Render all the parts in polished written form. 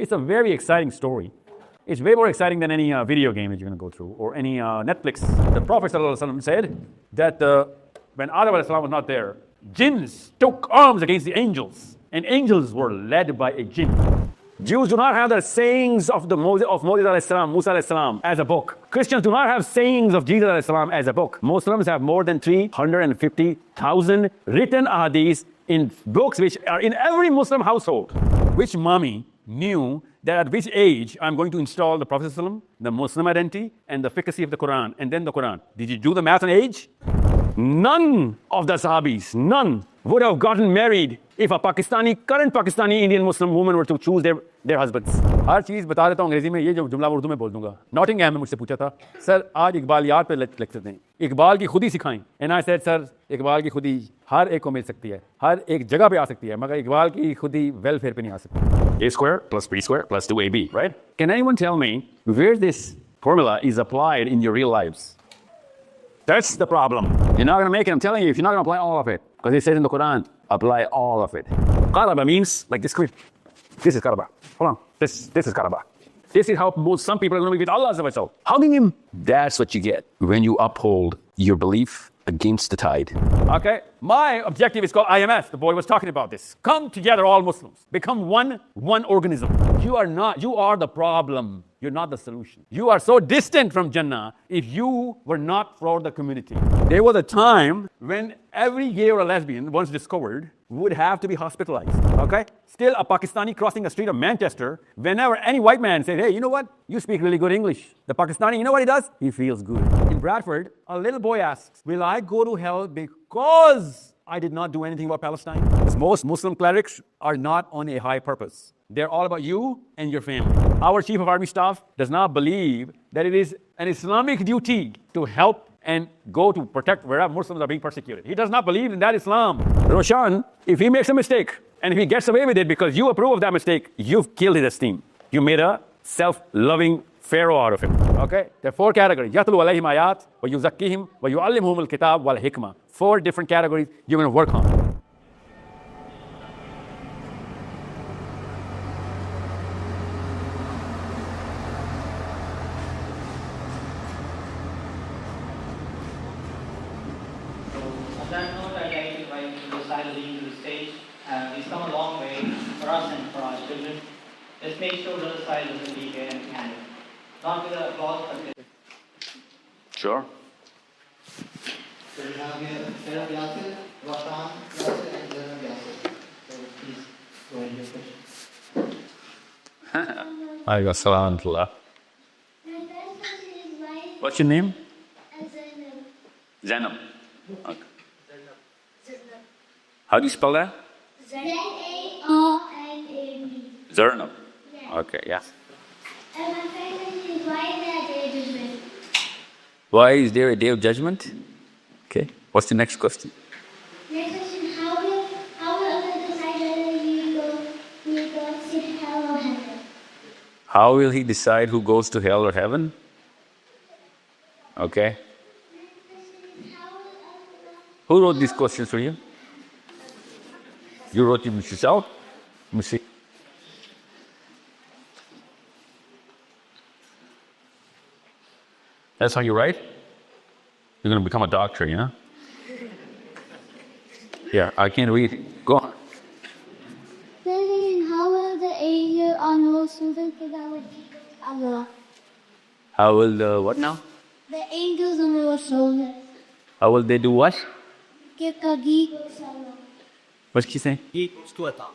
It's a very exciting story. It's way more exciting than any video game that you're going to go through or any Netflix. The Prophet ﷺ said that when Adam was not there, jinns took arms against the angels, and angels were led by a jinn. Jews do not have the sayings of Moses Musa A.S, as a book. Christians do not have sayings of Jesus A.S as a book. Muslims have more than 350,000 written hadiths in books which are in every Muslim household. Which mommy knew that at which age I'm going to install the Prophet ﷺ, the Muslim identity, and the efficacy of the Quran, and then the Quran? Did you do the math on age? None of the Sahabis, none, would have gotten married if a current Pakistani Indian Muslim woman were to choose their husbands. हर चीज़ बता देता हूँ अंग्रेजी में, ये जो जुमला उर्दू में बोल दूंगा. नॉटिंघम में मुझसे पूछा था, सर आज इकबालियात पे लेक्चर दें, इकबाल की खुदी सिखाएं. And I said, sir Iqbal की खुदी हर एक को मिल सकती है, हर एक जगह पे आ सकती है, मगर इकबाल की खुदी वेलफेयर पे नहीं आ सकती. A square plus B square plus 2AB, right? Can anyone tell me where this formula is applied in your real lives? That's the problem. You're not going to make it. I'm telling you, if you're not going to apply all of it, because it says in the Quran, apply all of it. Qaraba means like this. This is Qaraba. Hold on. This is Qaraba. This is how some people are going to be with Allah Azza wa Jal. Hugging Him. That's what you get when you uphold your belief against the tide. Okay? My objective is called IMS. The boy was talking about this. Come together, all Muslims. Become one organism. You are the problem. You're not the solution. You are so distant from Jannah if you were not for the community. There was a time when every gay or a lesbian, once discovered, would have to be hospitalized. Okay? Still, a Pakistani crossing the street of Manchester, whenever any white man said, hey, you know what? You speak really good English. The Pakistani, you know what he does? He feels good. In Bradford, a little boy asks, will I go to hell because I did not do anything about Palestine? Because most Muslim clerics are not on a high purpose. They're all about you and your family. Our Chief of Army Staff does not believe that it is an Islamic duty to help and go to protect wherever Muslims are being persecuted. He does not believe in that Islam. Roshan, if he makes a mistake and if he gets away with it because you approve of that mistake, you've killed his esteem. You made a self-loving pharaoh out of him. Okay? There are 4 categories. Yatlu alayhim ayat, wa yuzakkihim, wa yu'allimuhum al-kitab wal hikmah. 4 different categories you're going to work on. That note, I'd like to invite Sahil Adeem to the stage. He's come a long way for us and for our children. Let's make sure Brother Sahil doesn't be here and candid. Not with applause, but with... Sure. So we have here Sarah Yasir, Roshan Yasir, and Jannah Yasir. So please go ahead with your question. Alaykum assalam wa rahmatullah. What's your name? Zainab. Okay. How do you spell that? Z-A-R-N-A-B. Zainab. Okay, yeah. And my question is, why is there a day of judgment? Why is there a day of judgment? Okay. What's the next question? Next question, how will Allah decide whether you go to hell or heaven? How will He decide who goes to hell or heaven? Okay. Who wrote these questions for you? You wrote them yourself? Let me see. That's how you write? You're going to become a doctor, yeah? Yeah, I can't read. Go on. Then how will the angel on those who will with Allah? How will the what now? The angels on the shoulders. How will they do what? Give a geek. What's she saying? Deed books to Allah.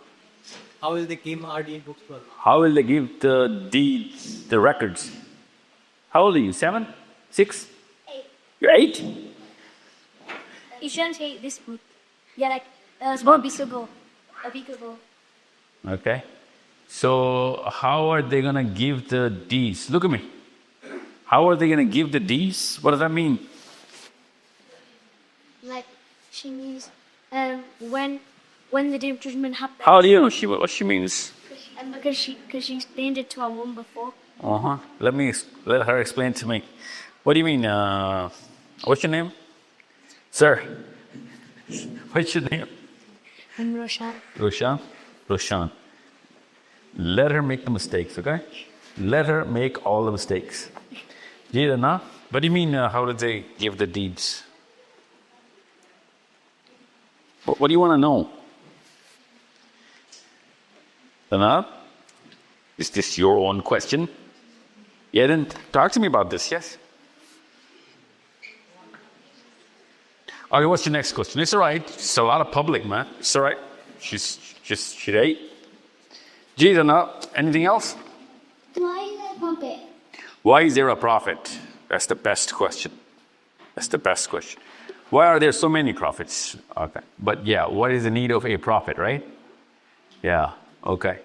How will they give our deed books to Allah? How will they give the deeds, the records? How old are you? 7? 6? 8. You're 8? You shouldn't hate this book. Yeah, like, it's about a week ago. Okay. So, how are they going to give the deeds? Look at me. How are they going to give the deeds? What does that mean? Like, she means, when the day of judgment happens. How do you know what she means? And because she explained it to our mom before. Let her explain to me. What do you mean? What's your name? Sir. What's your name? I'm Roshan. Roshan? Roshan. Let her make the mistakes, okay? Let her make all the mistakes. Jannah, what do you mean, how did they give the deeds? What do you want to know? Jannah, is this your own question? Yeah, then talk to me about this, yes? Okay, what's your next question? It's all right. It's a lot of public, man. It's all right. She ate. Jannah, anything else? Why is that puppet? Why is there a prophet? That's the best question. That's the best question. Why are there so many prophets? Okay. But yeah, what is the need of a prophet, right? Yeah, okay.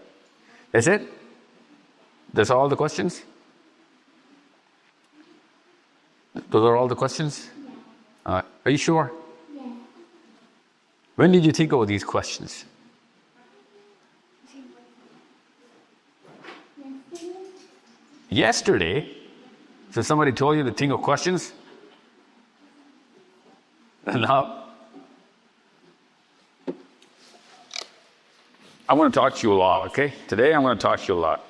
That's it? That's all the questions? Those are all the questions? Are you sure? Yeah. When did you think of these questions? Yesterday? So somebody told you to think of questions? And now? I want to talk to you a lot, okay? Today I'm going to talk to you a lot.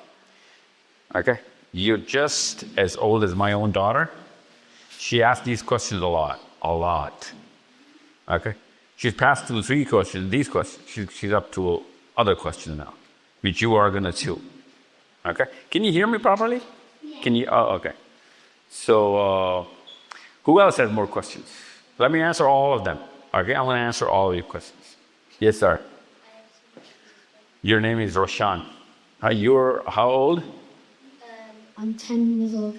Okay? You're just as old as my own daughter. She asks these questions a lot. A lot. Okay? She's passed through 3 questions, these questions. She's up to other questions now, which you are going to too. Okay? Can you hear me properly? Yeah. Can you? Oh, okay. So, who else has more questions? Let me answer all of them. Okay? I'm going to answer all of your questions. Yes, sir. Your name is Roshan. You're how old? I'm 10 years old.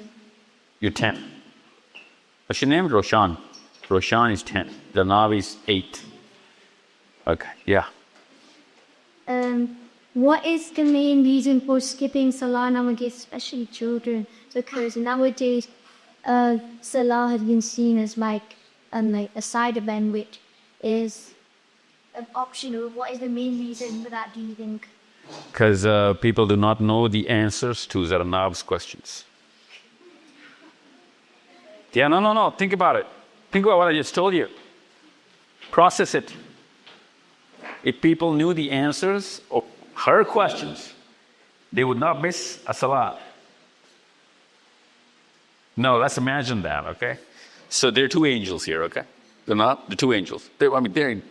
You're 10. What's your name? Roshan. Roshan is 10. Jannah is 8. Okay, yeah. What is the main reason for skipping Salah nowadays, especially children? Because nowadays, Salah has been seen as like a side event which is optional. What is the main reason for that, do you think? Because people do not know the answers to Jannah's questions. Yeah, no. Think about it. Think about what I just told you. Process it. If people knew the answers of her questions, they would not miss a salah. No, let's imagine that, okay? So there are 2 angels here, okay? They're not the 2 angels. They're in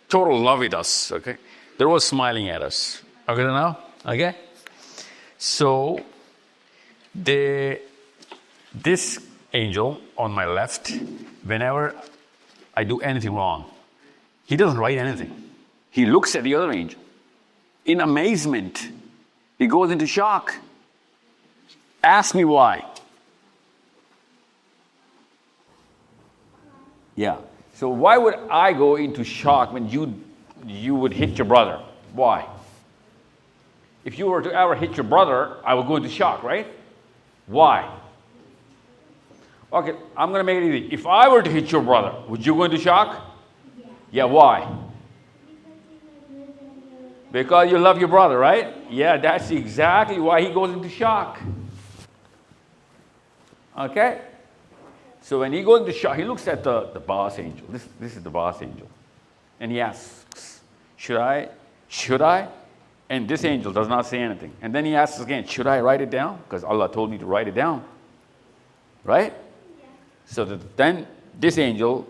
total love with us, okay? They're all smiling at us. Okay, now? Okay? So, this angel on my left, whenever I do anything wrong, he doesn't write anything. He looks at the other angel. In amazement, he goes into shock. Ask me why. Yeah. So why would I go into shock when you would hit your brother? Why? If you were to ever hit your brother, I would go into shock, right? Why? Okay, I'm going to make it easy. If I were to hit your brother, would you go into shock? Yeah, why? Because you love your brother, right? Yeah, that's exactly why he goes into shock. Okay? So when he goes into shock, he looks at the boss angel. This is the boss angel. And he asks, should I? And this angel does not say anything. And then he asks again, should I write it down? Because Allah told me to write it down. Right? Yeah. So then this angel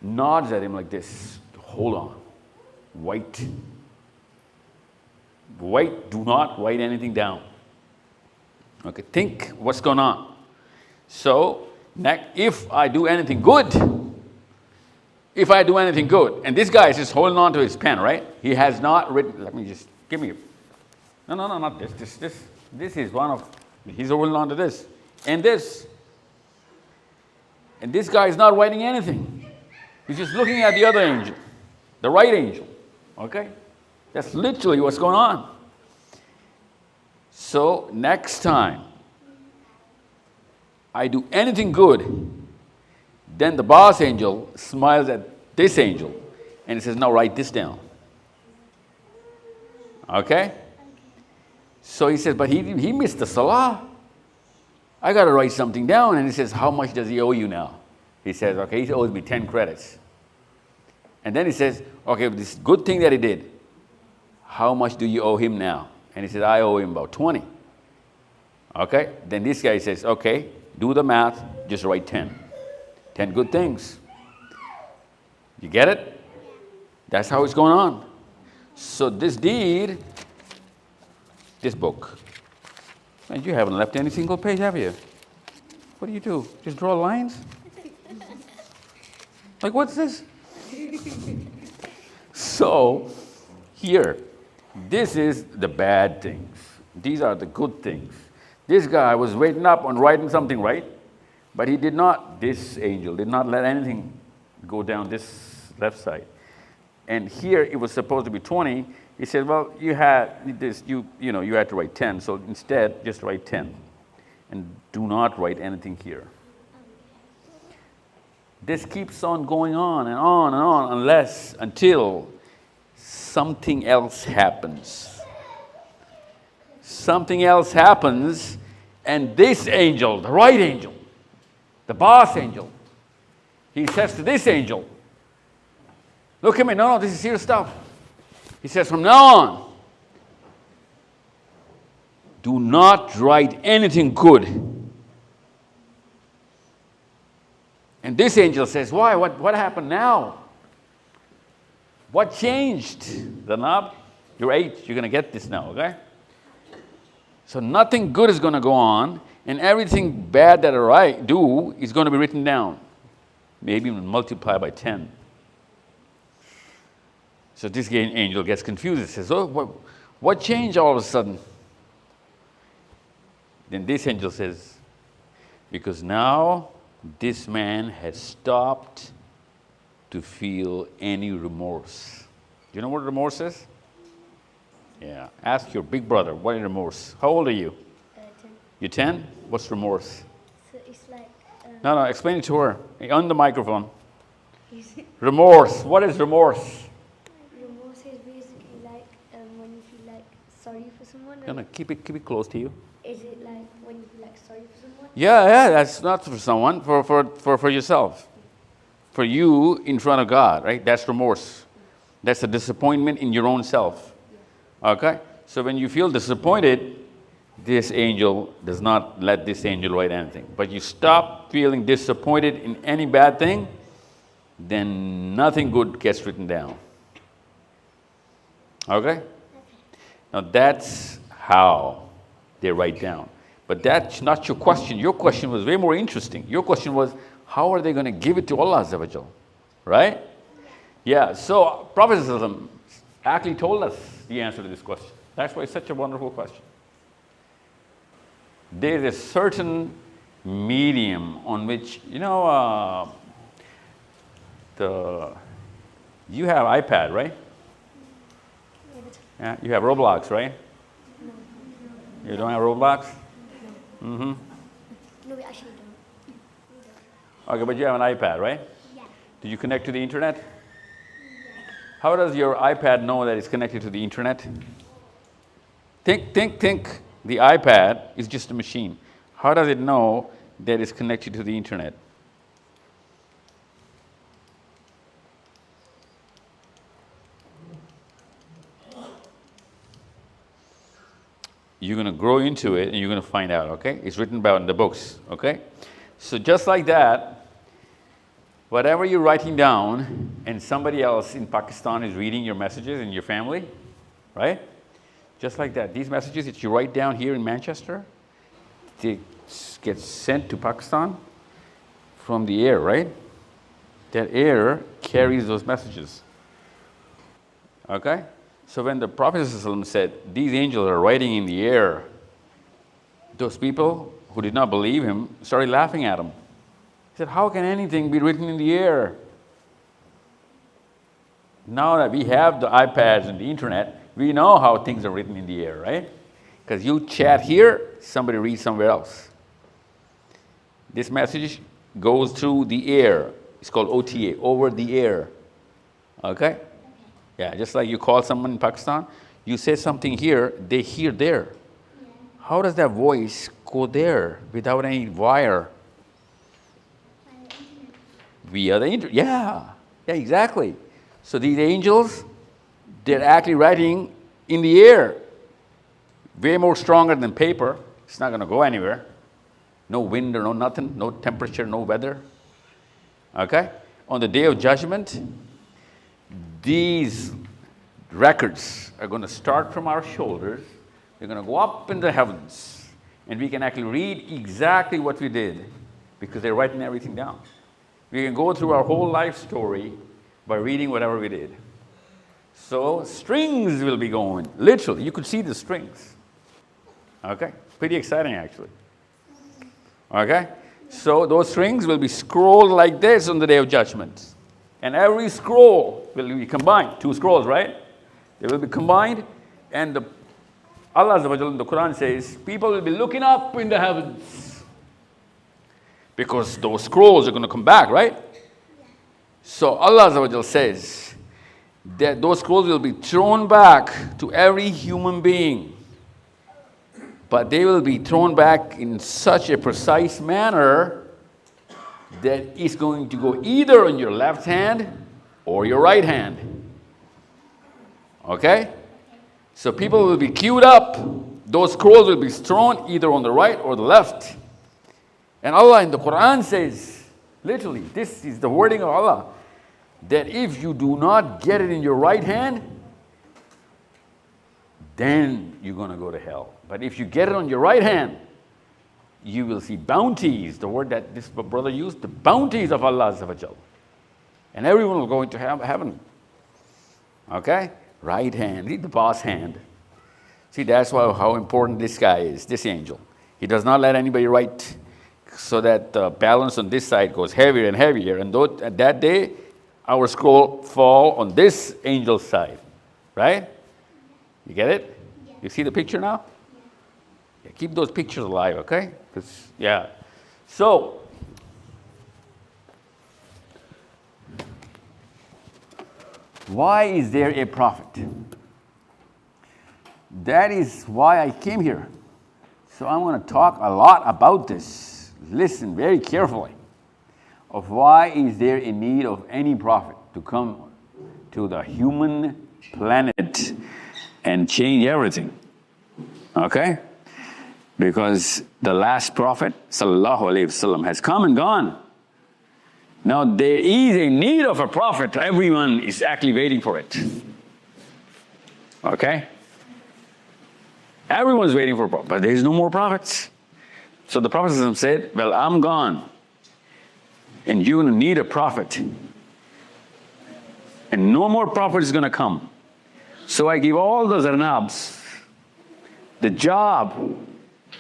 nods at him like this. Hold on. Wait, do not write anything down. Okay, think what's going on. So, if I do anything good, and this guy is just holding on to his pen, right? He has not written, let me just, give me, no, not this. This is one of, he's holding on to this, and this. And this guy is not writing anything. He's just looking at the other angel, the right angel, okay? That's literally what's going on. So next time I do anything good, then the boss angel smiles at this angel and he says, now write this down. Okay? So he says, but he missed the salah. I got to write something down. And he says, how much does he owe you now? He says, okay, he owes me 10 credits. And then he says, okay, this good thing that he did, how much do you owe him now? And he said, I owe him about 20. Okay? Then this guy says, okay, do the math, just write 10. 10 good things. You get it? That's how it's going on. So this deed, this book, and you haven't left any single page, have you? What do? Just draw lines? Like, what's this? So, here, this is the bad things. These are the good things. This guy was waiting up on writing something right, but he did not, this angel did not let anything go down this left side. And here it was supposed to be 20. He said, well, you had this, you had to write 10, so instead just write 10. And do not write anything here. This keeps on going on and on and on until something else happens. Something else happens, and this angel, the right angel, the boss angel, he says to this angel, look at me, no, this is serious stuff. He says, from now on, do not write anything good. And this angel says, why? What happened now? What changed? Zanab, you're 8, you're going to get this now, okay? So nothing good is going to go on, and everything bad that I do is going to be written down. Maybe even multiply by 10. So this angel gets confused. He says, oh, what changed all of a sudden? Then this angel says, because now this man has stopped to feel any remorse. Do you know what remorse is? Yeah. Ask your big brother, what is remorse? How old are you? 10. You're 10? What's remorse? So it's like... No, explain it to her. On the microphone. Remorse. What is remorse? Remorse is basically like when you feel like sorry for someone. No, keep it close to you. Is it like when you feel like sorry for someone? Yeah, that's not for someone, for yourself. For you in front of God, right? That's remorse. That's a disappointment in your own self. Okay? So when you feel disappointed, this angel does not let this angel write anything. But you stop feeling disappointed in any bad thing, then nothing good gets written down. Okay? Now that's how they write down. But that's not your question. Your question was way more interesting. Your question was, how are they going to give it to Allah Azza wa Jal? Right? Yeah, so Prophet ﷺ actually told us the answer to this question. That's why it's such a wonderful question. There is a certain medium on which, you have iPad, right? Yeah, you have Roblox, right? No. You don't have Roblox? Mm-hmm. No, we actually don't. Okay, but you have an iPad, right? Yeah. Did you connect to the internet? How does your iPad know that it's connected to the internet? Think. The iPad is just a machine. How does it know that it's connected to the internet? You're going to grow into it and you're going to find out, okay? It's written about in the books, okay? So just like that, whatever you're writing down and somebody else in Pakistan is reading your messages in your family, right? Just like that. These messages that you write down here in Manchester, they get sent to Pakistan from the air, right? That air carries those messages. Okay? So when the Prophet ﷺ said, these angels are writing in the air, those people who did not believe him started laughing at him. He said, how can anything be written in the air? Now that we have the iPads and the internet, we know how things are written in the air, right? Because you chat here, somebody reads somewhere else. This message goes through the air. It's called OTA, over the air. Okay? Yeah, just like you call someone in Pakistan, you say something here, they hear there. How does that voice go there without any wire? Via the internet. Yeah, exactly. So these angels, they're actually writing in the air. way more stronger than paper. It's not going to go anywhere. No wind or no nothing, no temperature, no weather. Okay? On the day of judgment, these records are going to start from our shoulders. They're going to go up in the heavens. And we can actually read exactly what we did because they're writing everything down. We can go through our whole life story by reading whatever we did. So strings will be going. Literally, you could see the strings. Okay? Pretty exciting, actually. Okay? So those strings will be scrolled like this on the day of judgment. And every scroll will be combined. 2 scrolls, right? They will be combined. And Allah Azza wa Jalla in the Quran says, people will be looking up in the heavens. Because those scrolls are going to come back, right? So Allah Azza wa Jalla says that those scrolls will be thrown back to every human being. But they will be thrown back in such a precise manner that it's going to go either on your left hand or your right hand. Okay? So people will be queued up. Those scrolls will be thrown either on the right or the left. And Allah in the Quran says, literally, this is the wording of Allah, that if you do not get it in your right hand, then you're going to go to hell. But if you get it on your right hand, you will see bounties, the word that this brother used, the bounties of Allah Azza wa Jalla. And everyone will go into heaven. Okay? Right hand, the boss hand. See, that's how important this guy is, this angel. He does not let anybody write so that the balance on this side goes heavier and heavier. And at that day, our scroll fall on this angel's side. Right? You get it? You see the picture now? Yeah, keep those pictures alive, okay? Yeah. So, why is there a prophet? That is why I came here. So I'm going to talk a lot about this. Listen very carefully. Of why is there a need of any prophet to come to the human planet and change everything. Okay? Because the last prophet, sallallahu alaihi wasallam, has come and gone. Now there is a need of a prophet. Everyone is actually waiting for it. Okay? Everyone's waiting for a prophet, but there is no more prophets. So the Prophet said, well, I'm gone. And you're going to need a prophet. And no more prophet is going to come. So I give all those Arnabs the job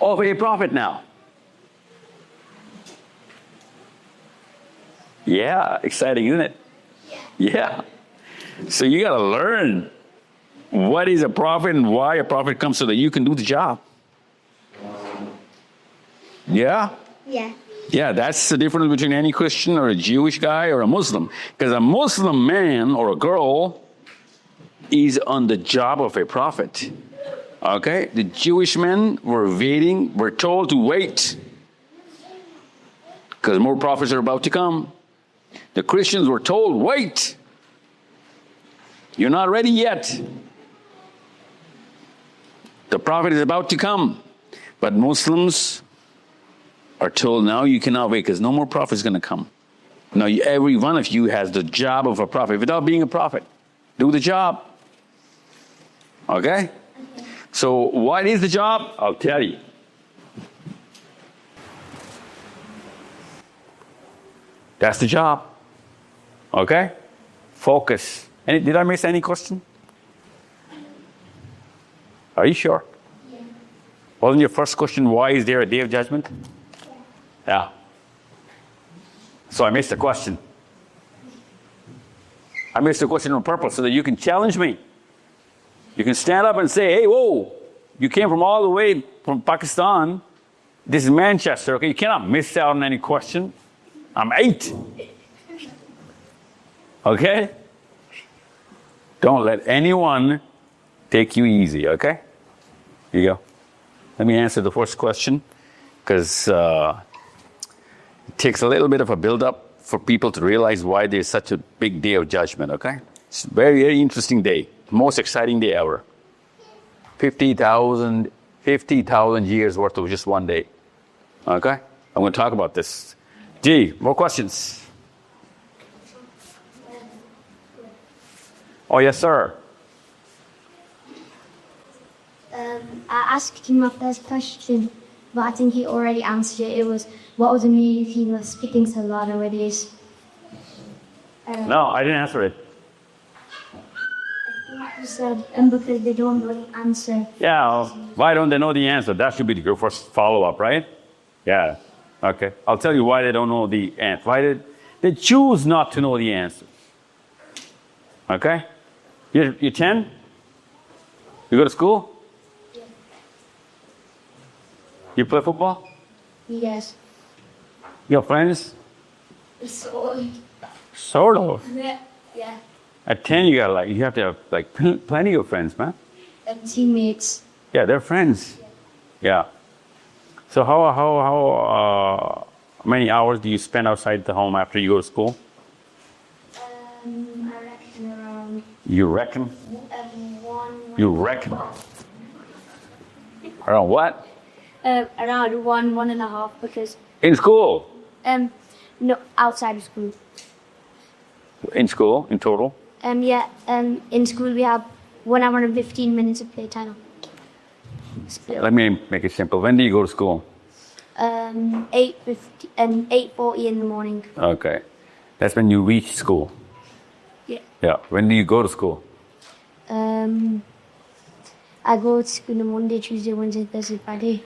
of a prophet now. Yeah, exciting, isn't it? Yeah. So you got to learn what is a prophet and why a prophet comes so that you can do the job. Yeah? Yeah. Yeah, that's the difference between any Christian or a Jewish guy or a Muslim. Because a Muslim man or a girl is on the job of a prophet. Okay? The Jewish men were waiting, were told to wait. Because more prophets are about to come. The Christians were told, wait. You're not ready yet. The prophet is about to come. But Muslims are told, now you cannot wait because no more prophet is going to come. Now every one of you has the job of a prophet without being a prophet. Do the job. Okay? So what is the job? I'll tell you. That's the job. Okay? Focus. Did I miss any question? Are you sure? Yeah. Wasn't your first question, why is there a day of judgment? Yeah. So I missed the question. I missed the question on purpose so that you can challenge me. You can stand up and say, hey, whoa, you came from all the way from Pakistan. This is Manchester, okay? You cannot miss out on any question. I'm 8. Okay? Don't let anyone take you easy, okay? Here you go. Let me answer the first question because it takes a little bit of a build-up for people to realize why there's such a big day of judgment, okay? It's a very, very interesting day. Most exciting day ever. 50,000 50,000 years worth of just one day. Okay? I'm going to talk about this. D, more questions? Oh, yes, sir. I asked him a first question, but I think he already answered it. It was, what was the meaning if he was speaking Salah nowadays? No, I didn't answer it. He said, because they don't really answer. Yeah, why don't they know the answer? That should be the first follow-up, right? Yeah, okay. I'll tell you why they don't know the answer. Why did they choose not to know the answer? Okay? You're 10? You go to school? Yeah. You play football? Yes. You have friends? Sort of. Yeah. At 10, you have to have like plenty of friends, man. And teammates. Yeah, they're friends. Yeah. So how many hours do you spend outside the home after you go to school? I reckon around. You reckon? 1. You reckon? Around what? Around 1.5 because. In school? No, outside of school. In school, in total? In school we have 1 hour and 15 minutes of playtime. Let me make it simple. When do you go to school? 8:40 in the morning. Okay. That's when you reach school. Yeah. Yeah. When do you go to school? I go to school on Monday, Tuesday, Wednesday, Thursday, Friday.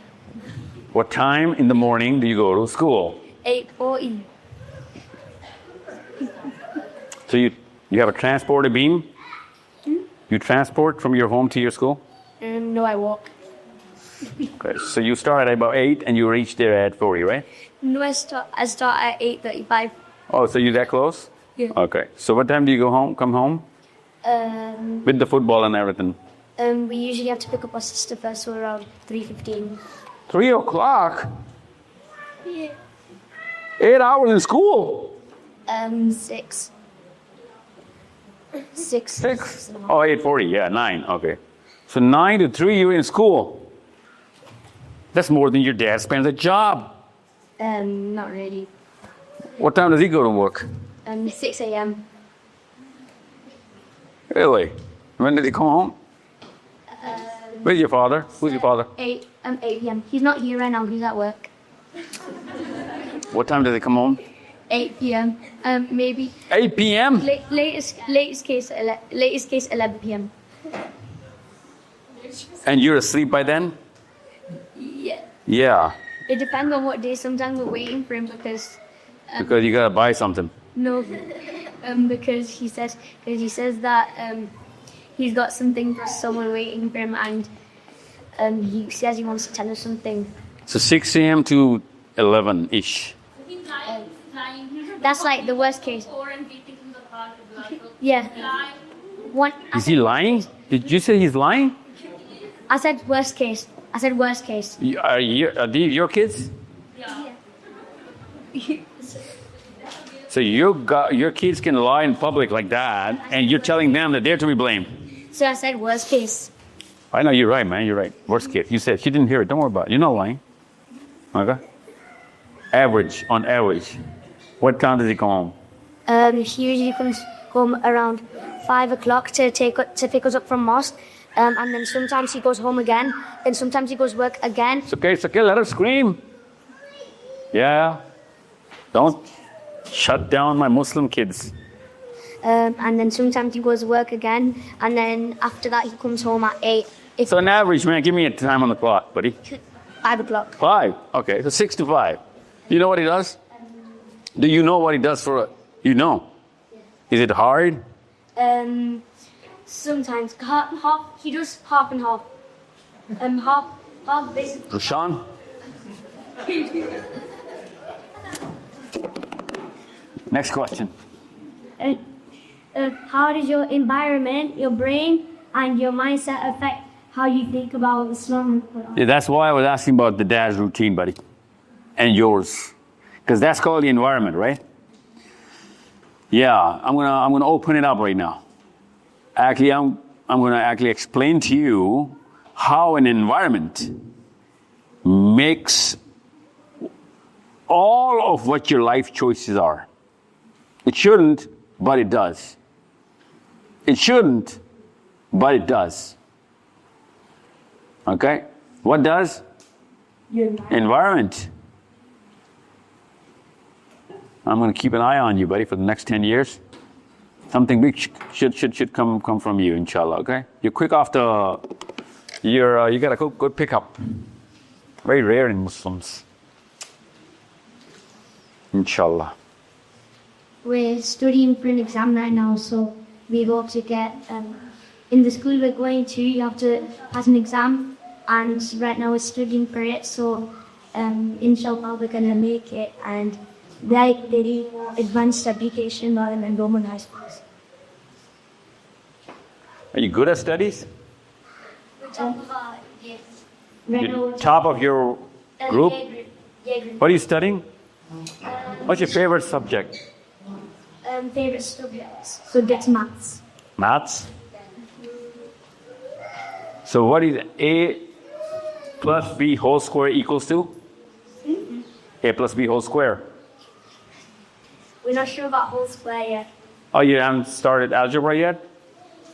What time in the morning do you go to school? 8:40. So you have a transporter beam? You transport from your home to your school? No, I walk. Okay. So you start at about 8 and you reach there at 40, right? No, I start at 8:35. Oh, so you're that close? Yeah. Okay. So what time do you come home? With the football and everything? We usually have to pick up our sister first, so around 3:15. 3 o'clock? Yeah. 8 hours in school? 6. 6. 6? Oh, 8:40. Yeah, 9. Okay. So 9 to 3, you're in school. That's more than your dad spends a job. Not really. What time does he go to work? 6 a.m. Really? When did he come home? Where's your father? Who's your father? 8 p.m. He's not here right now. He's at work. What time does he come home? 8 p.m. Maybe. 8 p.m.? Latest case 11 p.m. And you're asleep by then? Yeah. Yeah. It depends on what day. Sometimes we're waiting for him because. Because you gotta buy something. No. Because he says that he's got something for someone waiting for him, and he says he wants to tell us something. So 6 a.m. to 11-ish. That's like the worst case. Yeah. Is he lying? Did you say he's lying? I said worst case. Are these your kids? Yeah. So your kids can lie in public like that, and you're telling them that they're to be blamed. So I said worst case. I know, you're right, man. You're right. Worst case. You said she didn't hear it. Don't worry about it. You're not lying. Okay? On average. What time does he come home? He usually comes home around 5 o'clock to pick us up from mosque. And then sometimes he goes home again. Then sometimes he goes work again. It's okay. Let her scream. Yeah. Don't shut down my Muslim kids. And then sometimes he goes work again. And then after that, he comes home at 8. So on average, man, give me a time on the clock, buddy. 5 o'clock. 5. Okay, so 6 to 5. You know what he does? Do you know what he does for? You know? Is it hard? Sometimes half. He does half and half. Half basically. Rushan? Next question. How does your environment, your brain, and your mindset affect how you think about Islam? Yeah, that's why I was asking about the dad's routine, buddy, and yours, because that's called the environment, right? Yeah, I'm gonna open it up right now. Actually, I'm gonna explain to you how an environment makes all of what your life choices are. It shouldn't, but it does. It shouldn't, but it does. Okay? What does? Environment. I'm going to keep an eye on you, buddy, for the next 10 years. Something big should come from you, inshallah, okay? You're quick off the... you got a good pickup. Very rare in Muslims. Inshallah. We're studying for an exam right now, so we hope to get... in the school we're going to, you have to pass an exam, and right now we're studying for it, so inshallah we're going to make it, and they do more advanced education rather than Roman high schools. Are you good at studies? Yes. You're top of your group? What are you studying? What's your favorite subject? Favorite subjects. So that's maths. Maths? So what is A plus B whole square equals to? A plus B whole square. We're not sure about whole square yet. Oh, you haven't started algebra yet?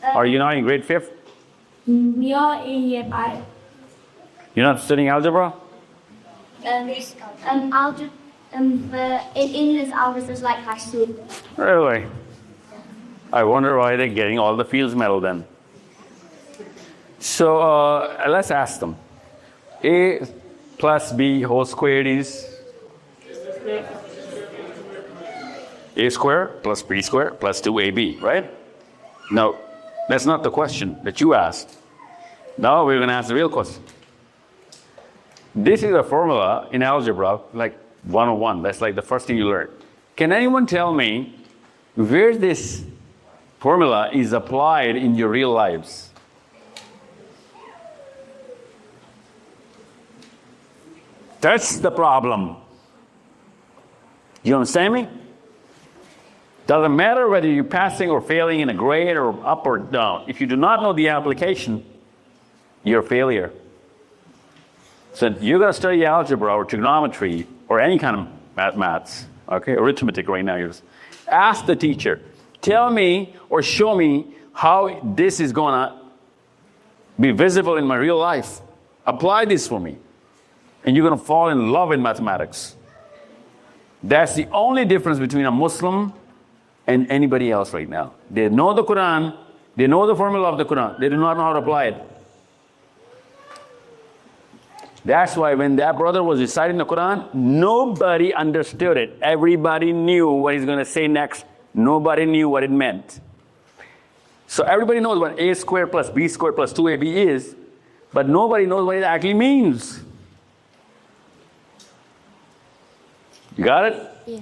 Are you not in grade 5th? We are in year 5. You're not studying algebra? Algebra, in English, algebra is like high school. Really? I wonder why they're getting all the Fields Medal then. So let's ask them. A plus B whole squared is? A squared plus B squared plus 2AB, right? No, that's not the question that you asked. Now we're going to ask the real question. This is a formula in algebra, like 101. That's like the first thing you learn. Can anyone tell me where this formula is applied in your real lives? That's the problem. You understand me? Doesn't matter whether you're passing or failing in a grade or up or down. If you do not know the application, you're a failure. So you're going to study algebra or trigonometry or any kind of maths, okay, arithmetic right now. You just ask the teacher, tell me or show me how this is going to be visible in my real life. Apply this for me. And you're going to fall in love with mathematics. That's the only difference between a Muslim and anybody else right now. They know the Quran, they know the formula of the Quran, they do not know how to apply it. That's why when that brother was reciting the Quran, nobody understood it. Everybody knew what he's going to say next. Nobody knew what it meant. So everybody knows what A squared plus B squared plus 2AB is, but nobody knows what it actually means. You got it? Yeah.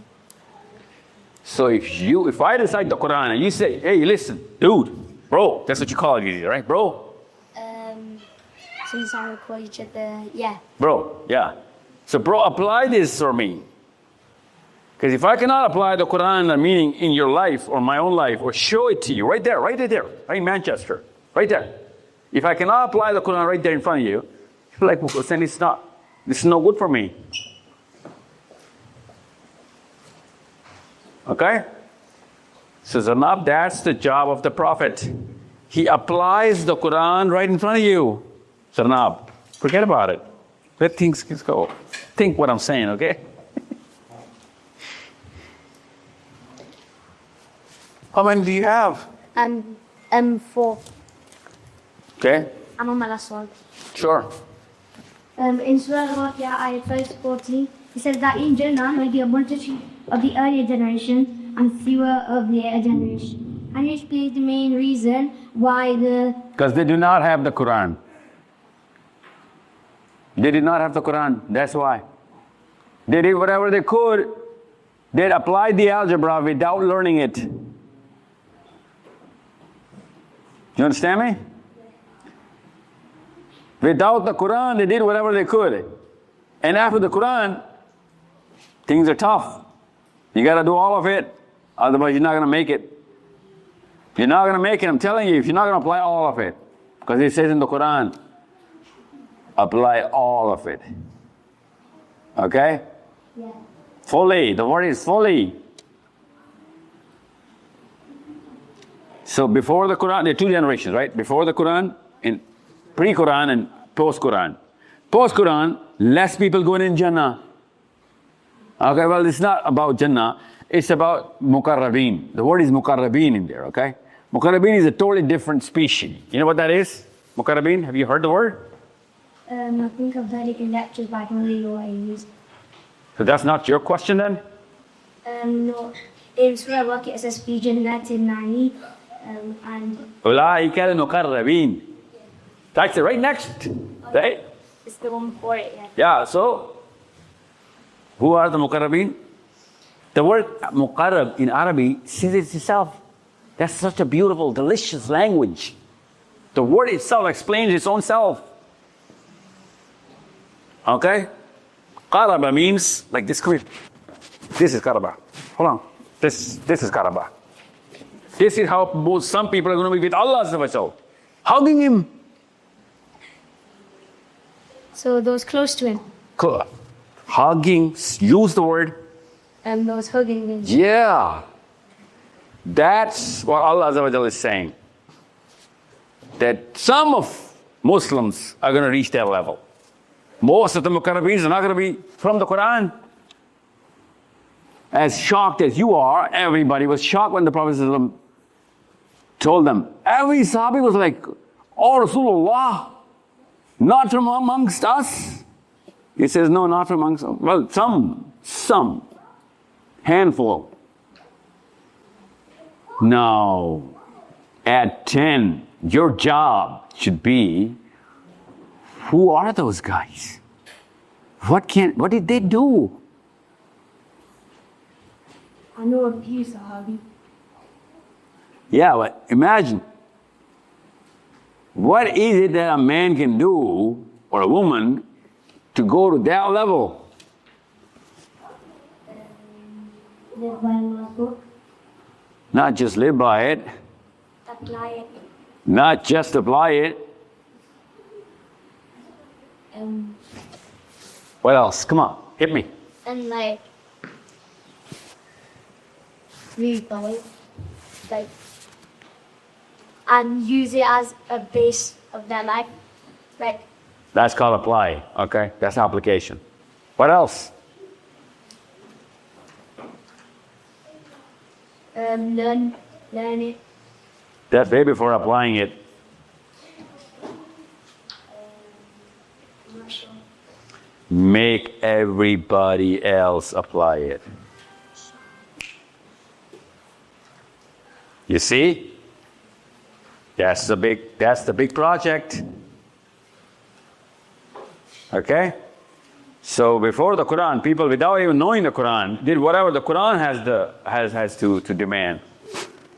So if I recite the Quran and you say, hey, listen, dude, bro, that's what you call it, right, bro? Since I call each other, yeah. Bro, yeah. So bro, apply this for me. Because if I cannot apply the Quran, the meaning in your life or my own life, or show it to you right there, right in Manchester, right there. If I cannot apply the Quran right there in front of you, you're like, well, then this is no good for me. Okay? So Zanab, that's the job of the Prophet. He applies the Quran right in front of you. Zanab, forget about it. Let things go. Think what I'm saying, okay? How many do you have? 4. Okay. I'm on my last one. Sure. In Surah Al-Waqi'ah, ayat verse 14, he says that in Jannah might be a multitude of the earlier generation and fewer of the later generation. And he explains the main reason why because they do not have the Quran. They did not have the Quran. That's why. They did whatever they could. They applied the algebra without learning it. You understand me? Without the Quran, they did whatever they could. And after the Quran, things are tough. You got to do all of it. Otherwise, you're not going to make it. You're not going to make it. I'm telling you, if you're not going to apply all of it. Because it says in the Quran, apply all of it. Okay? Yeah. Fully. The word is fully. So before the Quran, there are two generations, right? Before the Quran, in pre-Quran and post-Quran. Post-Quran, less people going in Jannah. Okay, well, it's not about Jannah. It's about Muqarrabeen. The word is Muqarrabeen in there, okay? Muqarrabeen is a totally different species. You know what that is? Muqarrabeen, have you heard the word? I think I've heard it in lectures, but I can really know what I use. So that's not your question then? No. In Surah Al-Waqi'ah it says, في جنات النعيم, and أولئك المقربين. That's it, right next. Right? it's the one before it, yeah. Yeah, so who are the Muqarrabeen? The word Muqarrab in Arabic says it itself. That's such a beautiful, delicious language. The word itself explains its own self. Okay? Qaraba means like this. This is Qaraba. Hold on. This is Qaraba. This is how some people are going to be with Allah Azza wa Jal, hugging Him. So those close to him, Hugging, use the word. and those hugging him. Yeah. That's what Allah Azza wa Jal is saying. That some of Muslims are going to reach that level. Most of the Muqarrabeens are not going to be from the Quran. As shocked as you are, everybody was shocked when the Prophet ﷺ told them. Every Sahabi was like, "Oh Rasulullah, not from amongst us." He says, "No, not from amongst us." Well, some, handful. Now, at 10, your job should be, who are those guys? What did they do? I know a few Sahabi. Yeah, but imagine, what is it that a man can do, or a woman, to go to that level? Live by Allah's book, Not just live by it, apply it, not just apply it. What else? Come on, hit me. and like read by it, like, and use it as a base of their life, like That's called apply, okay? That's application. What else? learn it. That's way before applying it. I'm not sure. Make everybody else apply it. You see? That's the big project. Okay? So before the Quran, people without even knowing the Quran did whatever the Quran has to demand.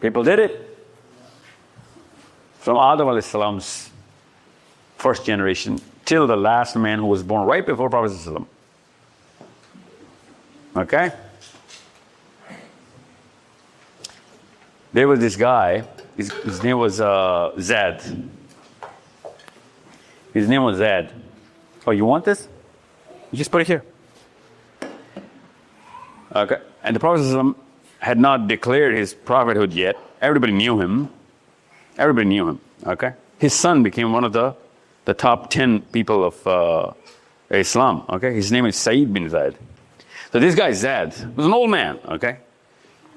People did it. From Adam alayhi salam's first generation till the last man who was born right before Prophet sallallahu alaihi wasallam. Okay? There was this guy, his name was Zad. His name was Zad. Oh, you want this? You just put it here. Okay. And the Prophet ﷺ had not declared his prophethood yet. Everybody knew him. Everybody knew him. Okay. His son became one of the top 10 people of Islam. Okay. His name is Sayyid bin Zaid. So this guy Zad was an old man. Okay.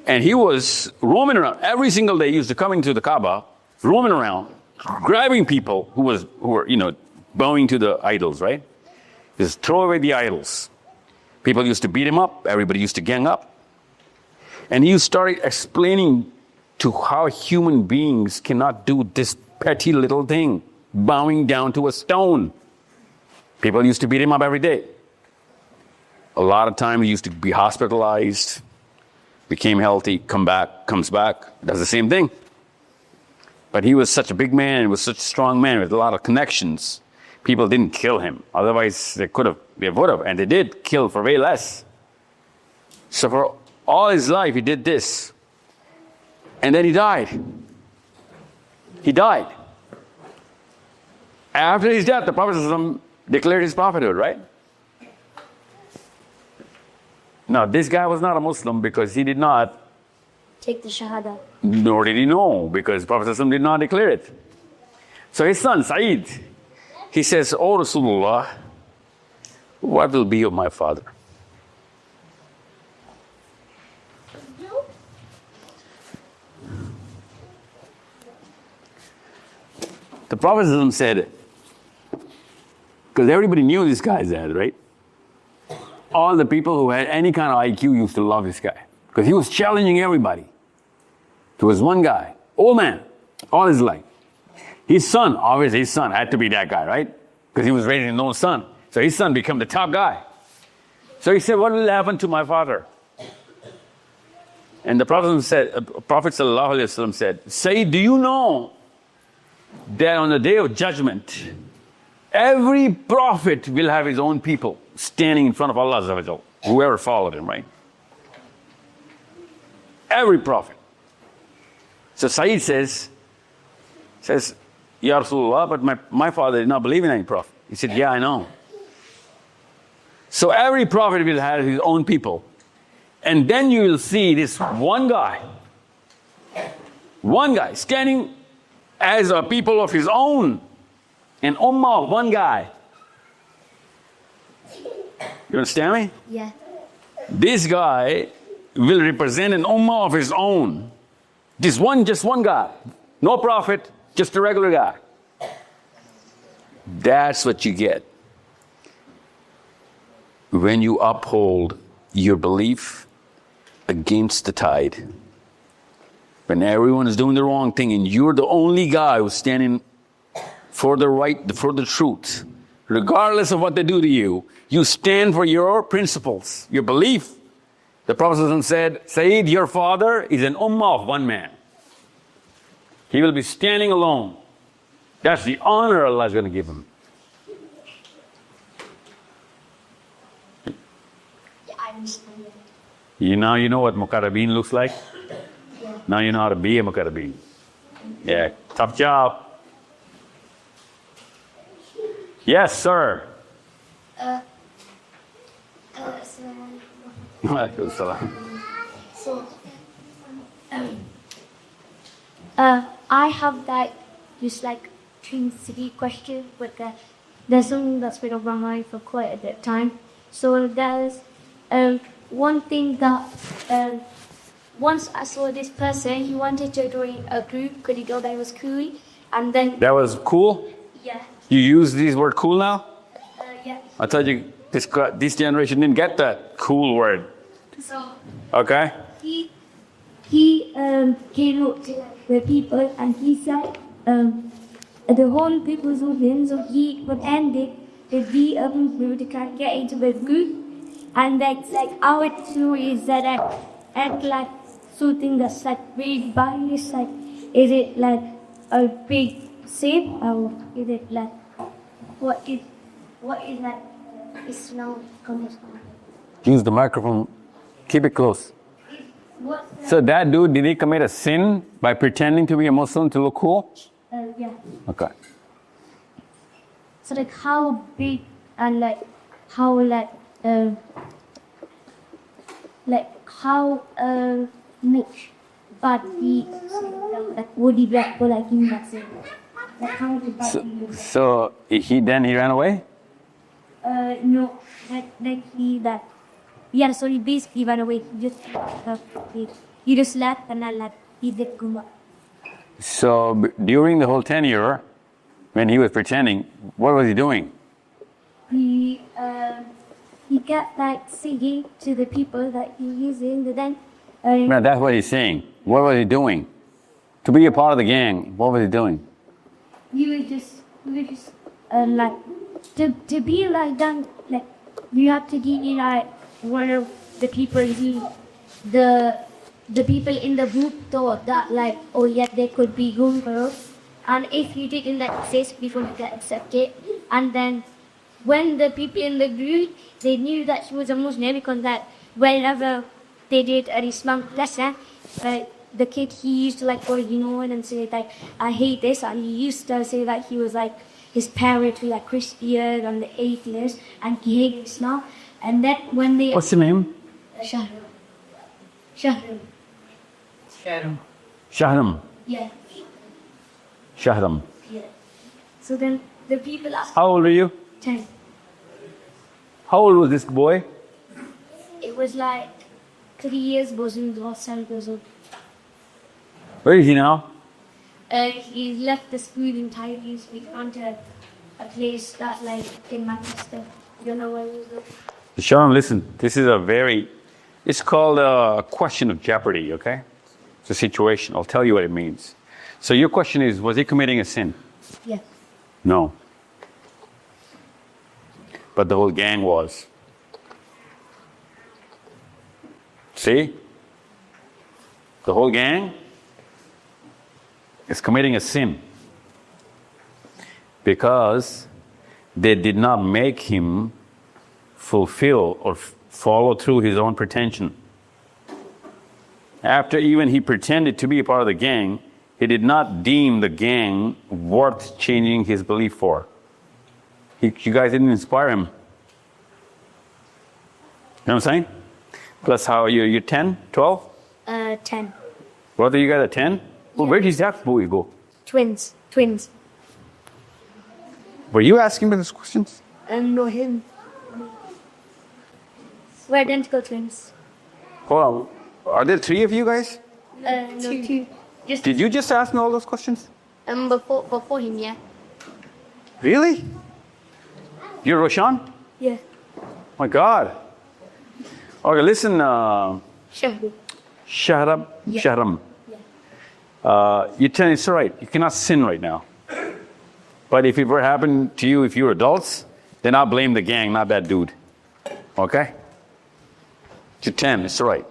And he was roaming around every single day. He used to come into the Kaaba, roaming around, grabbing people who were bowing to the idols, right? Just throw away the idols. People used to beat him up. Everybody used to gang up. And he started explaining to how human beings cannot do this petty little thing, bowing down to a stone. People used to beat him up every day. A lot of times he used to be hospitalized, became healthy, comes back, does the same thing. But he was such a big man, he was such a strong man with a lot of connections. People didn't kill him. Otherwise, they would have, and they did kill for way less. So for all his life, he did this. And then he died. He died. After his death, the Prophet ﷺ declared his prophethood, right? Now, this guy was not a Muslim because he did not, Take the Shahada. nor did he know, because Prophet ﷺ did not declare it. So his son, Sa'id, he says, "O Rasulullah, what will be of my father?" The Prophet ﷺ said, because everybody knew this guy's dad, right? All the people who had any kind of IQ used to love this guy because he was challenging everybody. There was one guy, old man, all his life. His son, obviously his son had to be that guy, right? Because he was raising his own son. So his son became the top guy. So he said, "What will happen to my father?" And the Prophet ﷺ said, "Say, do you know that on the day of judgment, every prophet will have his own people standing in front of Allah Azza wa Jal, whoever followed him, right? Every prophet." So Sa'id says, "Ya Rasulullah, but my father did not believe in any prophet." He said, "Yeah, I know." So every prophet will have his own people. And then you will see this one guy standing as a people of his own, an ummah of one guy. You understand me? Yeah. This guy will represent an ummah of his own. Just one guy. No prophet, just a regular guy. That's what you get when you uphold your belief against the tide. When everyone is doing the wrong thing and you're the only guy who's standing for the right, for the truth, regardless of what they do to you, you stand for your principles, your belief. The Prophet ﷺ said, "Sayyid, your father is an ummah of one man. He will be standing alone. That's the honor Allah is going to give him." Yeah, I understand. You know what Muqarrabeen looks like? Yeah. Now you know how to be a Muqarrabeen. Yeah, tough job. Yes, sir. Walaikum salam. So, I have that just like curiosity question, but there's something that's been on my mind for quite a bit of time. So there's one thing that once I saw this person, he wanted to join a group because he thought that was cool, and then That was cool? yeah, You use this word cool now? yeah. I thought this generation didn't get that cool word. So Okay? he came up to the people and he said the whole people's audience, so he would end it with the people to kind of get into the group, and that's like our theory is that act like something that's like very biased, like is it like a big sin or is it like what is like Islam comes from? Use the microphone. Keep it close. So that dude, did he commit a sin by pretending to be a Muslim to look cool? Yeah. Okay. So like how big and like how much bad deeds like would he black for like in that sense? Like how much bad deeds? So he ran away? No, yeah, so he basically ran away. He just left and then he did come back. So during the whole tenure, when he was pretending, what was he doing? He kept like singing to the people that he using, but then Man, that's what he's saying. What was he doing? To be a part of the gang, what was he doing? we were just like to be like that, like you have to be like one of the people the people in the group thought that like, oh yeah, they could be good girls, and if you didn't like exist before you get accepted, and then when the people in the group, they knew that she was a Muslim because that whenever they did a Islam lesson, the kid, he used to like go, and say like, I hate this, and he used to say that he was like his parents were like Christian and the atheists, and he hated Islam. And then when they What's your name? Shahram. Shahram. Sharon. Shahram. Yeah. Shahram. Yeah. So then the people asked How old are you? 10. How old was this boy? It was like 3 years, but he was about 7 years old. Where is he now? He left the school in Tyrone. We went to a place that like in Manchester. You don't know where it was. Shahram, listen, this is it's called a question of jeopardy, okay? It's a situation. I'll tell you what it means. So your question is, was he committing a sin? Yeah. No. But the whole gang was. See? The whole gang is committing a sin because they did not make him fulfill or follow through his own pretension. After even he pretended to be a part of the gang, he did not deem the gang worth changing his belief for. You guys didn't inspire him. You know what I'm saying? Plus how you're 10, 12? 10. Brother, you guys are 10? Well, where did that boy go? Twins. Were you asking me those questions? No, him. We're identical twins. Hold on. Are there 3 of you guys? No, 2. Just Did you just ask me all those questions? before him, yeah. Really? You're Roshan? Yeah. My God. Okay, listen, Shahram. Shahram. Yeah. Shahram. Yeah. You're 10, it's all right. You cannot sin right now. But if it were happened to you if you were adults, then I'll blame the gang, not that dude. Okay? You're 10, it's all right.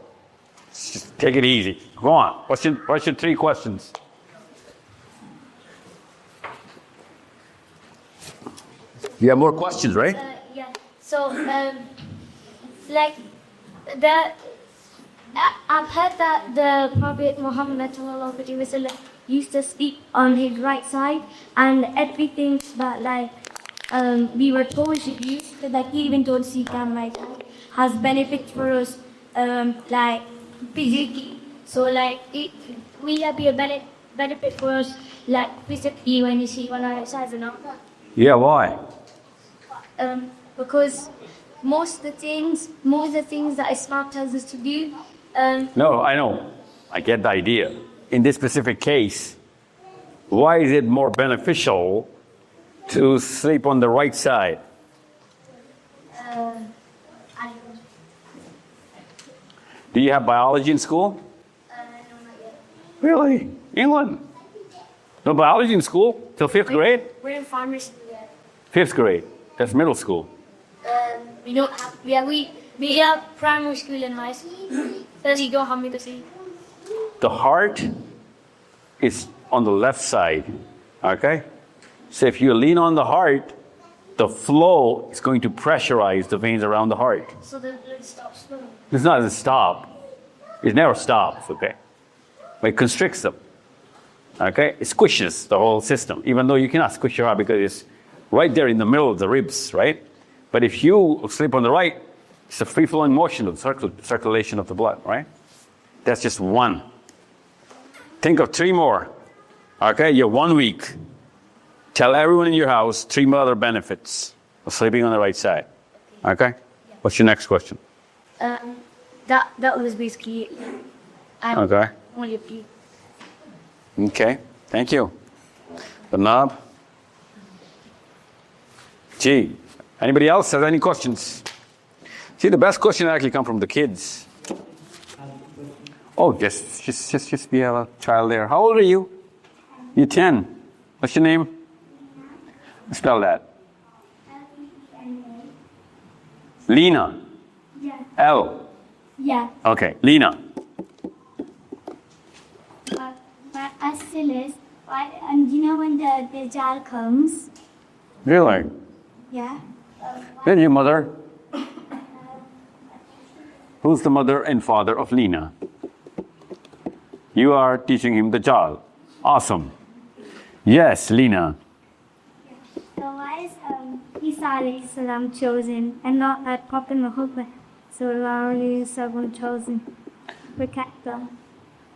Just take it easy. Go on. What's your 3 questions? You have more questions, right? Yeah. So, like, I've heard that the Prophet Muhammad used to sleep on his right side, and everything that like we were told should use, like even don't seek on right side, has benefit for us, like physically. So like will that be a benefit for us, like physically when you see on our sides and all that? Yeah, why? Because most of the things that Islam tells us to do. No, I know. I get the idea. In this specific case, why is it more beneficial to sleep on the right side? Do you have biology in school? No, not yet. Really? England? No biology in school? Till 5th grade? We're in primary school yet. 5th grade. That's middle school. We don't have. Yeah, we have primary school and high school. Does he go how many to see? The heart is on the left side. Okay? So if you lean on the heart, the flow is going to pressurize the veins around the heart. So the blood stops flowing. It's not a stop. It never stops, okay? But it constricts them. Okay? It squishes the whole system, even though you cannot squish your heart because it's right there in the middle of the ribs, right? But if you sleep on the right, it's a free-flowing motion of the circulation of the blood, right? That's just one. Think of 3 more. Okay? You're 1 week. Tell everyone in your house 3 other benefits of sleeping on the right side. Okay? What's your next question? That was basically it. Okay. Only a few. Okay. Thank you. Banab? Gee. Anybody else has any questions? See, the best question actually come from the kids. Oh, just we have a child there. How old are you? You're 10. What's your name? Spell that. Lena. Yeah. L. Yeah. Okay, Lena. I still is. And you know when the jar comes? Really? Yeah. Then your mother. Who's the mother and father of Lena? You are teaching him the Jal. Awesome. Yes, Lena. alayhi salam chosen and not that Prophet Muhammad sallallahu alayhi wasallam chosen protector?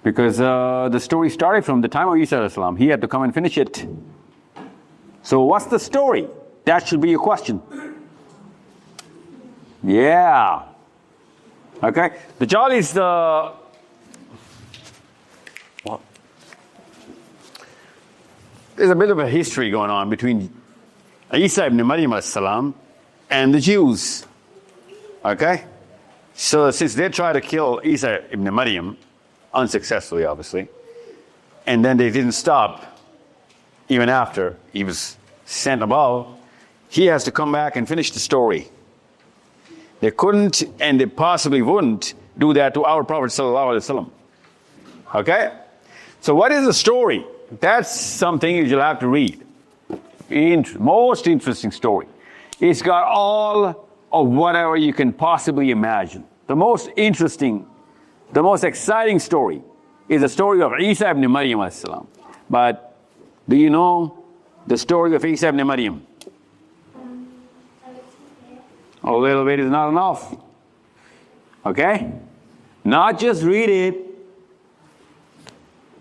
Because the story started from the time of Isa alayhi salam. He had to come and finish it. So what's the story? That should be your question. Yeah. Okay. The Dajjal is the... Well, there's a bit of a history going on between Isa ibn Maryam alayhi salam and the Jews. Okay. So since they tried to kill Isa ibn Maryam, unsuccessfully obviously, and then they didn't stop even after he was sent above, he has to come back and finish the story. They couldn't and they possibly wouldn't do that to our Prophet sallallahu alaihi wasallam. Okay? So what is the story? That's something you'll have to read. Most interesting story. It's got all of whatever you can possibly imagine. The most interesting, the most exciting story is the story of Isa ibn Maryam alayhi salam. But do you know the story of Isa ibn Maryam? A little bit is not enough. Okay? Not just read it,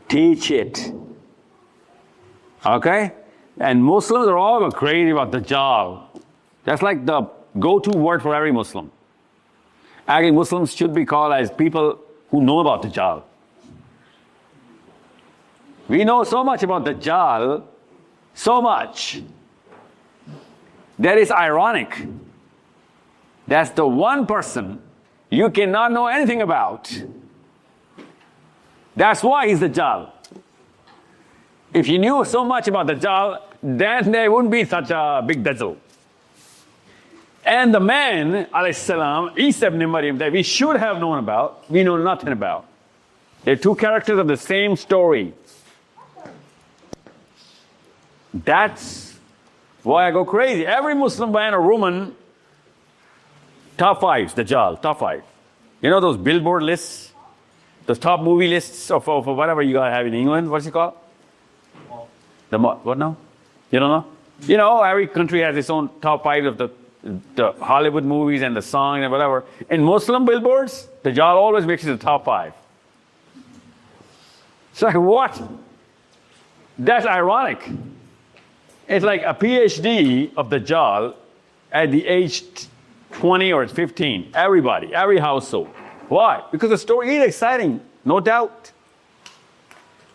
teach it. Okay? And Muslims are all crazy about Dajjal. That's like the go-to word for every Muslim. Actually, Muslims should be called as people who know about Dajjal. We know so much about Dajjal, so much, that is ironic. That's the one person you cannot know anything about. That's why he's Dajjal. If you knew so much about Dajjal, then there wouldn't be such a big Dajjal. And the man, alayhi salam, Isa ibn Maryam, that we should have known about, we know nothing about. They're two characters of the same story. That's why I go crazy. Every Muslim man or woman, top fives, Dajjal, top five. You know those billboard lists? Those top movie lists of whatever you gotta have in England, what's it called? What now? You don't know? You know, every country has its own top five of the Hollywood movies and the songs and whatever. In Muslim billboards, Dajjal always makes it the top five. It's like, what? That's ironic. It's like a PhD of Dajjal at the age 20 or 15. Everybody, every household. Why? Because the story is exciting, no doubt.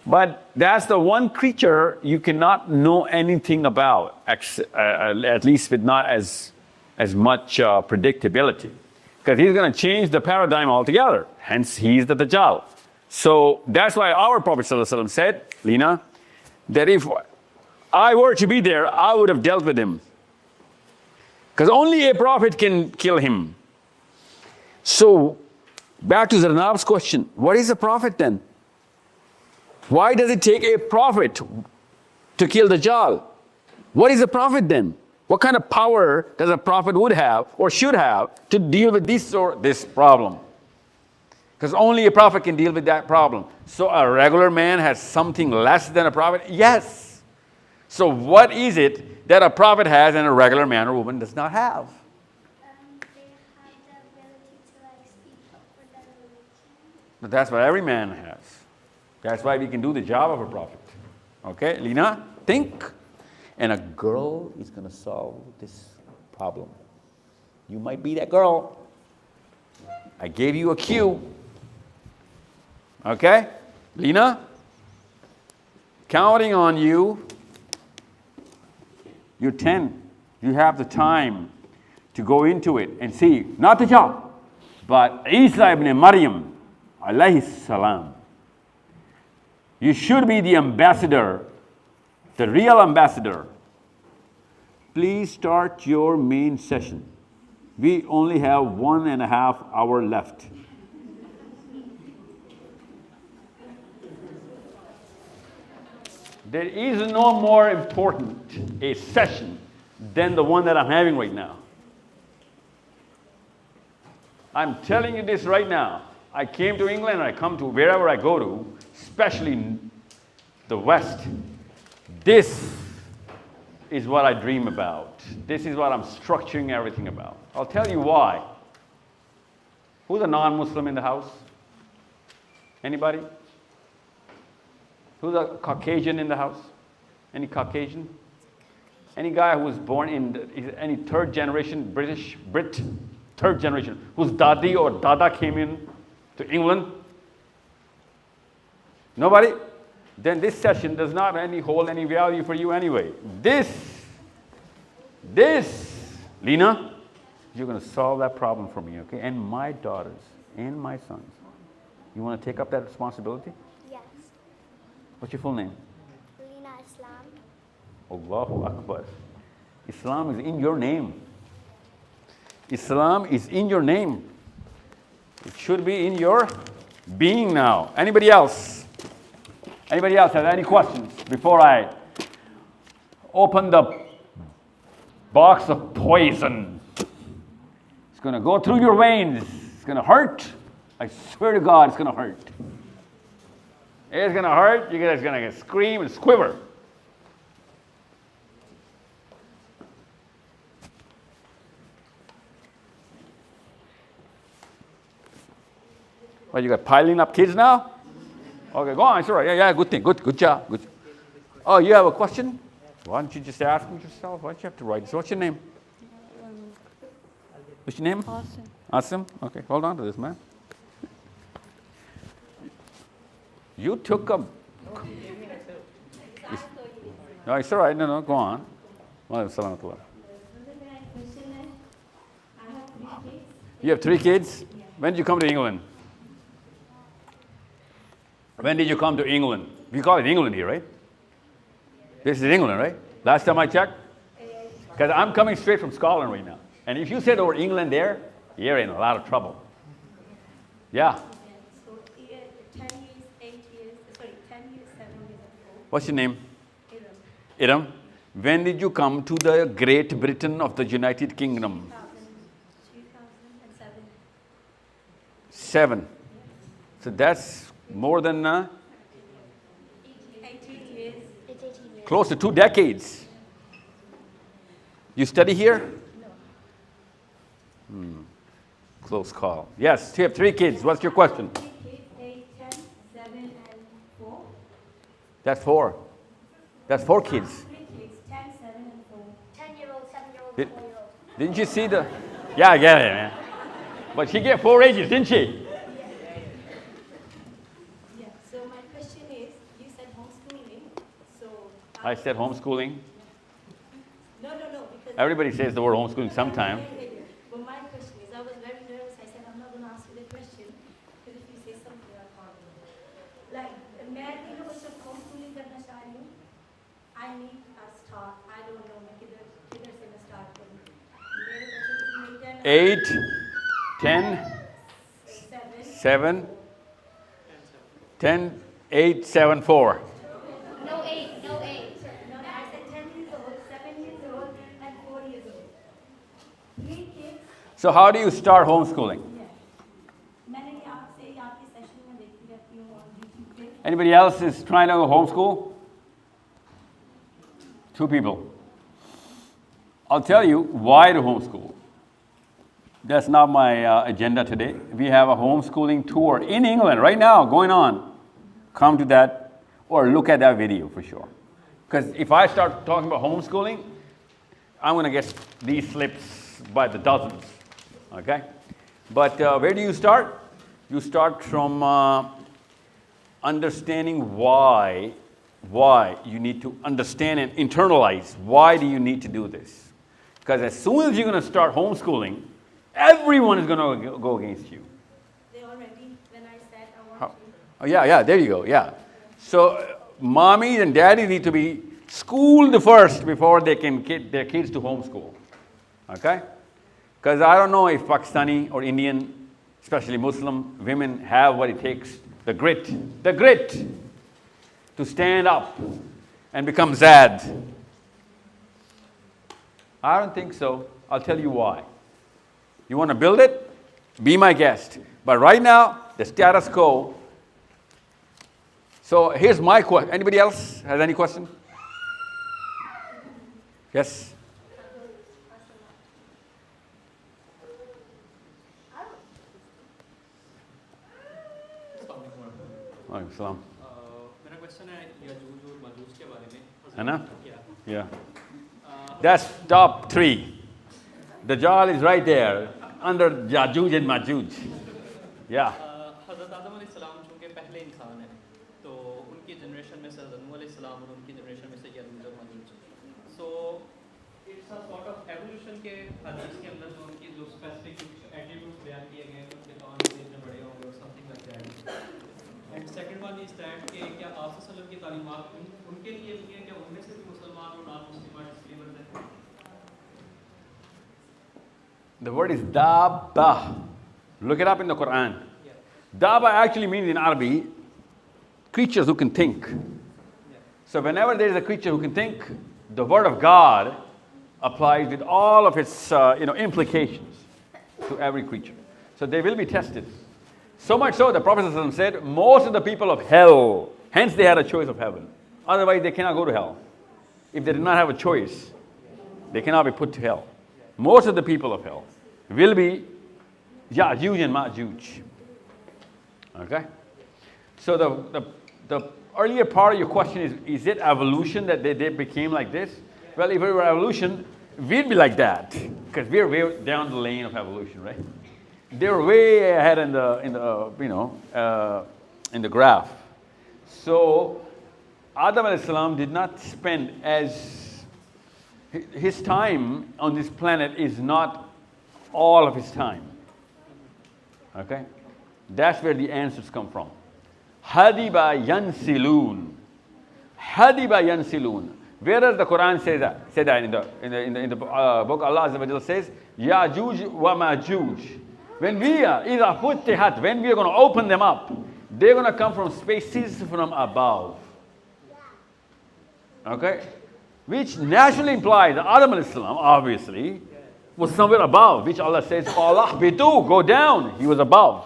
But that's the one creature you cannot know anything about, at least with not as much predictability. Because he's going to change the paradigm altogether. Hence, he's the Dajjal. So that's why our Prophet ﷺ said, Lena, that if I were to be there, I would have dealt with him. Because only a prophet can kill him. So, back to Zarnab's question, what is a prophet then? Why does it take a prophet to kill Dajjal? What is a prophet then? What kind of power does a prophet would have or should have to deal with this problem? Because only a prophet can deal with that problem. So a regular man has something less than a prophet? Yes. So what is it that a prophet has and a regular man or woman does not have? They have the ability to speak up for their religion. But that's what every man has. That's why we can do the job of a prophet. Okay, Lena, think. And a girl is going to solve this problem. You might be that girl. I gave you a cue. Okay, Lena, counting on you. You're 10. You have the time to go into it and see, not the job, but Isa ibn Maryam, alayhi salam. You should be the ambassador, the real ambassador. Please start your main session. We only have 1.5 hours left. There is no more important a session than the one that I'm having right now. I'm telling you this right now. I came to England, I come to wherever I go to, especially the West. This is what I dream about. This is what I'm structuring everything about. I'll tell you why. Who's a non-Muslim in the house? Anybody? Who's a Caucasian in the house? Any Caucasian? Any guy who was born in any third generation Brit, third generation, whose Dadi or Dada came in to England? Nobody? Then this session does not hold any value for you anyway. This, Lena, you're going to solve that problem for me, okay? And my daughters and my sons. You want to take up that responsibility? Yes. What's your full name? Lina Islam. Allahu Akbar. Islam is in your name. Islam is in your name. It should be in your being now. Anybody else? Anybody else have any questions before I open the box of poison? It's going to go through your veins. It's going to hurt. I swear to God, it's going to hurt. It's going to hurt. You're guys going to scream and squiver. Well, you got piling up kids now? Okay, go on. It's all right. Yeah, good thing. Good job. Good. Oh, you have a question? Why don't you just ask them yourself? Why don't you have to write it? So what's your name? What's your name? Asim. Okay, hold on to this, man. You took a... No, it's all right. No, go on. You have 3 kids? When did you come to England? When did you come to England? We call it England here, right? This is England, right? Last time I checked? Because I'm coming straight from Scotland right now. And if you said over England there, you're in a lot of trouble. Yeah. So 10 years, 8 years, 10 years, 7 years ago. What's your name? Iram. Iram. When did you come to the Great Britain of the United Kingdom? 2007. 7. So that's more than 18 years. close to 2 decades. You study here? No. Close call. Yes, you have 3 kids. What's your question? 3 kids, 8, 10, 7, and 4. That's 4. That's 4 kids. 3 kids, 10, 7, and 4. 10-year-old, 7-year-old, Did- 4-year-old. Didn't you see the... Yeah, I get it, man. But she gave 4 ages, didn't she? Yeah, so my question is, you said homeschooling, so... I said homeschooling. No, because... Everybody says the word homeschooling sometime. But my question is, I was very nervous. I said, I'm not going to ask you the question, because if you say something, I can't. Like, मैं तीनों बच्चों को homeschooling करना चाह रही हूँ. I need a start. I don't know मैं किधर से मैं start करूँ. मेरे बच्चों को 8, 10, 7, 10, 8, 7, 4. No 8. No, I said 10 years old, 7 years old, and 4 years old. 3 kids. So how do you start homeschooling? मैंने ये आपसे आपकी सेशन में देखती रहती हूँ on YouTube पे. Anybody else is trying to homeschool? 2 people. I'll tell you why to homeschool. That's not my agenda today. We have a homeschooling tour in England right now going on. Come to that or look at that video for sure. Because if I start talking about homeschooling, I'm going to get these slips by the dozens. Okay? But where do you start? You start from understanding why you need to understand and internalize. Why do you need to do this? Because as soon as you're going to start homeschooling, everyone is going to go against you. They already, when I said I want to. Oh, yeah, there you go, yeah. So mommies and daddies need to be schooled first before they can get their kids to homeschool. Okay? Because I don't know if Pakistani or Indian, especially Muslim women, have what it takes, the grit to stand up and become Zad. I don't think so. I'll tell you why. You want to build it? Be my guest. But right now, the status quo. So here's my question. Anybody else has any question? Yes? Walaikum salam. मेरा question है याजूज और माजूज के बारे में है ना? क्या Yeah. That's top 3. Dajjal is right there under Yajuj and Majuj. Yeah. हज़रत आदम अलैहिस्सलाम चूँकि पहले इंसान है तो उनकी जनरेशन में से हज़रत नूह अलैहिस्सलाम और उनकी जनरेशन में से याजूज और माजूज so it's a sort of evolution के हदीस के अंदर जो उनकी जो स्पेसिफिक एट्रीब्यूट्स बयान किए गए हैं उनके कान से इतने बड़े होंगे और something like that and second one is that कि क्या आप सल्लल्लाहु अलैहि वसल्लम की तालीमात उनके लिए भी हैं क्या उनमें से भी मुसलमान और नॉन मुस्लिम डिसबीलिवर्स हैं The word is Dabba. Look it up in the Quran. Dabba actually means in Arabic, creatures who can think. So whenever there is a creature who can think, the word of God applies with all of its implications to every creature. So they will be tested. So much so, the Prophet ﷺ said, most of the people of hell, hence they had a choice of heaven. Otherwise they cannot go to hell. If they did not have a choice, they cannot be put to hell. Most of the people of hell will be Ya'juj and Ma'juj. Okay? So the earlier part of your question is it evolution that they became like this? Well, if it were evolution, we'd be like that. Because we're way down the lane of evolution, right? They were way ahead in the graph. So Adam alayhi salam did not spend his time on this planet is not all of his time. Okay? That's where the answers come from. Hadiba yansilun. Hadiba yansilun. Where does the Quran say that? Say that in the book Allah Azza wa Jalla says, Ya'juj wa Ma'juj. When we are going to open them up, they're going to come from spaces from above. Okay? Which naturally implies that Adam alayhi salam, obviously, was somewhere above, which Allah says, Allah bidu, go down. He was above.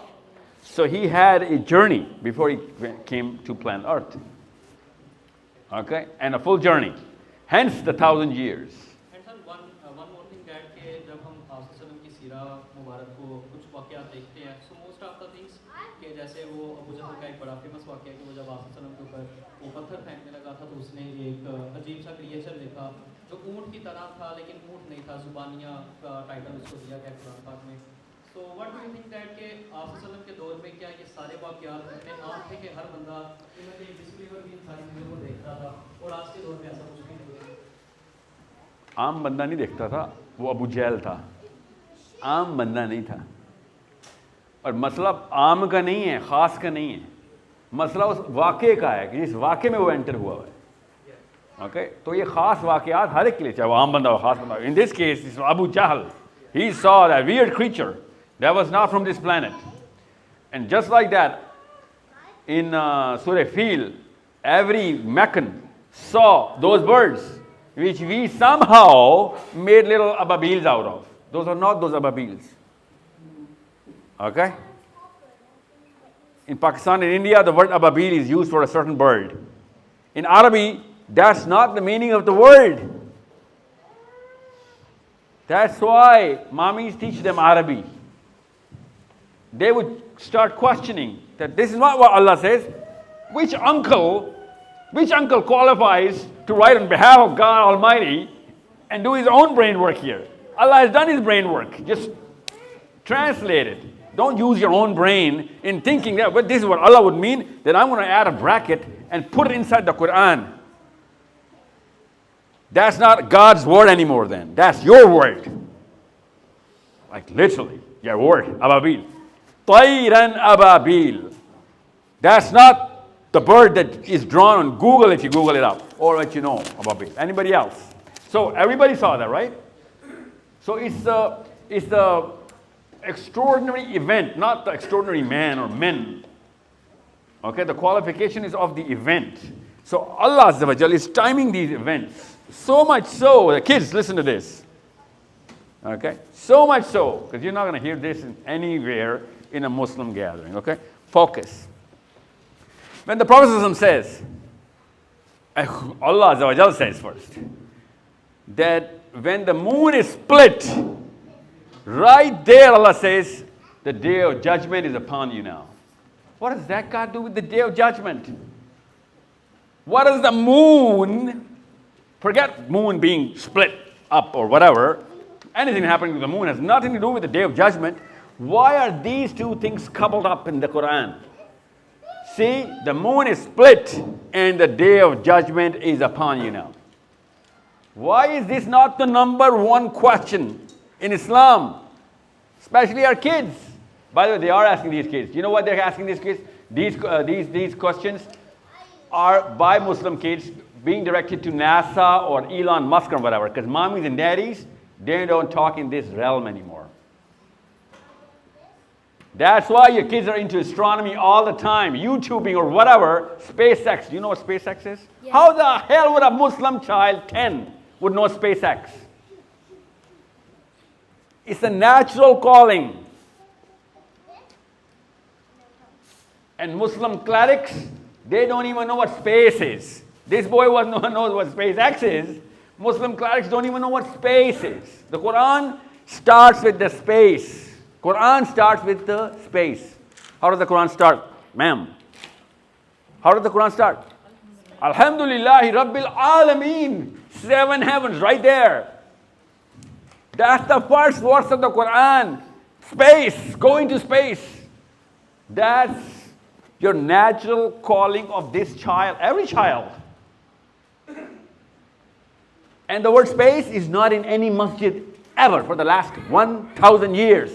So he had a journey before he came to planet Earth. Okay? And a full journey. Hence the 1,000 years. And sir, one more thing that जब हम आसलम की सीरा मुबारक को कुछ वाक़यात देखते हैं, so most of the things कि जैसे वो अबू जहल का एक बड़ा फेमस वाक़या कि वो जब आसलम के ऊपर वो पत्थर फेंकने लगा था तो उसने एक अजीब सा क्रिएचर देखा जो ऊँट की तरह था लेकिन ऊँट नहीं था, जुबानिया का टाइटल उसको दिया गया कुरान पाक में. So what do you think that कि आसलम के दौर में क्या ये सारे वाक़यात इतने आम थे कि हर बंदा इनमें से डिसबीलीवर भी इन सारी चीज़ों को देखता था और आज के दौर में ऐसा कुछ भी नहीं है. आम बंदा नहीं देखता था, वो अबू जहल था. आम बंदा नहीं था. और मसला आम का नहीं है, ख़ास का नहीं है. मसला उस वाक़े का है कि जिस वाक़े में वो एंटर हुआ है. ओके? तो ये ख़ास वाक़यात हर एक के लिए, चाहे वो आम बंदा हो, ख़ास बंदा हो. In this case, Abu Jahl, he saw that weird creature that was not from this planet. And just like that, in Surah Fil, every Meccan saw those birds, which we somehow made little ababils out of. Those are not those ababils. Okay? In Pakistan and India, the word ababil is used for a certain bird. In Arabic, that's not the meaning of the word. That's why mommies teach them Arabic. They would start questioning that this is not what Allah says. Which uncle qualifies to write on behalf of God Almighty and do his own brain work here? Allah has done his brain work. Just translate it. Don't use your own brain in thinking that, but this is what Allah would mean, then I'm going to add a bracket and put it inside the Quran. That's not God's word anymore then. That's your word. Like literally, your word, ababil. Tayran ababil. That's not the bird that is drawn on Google if you Google it up. Or let you know ababil. Anybody else? So everybody saw that, right? So it's the extraordinary event, not the extraordinary man or men. Okay, the qualification is of the event. So Allah Azza wa Jalla is timing these events. So much so, the kids, listen to this. Okay? So much so, because you're not going to hear this anywhere in a Muslim gathering. Okay? Focus. When the Prophet says, Allah Azza wa Jalla says first, that when the moon is split, right there Allah says, the day of judgment is upon you now. What does that got to do with the day of judgment? What does the moon, forget moon being split up or whatever, anything happening to the moon has nothing to do with the day of judgment. Why are these two things coupled up in the Quran? See, the moon is split and the day of judgment is upon you now. Why is this not the number one question in Islam? Especially our kids. By the way, they are asking these kids. You know what they're asking these kids? These questions are by Muslim kids being directed to NASA or Elon Musk or whatever, because mommies and daddies, they don't talk in this realm anymore. That's why your kids are into astronomy all the time, YouTubing or whatever, SpaceX. Do you know what SpaceX is? Yeah. How the hell would a Muslim child, 10, would know SpaceX? It's a natural calling. And Muslim clerics, they don't even know what space is. This boy knows what SpaceX is. Muslim clerics don't even know what space is. The Quran starts with the space. Quran starts with the space. How does the Quran start? Ma'am. How does the Quran start? Alhamdulillahi Rabbil Alameen. 7 heavens right there. That's the first verse of the Quran. Space, going to space. That's your natural calling of this child, every child. And the word space is not in any masjid ever for the last 1,000 years.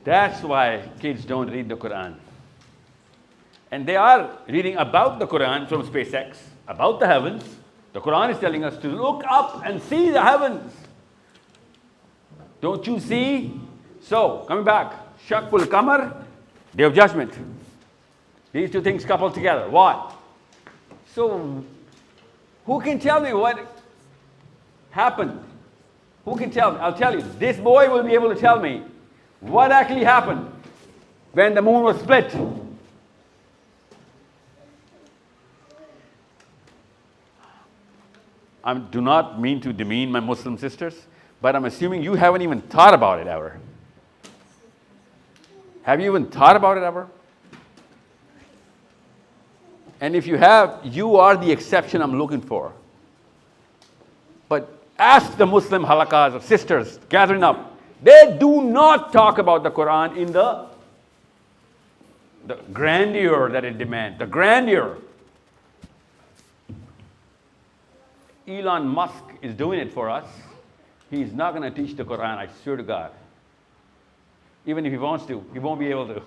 That's why kids don't read the Quran. And they are reading about the Quran from SpaceX, about the heavens. The Quran is telling us to look up and see the heavens. Don't you see? So, coming back, Shaqul Qamar, Day of Judgment. These two things coupled together. Why? So, who can tell me what happened? Who can tell me? I'll tell you. This boy will be able to tell me what actually happened when the moon was split. I do not mean to demean my Muslim sisters, but I'm assuming you haven't even thought about it ever. Have you even thought about it ever? And if you have, you are the exception I'm looking for. But ask the Muslim halakas of sisters gathering up. They do not talk about the Quran in the grandeur that it demands. The grandeur. Elon Musk is doing it for us. He's not going to teach the Quran, I swear to God. Even if he wants to, he won't be able to.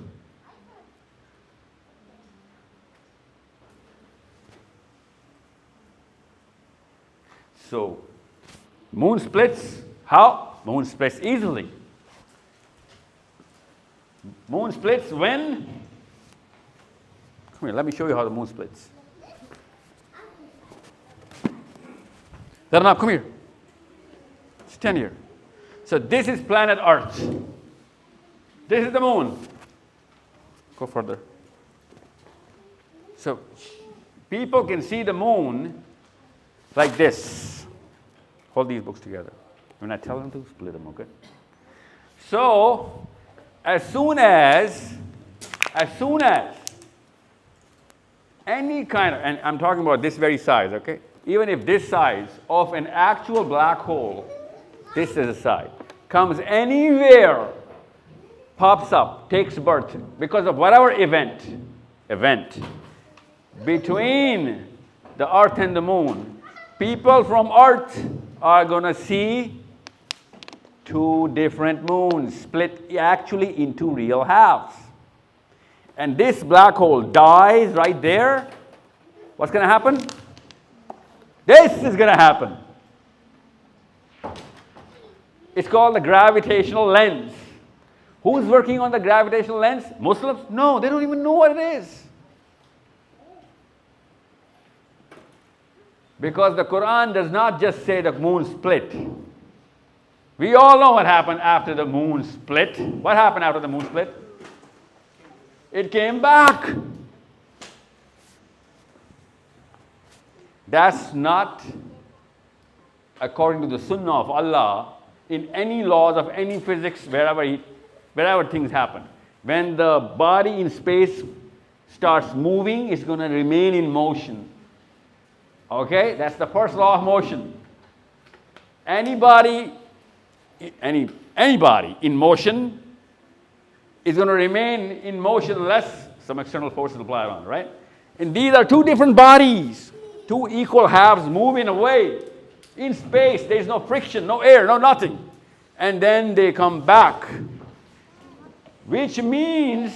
So, moon splits. How? Moon splits easily. Moon splits when? Come here, let me show you how the moon splits. Dharnab, come here. Stand here. So this is planet Earth. This is the moon. Go further. So people can see the moon like this. Hold these books together. When I tell them to, split them, okay? So as soon as any kind of, and I'm talking about this very size, okay? Even if this size of an actual black hole, this is a size, comes anywhere, pops up, takes birth, because of whatever event between the Earth and the moon, people from Earth are going to see two different moons split actually into real halves. And this black hole dies right there. What's going to happen? This is going to happen. It's called the gravitational lens. Who's working on the gravitational lens? Muslims? No, they don't even know what it is. Because the Quran does not just say the moon split. We all know what happened after the moon split. What happened after the moon split? It came back. That's not according to the sunnah of Allah in any laws of any physics, wherever things happen. When the body in space starts moving, it's going to remain in motion. Okay? That's the first law of motion. Anybody in motion is going to remain in motion unless some external forces apply around, right? And these are two different bodies, two equal halves moving away. In space, there is no friction, no air, no nothing. And then they come back. Which means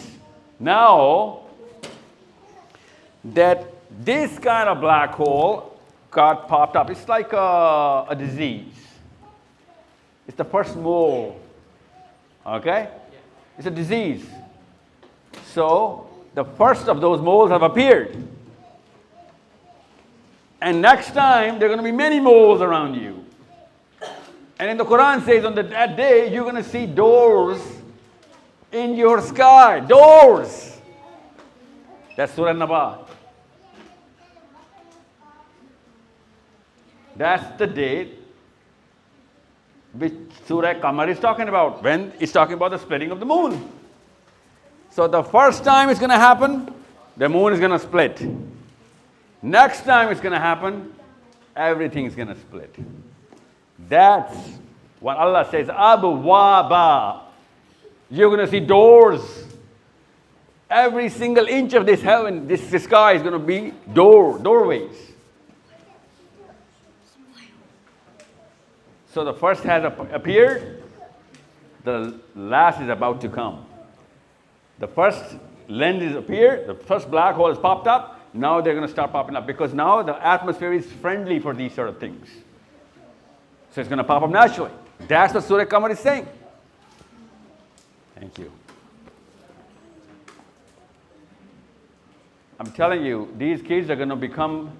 now that this kind of black hole got popped up. It's like a disease. It's the first mole. Okay? It's a disease. So the first of those moles have appeared. And next time, there are going to be many moles around you. And in the Quran says on that day, you're going to see doors in your sky. Doors. That's Surah Naba. That's the date which Surah Qamar is talking about, when it's talking about the splitting of the moon. So the first time it's going to happen, the moon is going to split. Next time it's going to happen, everything is going to split. That's what Allah says, Abwaba. You're going to see doors. Every single inch of this heaven, this sky is going to be doorways. So the first has appeared, the last is about to come. The first lenses appeared, the first black hole has popped up, now they're going to start popping up because now the atmosphere is friendly for these sort of things. So it's going to pop up naturally. That's what Surah Qamar is saying. Thank you. I'm telling you, these kids are going to become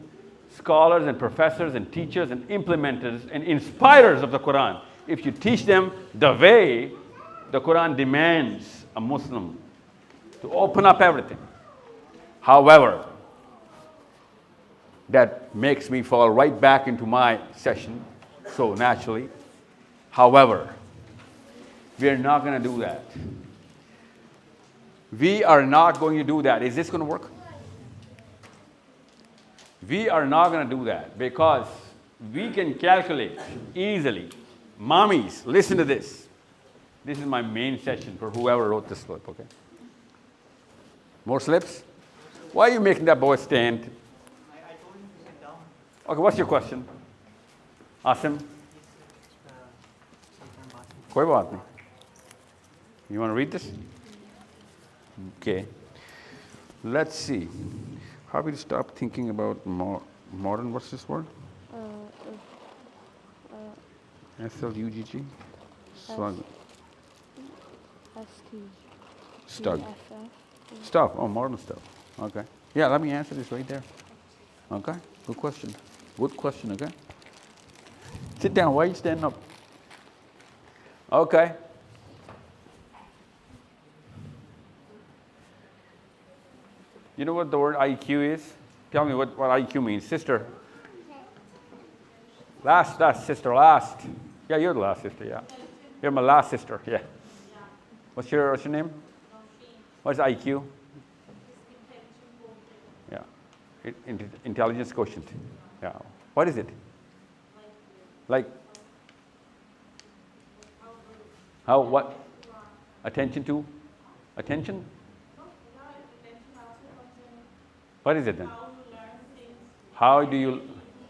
scholars and professors and teachers and implementers and inspirers of the Quran. If you teach them the way the Quran demands a Muslim to open up everything. However, that makes me fall right back into my session so naturally. However, we are not going to do that. We are not going to do that. Is this going to work? We are not going to do that because we can calculate easily. Mommies, listen to this. This is my main session for whoever wrote this slip, okay? More slips? Why are you making that boy stand? I told him to sit down. Okay, what's your question? Asim? Koi baat nahi. You want to read this? Okay. Let's see. How do we stop thinking about modern, what's this word? S-L-U-G-G? Slug. Stug. Stuff. Oh, modern stuff. Okay. Yeah, let me answer this right there. Okay. Good question. Good question, okay? Sit down. Why are you standing up? Okay. You know what the word IQ is? Tell me what IQ means. Sister. Last sister, last. Yeah, you're the last sister, yeah. You're my last sister, yeah. What's your name? What's IQ? Yeah. Intelligence quotient. Yeah. What is it? Like? How, what? Attention to? Attention? What is it then? How do you,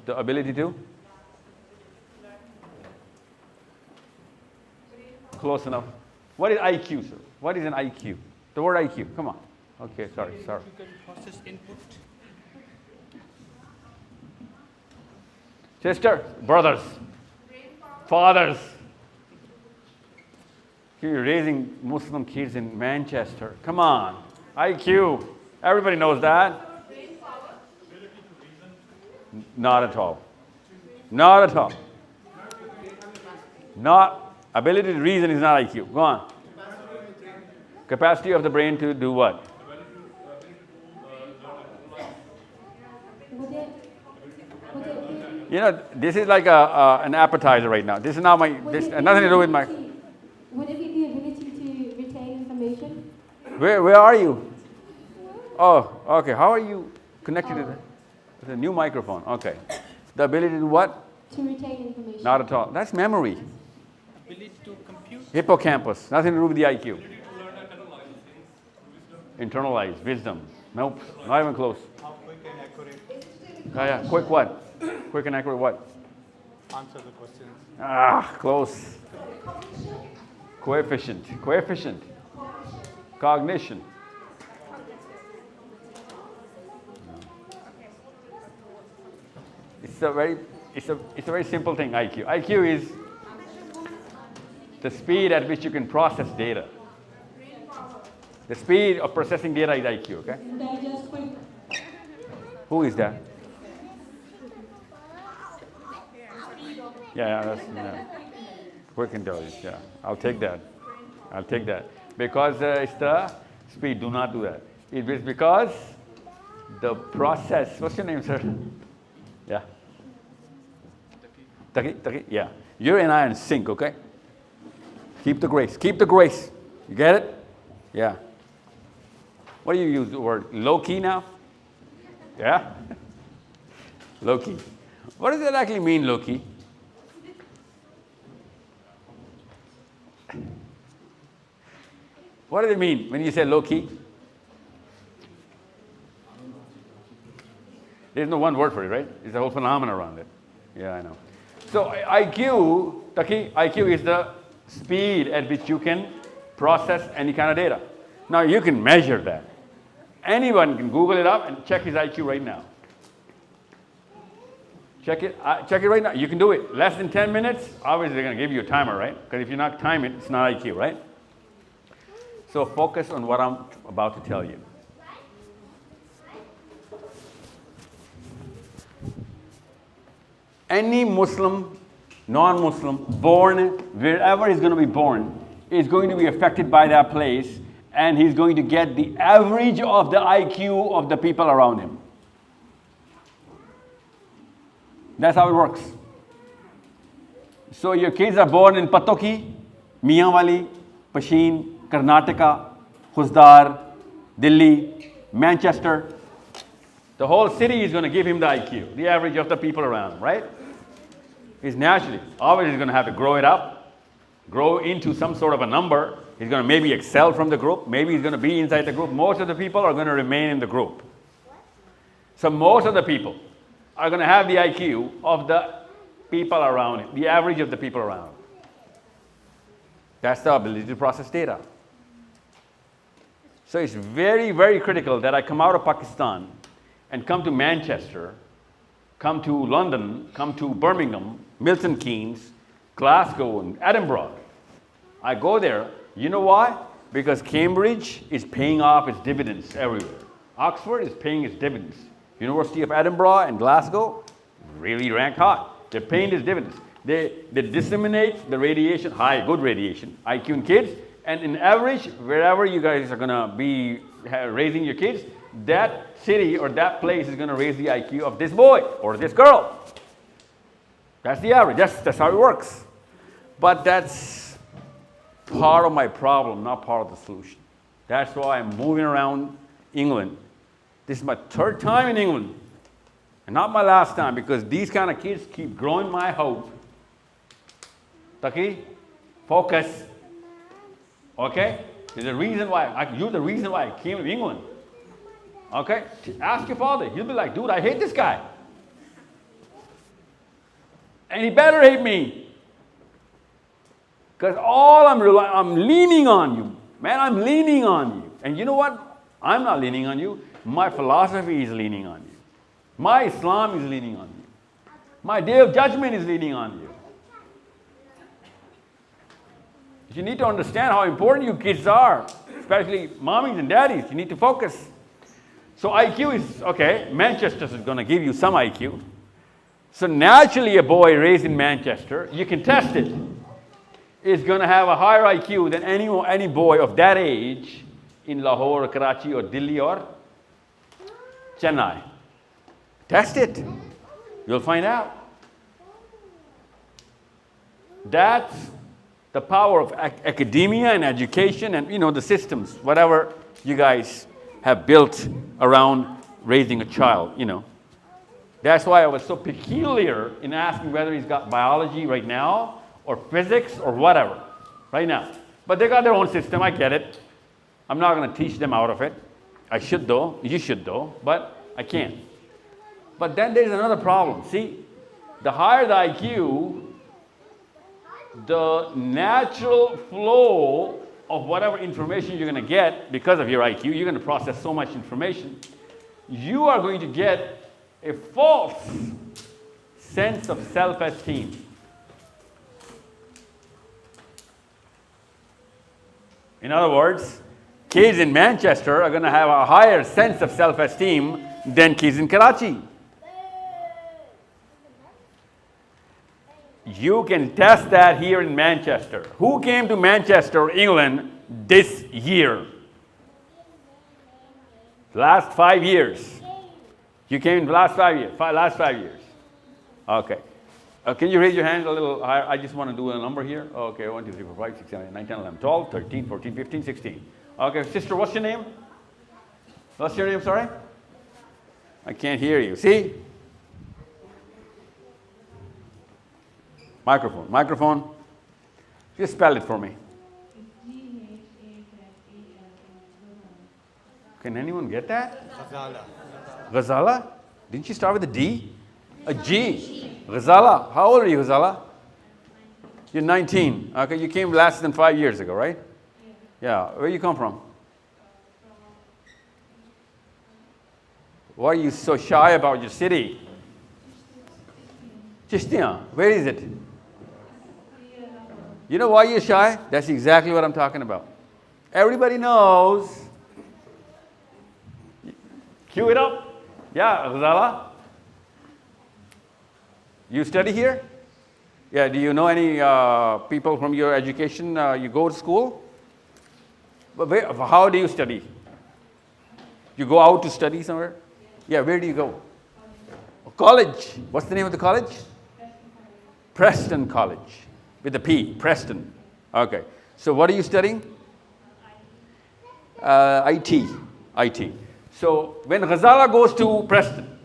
the ability to? Close enough. What is IQ, sir? What is an IQ? The word IQ, come on. Okay, sorry. You can process input. Sister, brothers, fathers. You're raising Muslim kids in Manchester. Come on. IQ. Everybody knows that. Not at all. Not at all. Not ability to reason is not IQ. Go on. Capacity of the brain to do what? मुझे You know, this is like an appetizer right now. This is not my, this nothing to do with my. Would it be the ability to retain information? Where are you? Oh, okay. How are you connected to the new microphone? Okay. The ability to what? To retain information. Not at all. That's memory. Ability to compute. Hippocampus. Nothing to do with the IQ. Internalize wisdom. Nope. Not even close. How quick and accurate Yeah. Quick what? Quick and accurate what? answer the questions? Ah, close. Coefficient. Coefficient. Cognition. It's a very simple thing, IQ. IQ is the speed at which you can process data. The speed of processing data is IQ, okay? Digest quick. Who is that? That's quick intelligence, yeah. I'll take that. I'll take that. Because it's the speed, do not do that. It is because the process, what's your name, sir? Yeah. Taki? Yeah. You and I are in sync, okay? Keep the grace. Keep the grace. You get it? Yeah. What do you use the word? Low key now? Yeah? Low key. What does that actually mean, low key? What does it mean when you say low key? There's no one word for it, right? There's a whole phenomenon around it. Yeah, I know. So IQ, Taki, IQ is the speed at which you can process any kind of data. Now you can measure that. Anyone can Google it up and check his IQ right now. Check it right now. You can do it. Less than 10 minutes, obviously they're going to give you a timer, right? Because if you not time it, it's not IQ, right? So focus on what I'm about to tell you. Any Muslim, non-Muslim, born wherever he's going to be born, is going to be affected by that place, and he's going to get the average of the IQ of the people around him. That's how it works. So your kids are born in Patoki, Mianwali, Pashin, Karnataka, Khuzdar, Delhi, Manchester. The whole city is going to give him the IQ, the average of the people around him, right? He's naturally, obviously he's going to have to grow it up, grow into some sort of a number. He's going to maybe excel from the group. Maybe he's going to be inside the group. Most of the people are going to remain in the group. So most of the people are going to have the IQ of the people around him, the average of the people around him. That's the ability to process data. So it's very, very critical that I come out of Pakistan and come to Manchester, come to London, come to Birmingham, Milton Keynes, Glasgow, and Edinburgh. I go there. You know why? Because Cambridge is paying off its dividends everywhere. Oxford is paying its dividends. University of Edinburgh and Glasgow really rank hot. They're paying its dividends. They disseminate the radiation, high, good radiation, IQ in kids, and in average, wherever you guys are going to be raising your kids, that city or that place is going to raise the IQ of this boy or this girl. That's the average. That's how it works. But that's part of my problem, not part of the solution. That's why I'm moving around England. This is my third time in England, and not my last time, because these kind of kids keep growing my hope. Taki, focus. Okay? There's a reason why. You're the reason why I came to England. Okay? Ask your father. He'll be like, dude, I hate this guy. And he better hate me. Because I'm leaning on you. Man, I'm leaning on you. And you know what? I'm not leaning on you. My philosophy is leaning on you. My Islam is leaning on you. My day of judgment is leaning on you. You need to understand how important you kids are, especially mommies and daddies. You need to focus. So IQ is, okay, Manchester is going to give you some IQ. So naturally a boy raised in Manchester, you can test it, is going to have a higher IQ than any boy of that age in Lahore or Karachi or Delhi or Chennai. Test it. You'll find out. That's the power of academia and education and, the systems, whatever you guys have built around raising a child, That's why I was so peculiar in asking whether he's got biology right now or physics or whatever right now. But they got their own system, I get it. I'm not going to teach them out of it. I should though, you should though, but I can't. But then there's another problem. See, the higher the IQ, the natural flow of whatever information you're going to get because of your IQ, you're going to process so much information, you are going to get a false sense of self-esteem. In other words, kids in Manchester are going to have a higher sense of self-esteem than kids in Karachi. You can test that here in Manchester. Who came to Manchester, England this year? Last 5 years. You came in the last 5 years. Last 5 years. Okay. Can you raise your hand a little higher? I just want to do a number here. Okay, 1, 2, 3, 4, 5, 6, 7, 8, 9, 10, 11, 12, 13, 14, 15, 16. Okay, sister, what's your name? What's your name, sorry? I can't hear you. See? Microphone. Just spell it for me. Can anyone get that? Ghazala? Didn't she start with a D? A G. Ghazala. How old are you, Ghazala? You're 19. Okay, you came less than 5 years ago, right? Yeah. Where you come from? Why are you so shy about your city? Chishtiyan. Where is it? You know why you're shy? That's exactly what I'm talking about. Everybody knows. Cue it up. Yeah, Ghazala. You study here? Yeah, do you know any people from your education? You go to school? But how do you study? You go out to study somewhere? Yeah, where do you go? College. What's the name of the college? Preston College. With a P, Preston. Okay. So what are you studying? IT. So when Ghazala goes to Preston,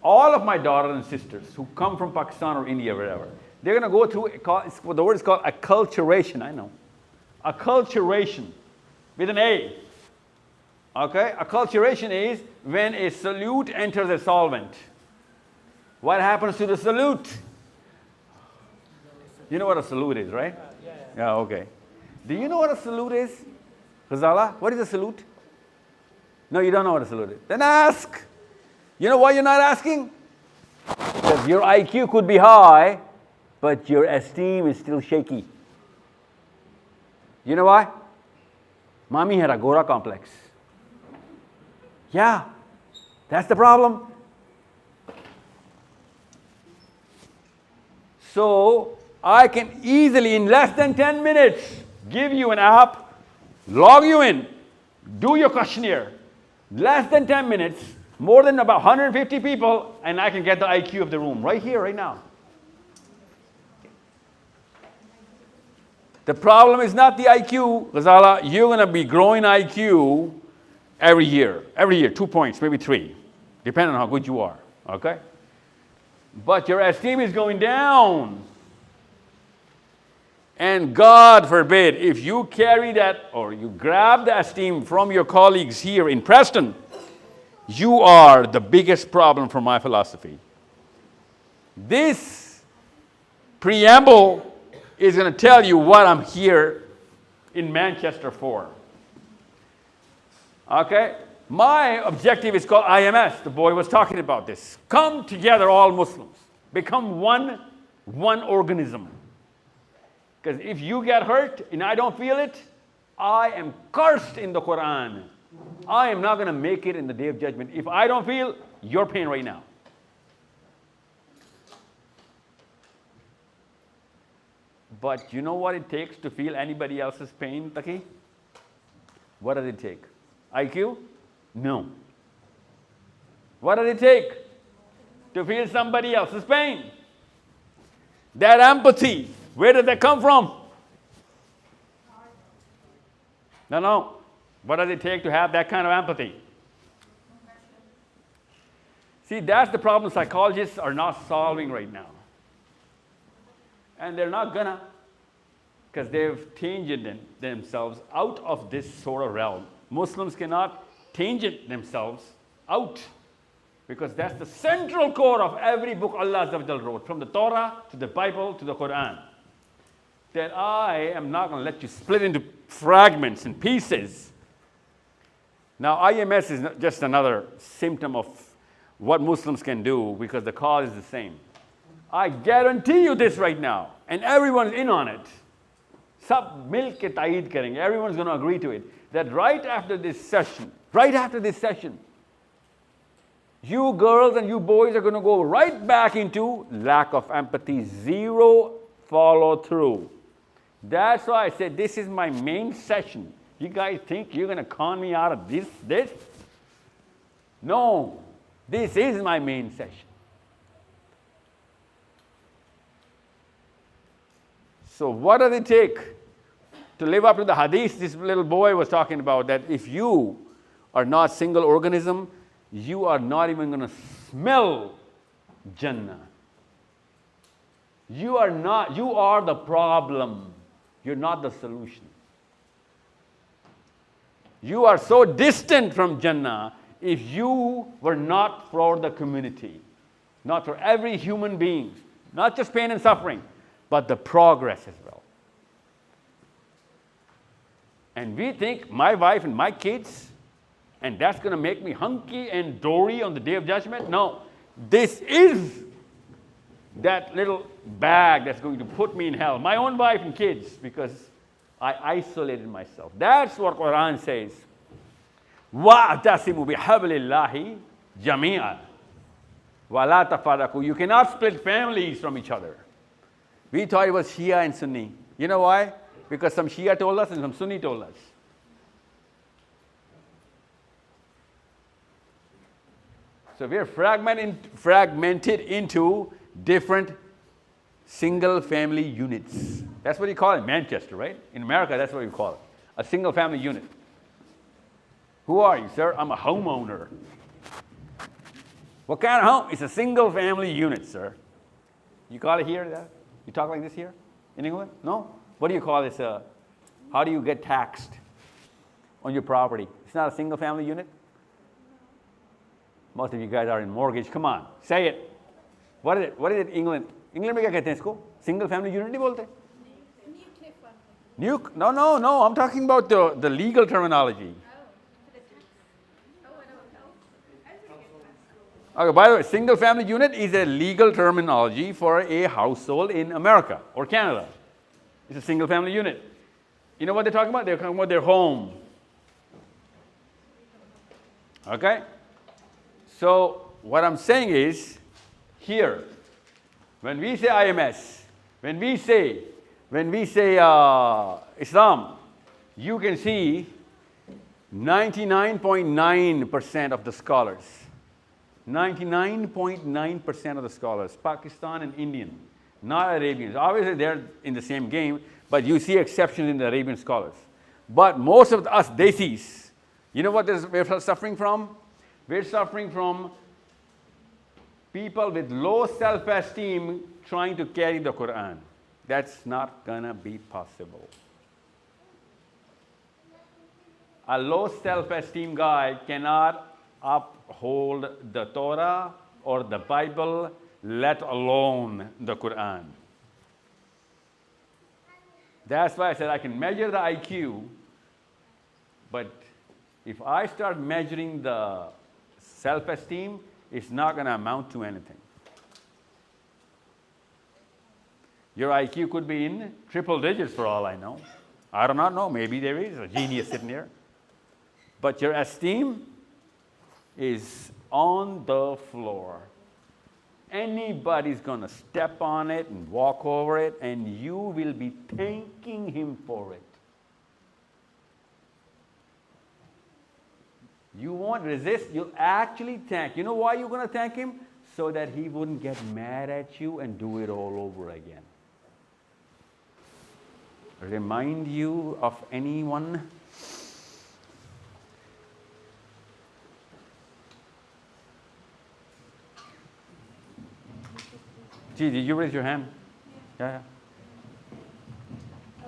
all of my daughters and sisters who come from Pakistan or India, wherever, they're going to go through, the word is called acculturation, I know. Acculturation, with an A. Okay? Acculturation is when a solute enters a solvent. What happens to the solute? You know what a solute is, right? Yeah, okay. Do you know what a solute is? Ghazala, what is a solute? No, you don't know what a solute is. Then ask. You know why you're not asking? Because your IQ could be high, but your esteem is still shaky. You know why? Mommy had a Gora complex. Yeah, that's the problem. So, I can easily, in less than 10 minutes, give you an app, log you in, do your questionnaire. Less than 10 minutes, more than about 150 people, and I can get the IQ of the room right here, right now. The problem is not the IQ, Ghazala. You're going to be growing IQ every year, 2 points, maybe 3, depending on how good you are, okay? But your esteem is going down. And God forbid, if you carry that or you grab the esteem from your colleagues here in Preston, you are the biggest problem for my philosophy. This preamble is going to tell you what I'm here in Manchester for. Okay? My objective is called IMS. The boy was talking about this. Come together, all Muslims. Become one organism. Because if you get hurt and I don't feel it, I am cursed in the Quran. I am not going to make it in the day of judgment. If I don't feel your pain right now. But you know what it takes to feel anybody else's pain, Taki? What does it take? IQ? No. What does it take to feel somebody else's pain? That empathy. Where did that come from? No. What does it take to have that kind of empathy? See, that's the problem psychologists are not solving right now. And they're not gonna, because they've tangent themselves out of this sort of realm. Muslims cannot tangent themselves out, because that's the central core of every book Allah Azza wa Jal wrote, from the Torah to the Bible to the Quran. That I am not going to let you split into fragments and pieces. Now, IMS is just another symptom of what Muslims can do, because the cause is the same. I guarantee you this right now, and everyone's in on it. Sab mil ke ta'eed karenge. Everyone's going to agree to it. That right after this session, you girls and you boys are going to go right back into lack of empathy, zero follow through. That's why I said this is my main session. You guys think you're going to con me out of this? No, this is my main session. So what does it take to live up to the hadith this little boy was talking about, that if you are not single organism, you are not even going to smell Jannah. You are the problem. You're not the solution. You are so distant from Jannah if you were not for the community, not for every human being, not just pain and suffering, but the progress as well. And we think my wife and my kids, and that's going to make me hunky and dory on the day of judgment? No. This is that little bag that's going to put me in hell. My own wife and kids, because I isolated myself. That's what Quran says. وَاعْتَصِمُوا بِحَبْلِ اللَّهِ جَمِيعًا وَلَا تَفَرَّقُوا. You cannot split families from each other. We thought it was Shia and Sunni. You know why? Because some Shia told us and some Sunni told us. So we are fragmented into different single family units. That's what you call it in Manchester, right? In America, that's what you call it. A single family unit. Who are you, sir? I'm a homeowner. What kind of home? It's a single family unit, sir. You call it here that? You talk like this here? In England? No? What do you call this? How do you get taxed on your property? It's not a single family unit? Most of you guys are in mortgage. Come on, say it. What is it? What is it in England? England में क्या कहते हैं इसको? Single family unit नहीं बोलते? No. I'm talking about the legal terminology. Okay, by the way, single family unit is a legal terminology for a household in America or Canada. It's a single family unit. You know what they're talking about? They're talking about their home. Okay? So what I'm saying is, here, when we say IMS, when we say Islam, you can see 99.9% of the scholars, 99.9% of the scholars, Pakistan and Indian, not Arabians. Obviously, they're in the same game, but you see exceptions in the Arabian scholars. But most of us desis, you know what we're suffering from? We're suffering from people with low self-esteem trying to carry the Quran. That's not gonna be possible. A low self-esteem guy cannot uphold the Torah or the Bible, let alone the Quran. That's why I said I can measure the IQ, but if I start measuring the self-esteem, it's not going to amount to anything. Your IQ could be in triple digits for all I know. I do not know. Maybe there is a genius sitting here. But your esteem is on the floor. Anybody's going to step on it and walk over it, and you will be thanking him for it. You won't resist, you'll actually thank. You know why you're going to thank him? So that he wouldn't get mad at you and do it all over again. remind you of anyone? Ji ji, you raise your hand. Yeah.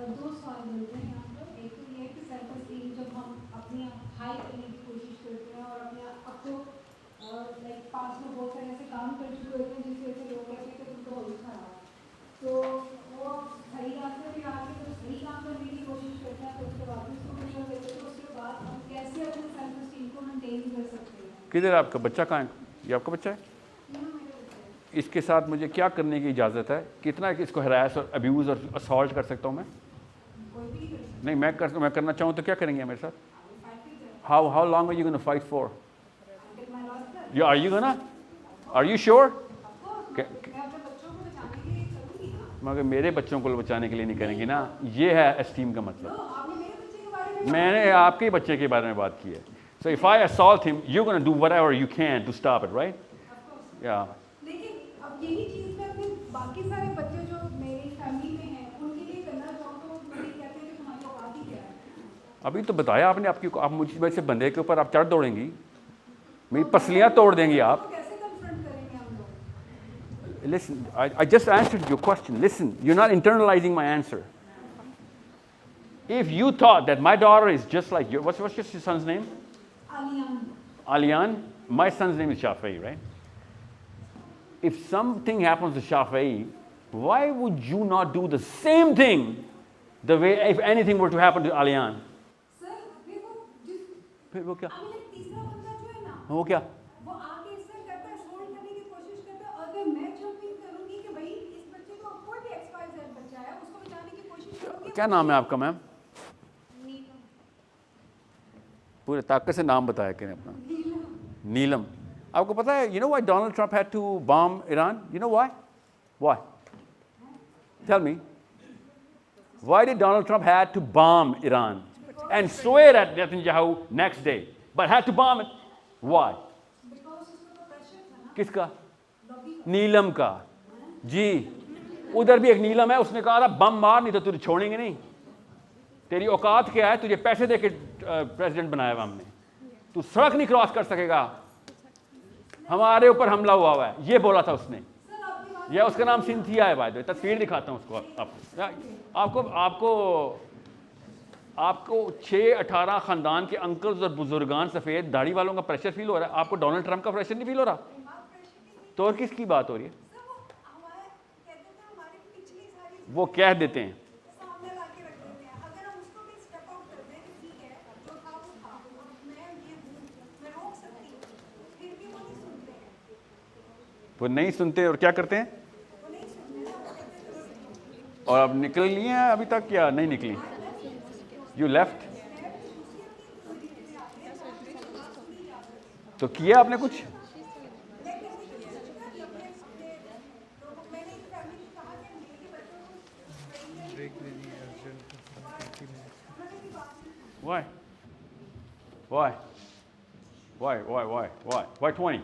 दो सवाल मिलते हैं यहाँ पर। एक तो ये है कि सेल्फ एस्टीम जब हम अपने हाई करने की कोशिश करते हैं और अपने आप को लाइक पास में बहुत सारे ऐसे काम कर चुके होते हैं जिसकी वजह से लोग कहते हैं कि तुम तो बहुत खराब, तो वो सही रास्ते पे आके जब सही काम करने की कोशिश करते हैं तो उसके बाद भी उसको कुछ देते हैं, तो उसके बाद हम कैसे अपने सेल्फ एस्टीम को मेंटेन कर सकते हैं? किधर आपका बच्चा कहाँ है? ये आपका बच्चा है? इसके साथ मुझे क्या करने की इजाज़त है? कितना इसको हरास और अब्यूज़ और असॉल्ट कर सकता हूँ मैं? नहीं, मैं करना चाहूँ तो क्या करेंगे मेरे साथ? How long are you going to fight for? Yeah, are you sure? मगर मेरे बच्चों को बचाने के लिए नहीं करेंगी ना, ये है एस्टीम का मतलब। मैंने आपके बच्चे के बारे में बात की है। So if I assault him, you're going to do whatever you can to stop it, right? Yeah. लेकिन अब यही चीज़ मैं अपने बाकी सारे बच्चे जो मेरी फैमिली में हैं उनके लिए करना चाहूँ तो मुझे कहते हैं कि तुम्हारी औकात ही क्या है? अभी तो बताया आपने, आपकी आप मुझ वैसे बंदे के ऊपर आप चढ़ दौड़ेंगी, मेरी पसलियाँ तोड़ देंगी आप। कैसे कन्फ्रंट करेंगे हम लोग? Listen, I just answered your question. Listen, you're not internalizing my answer. If you thought that my daughter is just like you, what's your son's name? Alian. My son's name is Shafi'i, right? If something happens to Shafi'i, why would you not do the same thing the way if anything were to happen to Alian? Sir देखो जिस फिर वो क्या? तीसरा बंदा जो है ना वो क्या? वो आके इससे करता है, सोल्व करने की कोशिश करता है, अगर मैं जो भी करूंगी कि भाई इस बच्चे को कोई भी XYZ बच्चा है उसको बचाने की कोशिश करूंगी। क्या नाम है आपका मैम? पूरे ताकत से नाम बताया कि अपना नीलम। आपको पता है, you know why Donald Trump had to bomb Iran? You know why? Why? Tell me. Why did Donald Trump had to bomb Iran and swear at Netanyahu next day, but had to bomb it? Why? किसका? नीलम का। जी, उधर भी एक नीलम है, उसने कहा था बम मार नहीं तो तुझे छोड़ेंगे नहीं। तेरी औकात क्या है? तुझे पैसे देके प्रेसिडेंट बनाया हुआ हमने, तू सड़क नहीं क्रॉस कर सकेगा, हमारे ऊपर हमला हुआ है, ये बोला था उसने। यह उसका नाम सिंथिया है, भाई तस्वीर दिखाता हूँ उसको आपको आपको आपको 6-18 ख़ानदान के अंकल्स और बुजुर्गान सफ़ेद दाढ़ी वालों का प्रेशर फील हो रहा है, आपको डोनाल्ड ट्रंप का प्रेशर नहीं फील हो रहा? तो और किसकी बात हो रही है? वो कह देते हैं। वो नहीं सुनते और क्या करते हैं? और अब निकल लिए हैं अभी तक या नहीं निकली? You left? तो किया आपने कुछ? Why? Why? Why 20?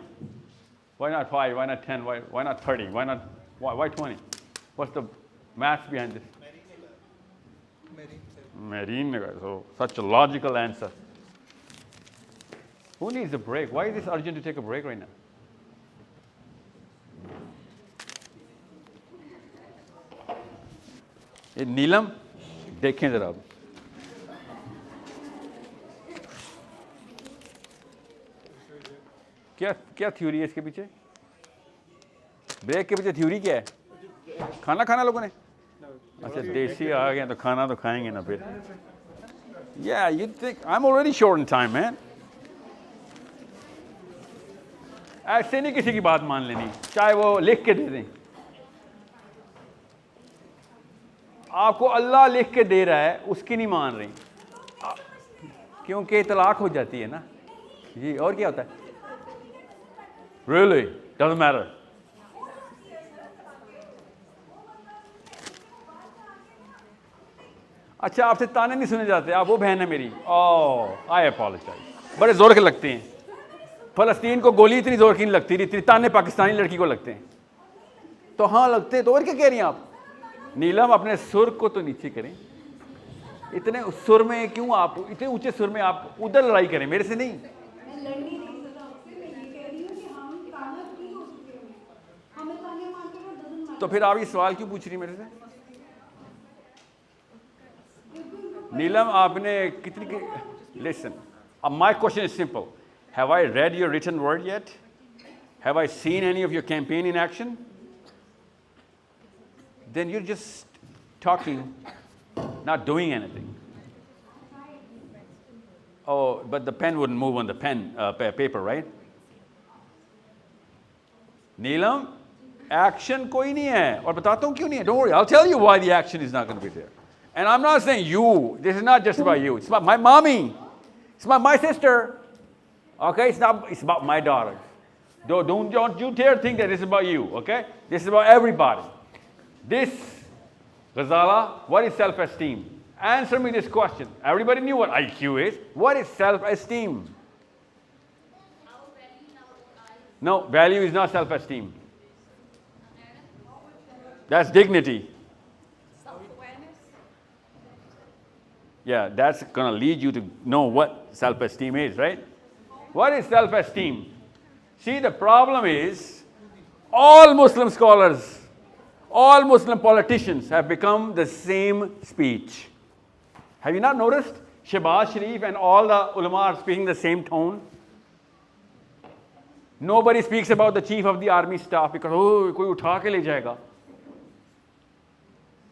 Why not 5? Why not 10? Why not 30? Why 20? What's the maths behind this? Marine. So such a logical answer. Who needs a break? Why is this urgent to take a break right now? ये नीलम देखें जरा अब। क्या theory है इसके पीछे? Break के पीछे थ्योरी क्या है? खाना खाना लोगों ने? अच्छा, देसी आ गए तो खाना तो खाएंगे ना फिर। Yeah, you think I'm already short in time, man. ऐसे नहीं किसी की बात मान लेनी, चाहे वो लिख के दे दें। आपको अल्लाह लिख के दे रहा है, उसकी नहीं मान रही, क्योंकि तलाक हो जाती है ना जी। और क्या होता है? Really? Doesn't matter. अच्छा, आपसे ताने नहीं सुने जाते? आप वो बहन है मेरी। ओह, आई अपोलोजाइज। बड़े जोर के लगते हैं। फ़लस्तीन को गोली इतनी जोर की नहीं लगती, इतनी ताने पाकिस्तानी लड़की को लगते हैं। तो हाँ लगते हैं, तो और क्या कह रही हैं आप? नीलम, अपने सुर को तो नीचे करें। इतने सुर में क्यों आप, इतने ऊंचे सुर में आप उधर लड़ाई करें, मेरे से नहीं। मैं लड़ नहीं रही सर आपसे, मैं ये कह रही हूँ कि हम कामयाब नहीं हो चुके हैं, हमें कामयाब मानते हैं डजन मानते। तो फिर आप ये सवाल क्यों पूछ रही मेरे से? नीलम आपने कितनी, listen, my question is simple. Have I read your written word yet? Have I seen any of your campaign in action? Then you're just talking, not doing anything. Oh, but the pen wouldn't move on the paper, right? Neelam, action koi nahi hai. Aur batata hu kyun nahi hai. Don't worry, I'll tell you why the action is not going to be there. And I'm not saying you. This is not just about you. It's about my mommy. It's about my sister. Okay? It's about my daughter. Don't you dare think that this is about you. Okay? This is about everybody. This, Ghazala, what is self-esteem? Answer me this question. Everybody knew what IQ is. What is self-esteem? No, value is not self-esteem. That's dignity. Self-awareness. Yeah, that's going to lead you to know what self-esteem is, right? What is self-esteem? See, the problem is all Muslim scholars, all Muslim politicians have become the same speech. Have you not noticed? Shehbaz Sharif and all the ulama are speaking the same tone. Nobody speaks about the chief of the army staff because, oh, koi utha ke le jayega.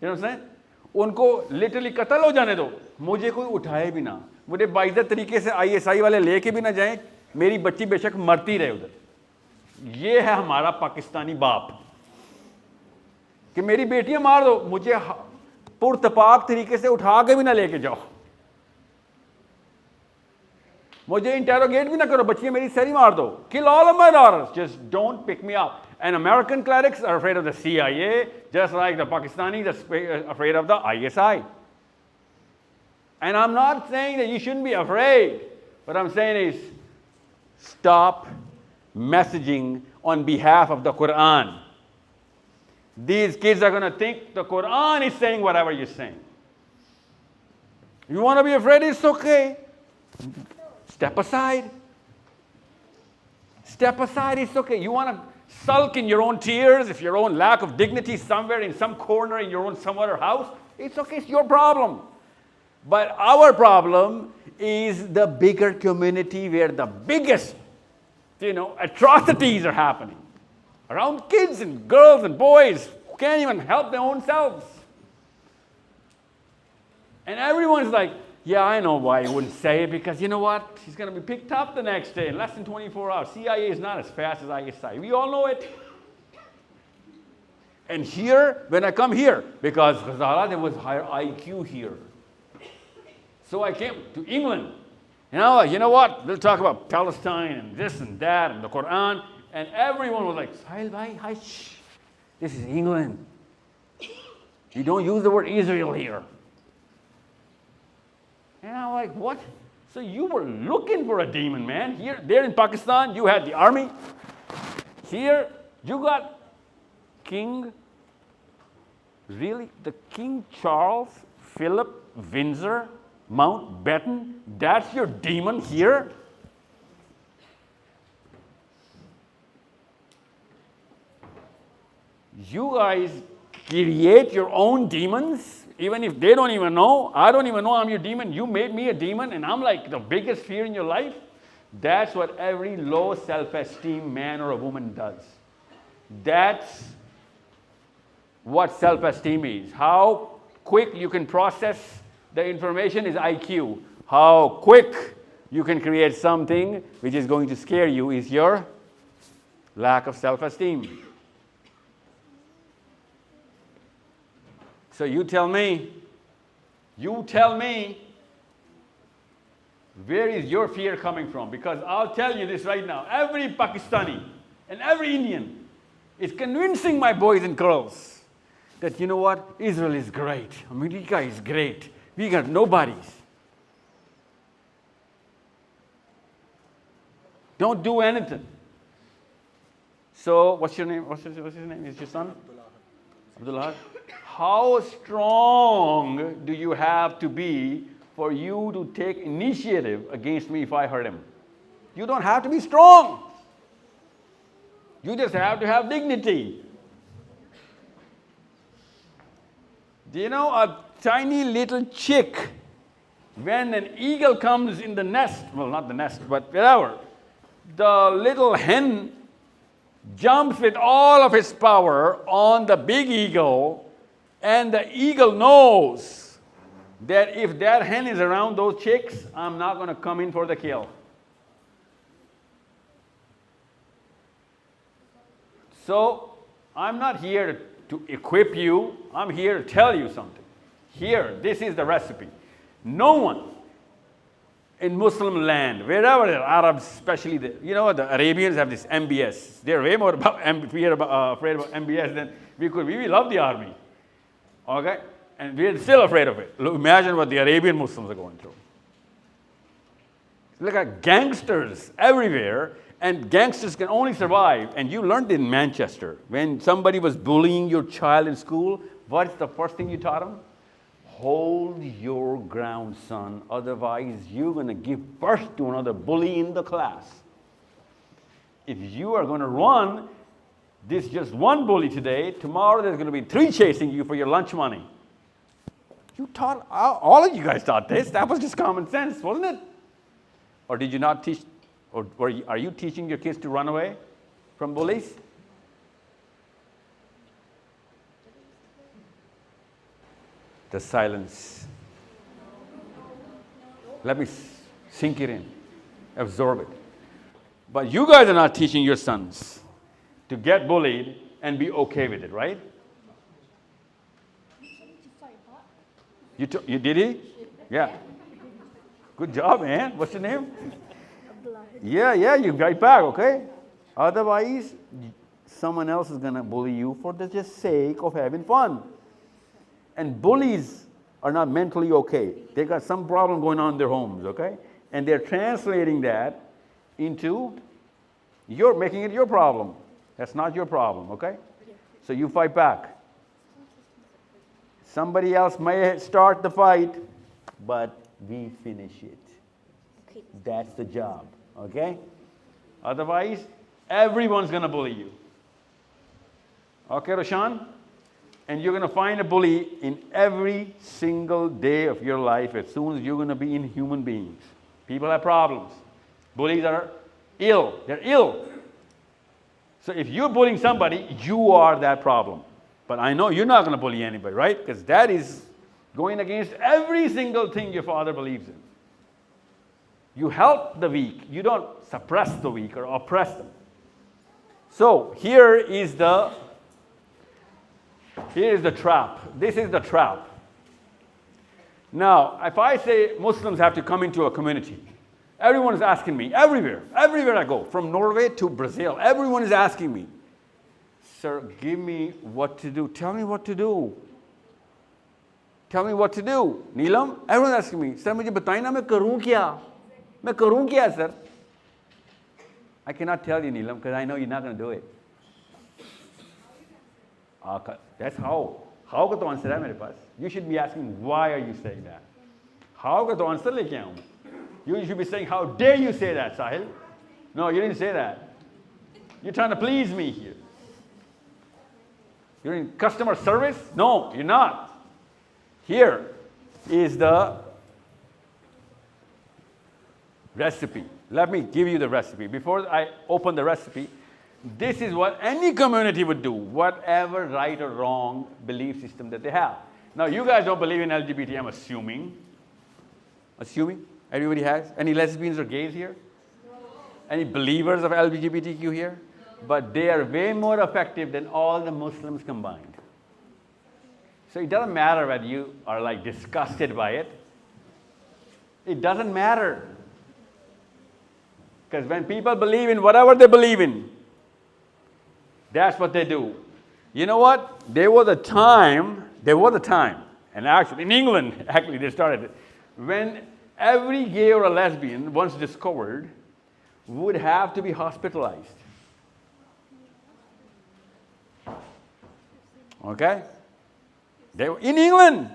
You know what I'm saying? उनको literally कत्ल हो जाने दो, मुझे कोई उठाए भी ना, मुझे बाइज्जत तरीके से ISI वाले लेके भी ना जाएं, मेरी बच्ची बेशक मरती रहे उधर। ये है हमारा पाकिस्तानी बाप कि मेरी बेटियां मार दो, मुझे पुरतपाक तरीके से उठा के भी ना लेके जाओ, मुझे इंटेरोगेट भी ना करो, बच्चियां मेरी सरी मार दो, kill all of my daughters, just don't pick me up. And American clerics are afraid of the CIA, just like the Pakistanis are afraid of the ISI. And I'm not saying that you shouldn't be afraid. What I'm saying is, stop messaging on behalf of the Quran. These kids are going to think the Quran is saying whatever you're saying. You want to be afraid? It's okay. Step aside. Step aside, it's okay. You want to sulk in your own tears, if your own lack of dignity somewhere in some corner in your own some other house, it's okay, it's your problem. But our problem is the bigger community where the biggest, atrocities are happening. Around kids and girls and boys who can't even help their own selves. And everyone's like, yeah, I know why he wouldn't say it, because you know what? He's going to be picked up the next day in less than 24 hours. CIA is not as fast as ISI. We all know it. And here, when I come here, because Ghazala, there was higher IQ here. So I came to England. You know what? We'll talk about Palestine and this and that and the Quran. And everyone was like, Sahil bhai, hush. This is England. You don't use the word Israel here. And I'm like, what? So you were looking for a demon, man. There in Pakistan, you had the army. Here, you got King, really? The King Charles Philip Windsor Mountbatten? That's your demon here? You guys create your own demons? Even if they don't even know, I don't even know I'm your demon. You made me a demon and I'm like the biggest fear in your life. That's what every low self-esteem man or a woman does. That's what self-esteem is. How quick you can process the information is IQ. How quick you can create something which is going to scare you is your lack of self-esteem. So you tell me, where is your fear coming from? Because I'll tell you this right now, every Pakistani and every Indian is convincing my boys and girls that, you know what, Israel is great, America is great, we got nobodies. Don't do anything. So what's your name? What's his name? Is your son? Abdullah. how strong do you have to be for you to take initiative against me if I hurt him? You don't have to be strong. You just have to have dignity. Do you know a tiny little chick, when an eagle comes in the nest, well, not the nest, but wherever, the little hen jumps with all of its power on the big eagle, and the eagle knows that if that hen is around those chicks, I'm not going to come in for the kill. So, I'm not here to equip you, I'm here to tell you something. Here, this is the recipe. No one in Muslim land, wherever the Arabs, especially the Arabians have this MBS. They're way more afraid about MBS than we could. We love the army, okay? And we're still afraid of it. Look, imagine what the Arabian Muslims are going through. Look at gangsters everywhere, and gangsters can only survive. And you learned in Manchester, when somebody was bullying your child in school, what's the first thing you taught them? Hold your ground, son. Otherwise, you're going to give birth to another bully in the class. If you are going to run this just one bully today, tomorrow there's going to be 3 chasing you for your lunch money. You taught, all of you guys taught this. That was just common sense, wasn't it? Or did you not teach, or are you teaching your kids to run away from bullies? The silence. Let me sink it in, absorb it. But you guys are not teaching your sons to get bullied and be okay with it, right? You did he? Yeah. Good job, man. What's your name? Yeah, you fight back, okay? Otherwise, someone else is going to bully you for the just sake of having fun. And bullies are not mentally okay. They got some problem going on in their homes, okay? And they're translating that into you're making it your problem. That's not your problem, okay? So you fight back. Somebody else may start the fight, but we finish it. That's the job, okay? Otherwise, everyone's going to bully you. Okay, Roshan? And you're going to find a bully in every single day of your life as soon as you're going to be in human beings. People have problems. Bullies are ill. They're ill. So if you're bullying somebody, you are that problem. But I know you're not going to bully anybody, right? Because that is going against every single thing your father believes in. You help the weak. You don't suppress the weak or oppress them. So here is the trap. This is the trap. Now, if I say Muslims have to come into a community, everyone is asking me, everywhere I go, from Norway to Brazil, everyone is asking me, sir, give me what to do. Tell me what to do. Tell me what to do. Neelam, everyone is asking me, sir, mujhe bataye na main karun kya? Main karun kya, sir? I cannot tell you, Neelam, because I know you're not going to do it. That's how. How का तो answer है मेरे पास. You should be asking, why are you saying that? How का तो answer लेके आऊँ. You should be saying, how dare you say that, Sahil? No, you didn't say that. You're trying to please me here. You're in customer service? No, you're not. Here is the recipe. Let me give you the recipe. Before I open the recipe, this is what any community would do, whatever right or wrong belief system that they have. Now, you guys don't believe in LGBT, I'm assuming. Assuming? Everybody has? Any lesbians or gays here? Any believers of LGBTQ here? But they are way more effective than all the Muslims combined. So it doesn't matter whether you are like disgusted by it. It doesn't matter. Because when people believe in whatever they believe in, that's what they do. You know what? There was a time, and actually in England, actually they started it, when every gay or a lesbian, once discovered, would have to be hospitalized. Okay? They were in England.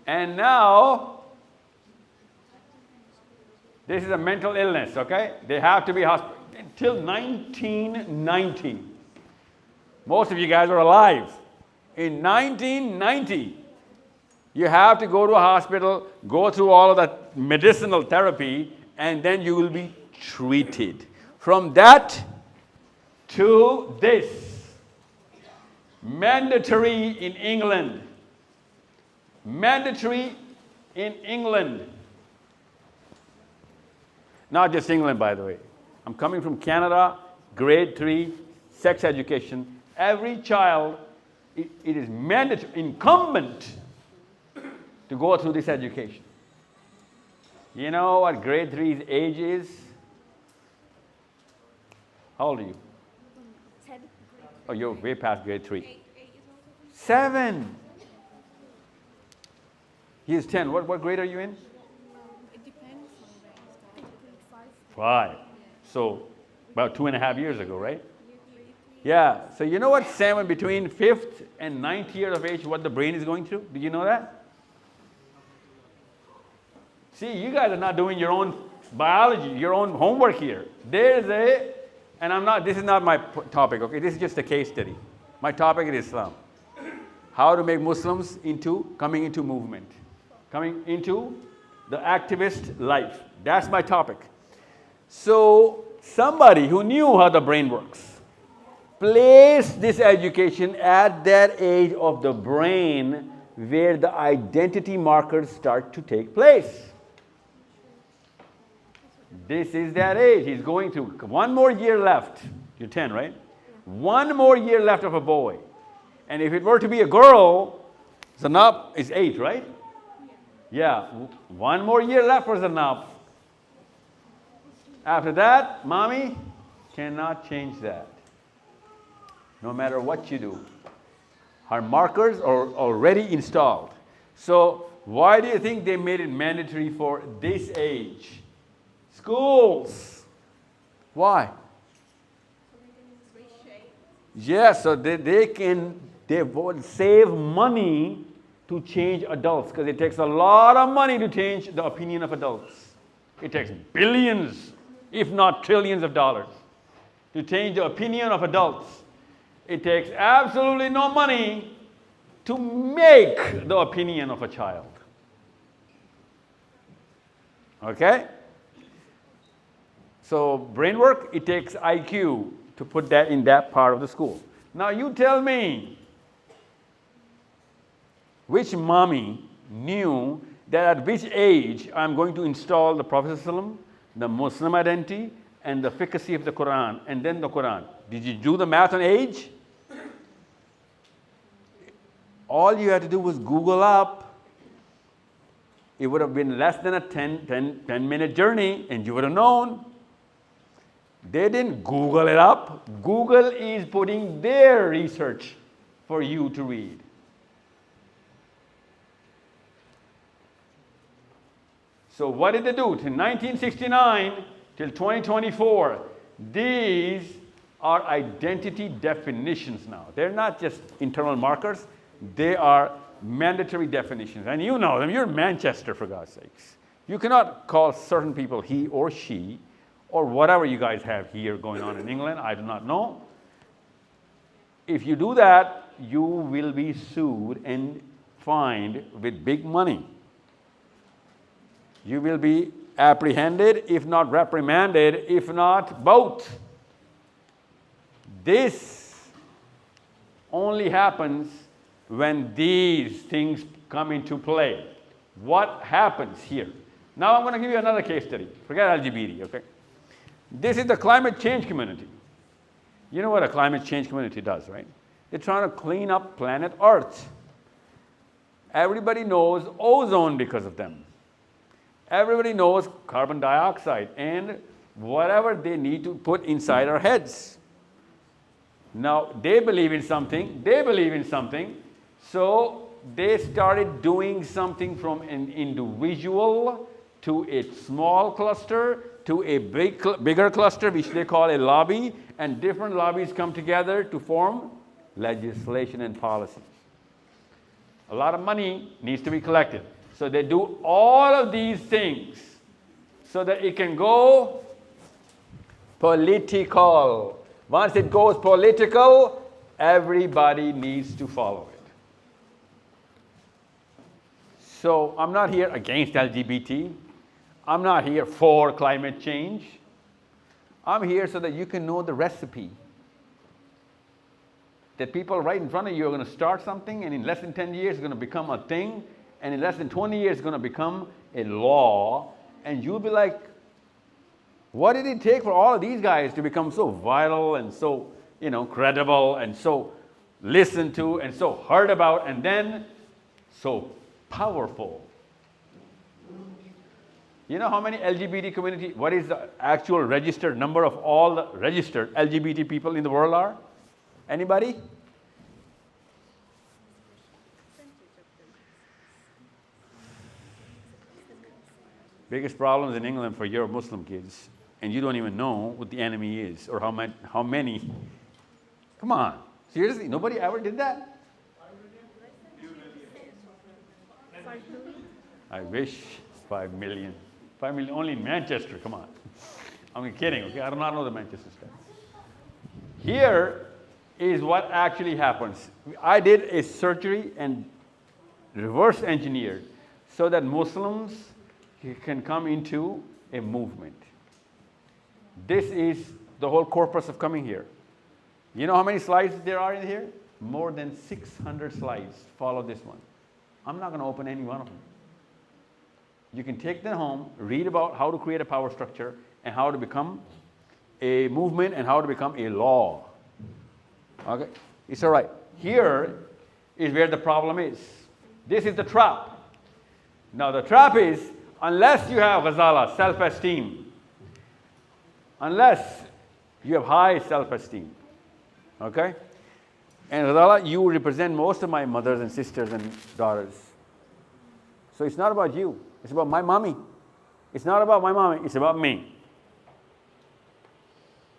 And now, this is a mental illness, okay? They have to be hospitalized until 1990. Most of you guys are alive. In 1990, you have to go to a hospital, go through all of that medicinal therapy, and then you will be treated. From that to this, mandatory in England. Mandatory in England. Not just England, by the way. I'm coming from Canada, grade 3, sex education. Every child, it is mandatory, incumbent to go through this education. You know what grade 3's age is? How old are you? 10. Oh, you're way past grade 3. 7. He is 10. What grade are you in? It depends on where you start. 5. So, about 2.5 years ago, right? Yeah. So you know what, Sam, between 5th and 9th year of age, what the brain is going through? Did you know that? See, you guys are not doing your own biology, your own homework here. There's a, and I'm not, this is not my topic, okay? This is just a case study. My topic is Islam. How to make Muslims coming into movement. Coming into the activist life. That's my topic. So, somebody who knew how the brain works placed this education at that age of the brain where the identity markers start to take place. This is that age. He's going through 1 more year left. You're 10, right? 1 more year left of a boy. And if it were to be a girl, Zanab is 8, right? Yeah, 1 more year left for Zanab. After that, mommy cannot change that. No matter what you do. Her markers are already installed. So why do you think they made it mandatory for this age? Schools. Why? Yes, so they would save money to change adults, because it takes a lot of money to change the opinion of adults. It takes billions, if not trillions of dollars to change the opinion of adults. It takes absolutely no money to make the opinion of a child. Okay? So brain work, it takes IQ to put that in that part of the school. Now you tell me, which mommy knew that at which age I'm going to install the Prophet ﷺ, the Muslim identity, and the efficacy of the Quran, and then the Quran? Did you do the math on age? All you had to do was Google up. It would have been less than a 10-minute journey, and you would have known. They didn't Google it up. Google is putting their research for you to read. So what did they do? Till 1969 till 2024, these are identity definitions now. They're not just internal markers. They are mandatory definitions. And you know them. You're in Manchester, for God's sakes. You cannot call certain people he or she, or whatever you guys have here going on in England. I do not know. If you do that, you will be sued and fined with big money. You will be apprehended, if not reprimanded, if not both. This only happens when these things come into play. What happens here? Now I'm going to give you another case study. Forget LGBT, okay? This is the climate change community. You know what a climate change community does, right? They're trying to clean up planet Earth. Everybody knows ozone because of them. Everybody knows carbon dioxide and whatever they need to put inside our heads. Now, they believe in something, so they started doing something from an individual to a small cluster to a bigger cluster, which they call a lobby, and different lobbies come together to form legislation and policy. A lot of money needs to be collected. So they do all of these things so that it can go political. Once it goes political, everybody needs to follow it. So I'm not here against LGBT. I'm not here for climate change. I'm here so that you can know the recipe. That people right in front of you are going to start something, and in less than 10 years it's going to become a thing, and in less than 20 years it's going to become a law, and you'll be like, what did it take for all of these guys to become so vital and so, credible and so listened to and so heard about and then so powerful? You know how many LGBT community, what is the actual registered number of all the registered LGBT people in the world are? Anybody? Biggest problems in England for your Muslim kids, and you don't even know what the enemy is or how many. Come on, seriously, nobody ever did that? I wish 5 million. 5 million only in Manchester, come on. I'm kidding, okay? I do not know the Manchester stuff. Here is what actually happens. I did a surgery and reverse engineered so that Muslims can come into a movement. This is the whole purpose of coming here. You know how many slides there are in here? More than 600 slides. Follow this one. I'm not going to open any one of them. You can take them home, read about how to create a power structure and how to become a movement and how to become a law. Okay? It's all right. Here is where the problem is. This is the trap. Now the trap is, unless you have ghazala, self-esteem, unless you have high self-esteem, okay? And ghazala, you represent most of my mothers and sisters and daughters. So it's not about you. It's about my mommy. It's not about my mommy. It's about me.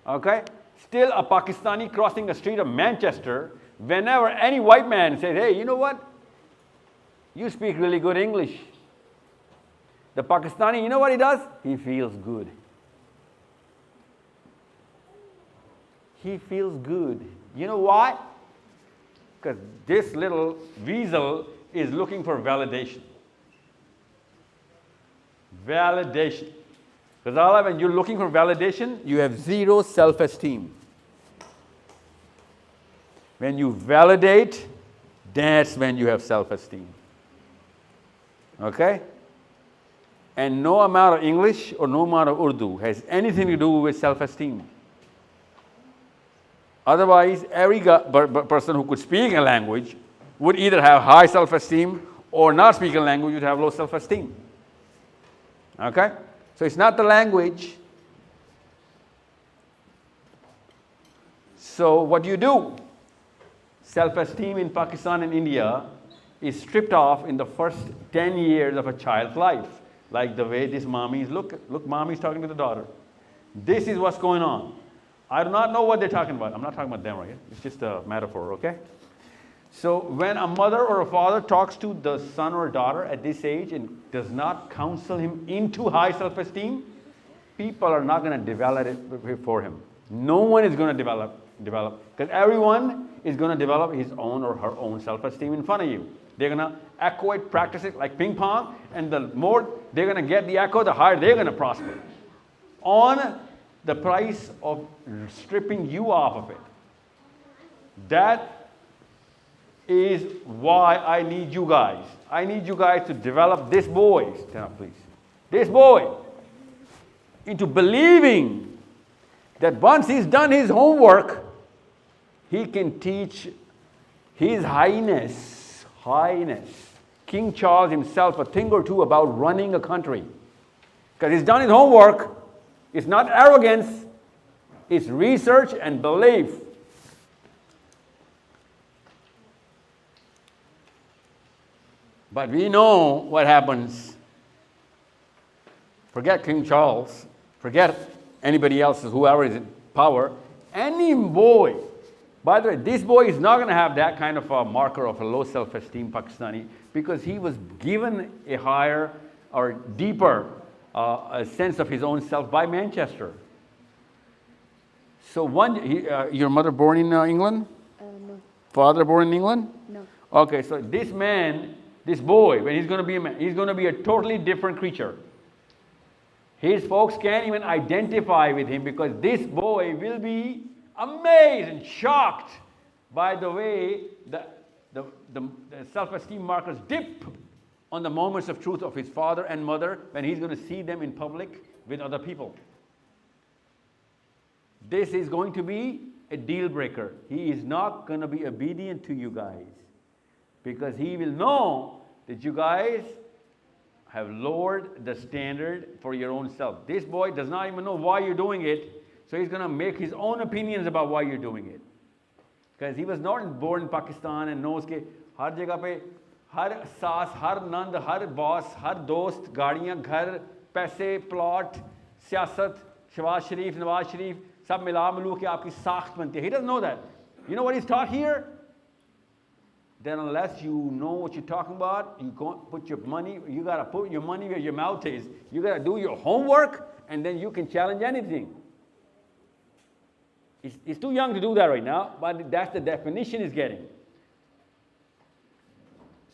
Okay? Still, a Pakistani crossing the street of Manchester, whenever any white man says, hey, you know what? You speak really good English. The Pakistani, you know what he does? He feels good. He feels good. You know why? Because this little weasel is looking for validation. Validation. Because when you're looking for validation, you have zero self-esteem. When you validate, that's when you have self-esteem. Okay? And no amount of English or no amount of Urdu has anything to do with self-esteem. Otherwise, every person who could speak a language would either have high self-esteem or not speak a language would have low self-esteem. Okay? So it's not the language. So what do you do? Self-esteem in Pakistan and India is stripped off in the first 10 years of a child's life. Like the way this mommy is, look, mommy's talking to the daughter. This is what's going on. I do not know what they're talking about. I'm not talking about them, right? It's just a metaphor, okay? So when a mother or a father talks to the son or daughter at this age and does not counsel him into high self-esteem, people are not going to develop it for him. No one is going to develop, because everyone is going to develop his own or her own self-esteem in front of you. They're going to echo it, practice it like ping pong, and the more they're going to get the echo, the higher they're going to prosper. On the price of stripping you off of it. That is why I need you guys. I need you guys to develop this boy, stand up please, this boy into believing that once he's done his homework, he can teach His Highness, King Charles himself a thing or two about running a country. Because he's done his homework. It's not arrogance, it's research and belief. But we know what happens. Forget King Charles. Forget anybody else, whoever is in power. Any boy, by the way, this boy is not going to have that kind of a marker of a low self-esteem Pakistani, because he was given a higher or deeper a sense of his own self by Manchester. So your mother born in England? No. Father born in England? No. Okay, so this man, this boy, when he's going to be a man, he's going to be a totally different creature. His folks can't even identify with him, because this boy will be amazed and shocked by the way the self-esteem markers dip on the moments of truth of his father and mother when he's going to see them in public with other people. This is going to be a deal breaker. He is not going to be obedient to you guys, because he will know that you guys have lowered the standard for your own self. This boy does not even know why you're doing it, so he's going to make his own opinions about why you're doing it. Because he was not born in Pakistan and knows that har jagah pe, har saas, har nand, har boss, har dost, gaadiyan, ghar, paise, plot, siyasat, Shawaz Sharif, Nawaz Sharif, sab mila milu ke aapki saakht banti hai. He doesn't know that. You know what he's taught here? Then unless you know what you're talking about, you can't put your money, you got to put your money where your mouth is. You got to do your homework, and then you can challenge anything. He's too young to do that right now, but that's the definition he's getting.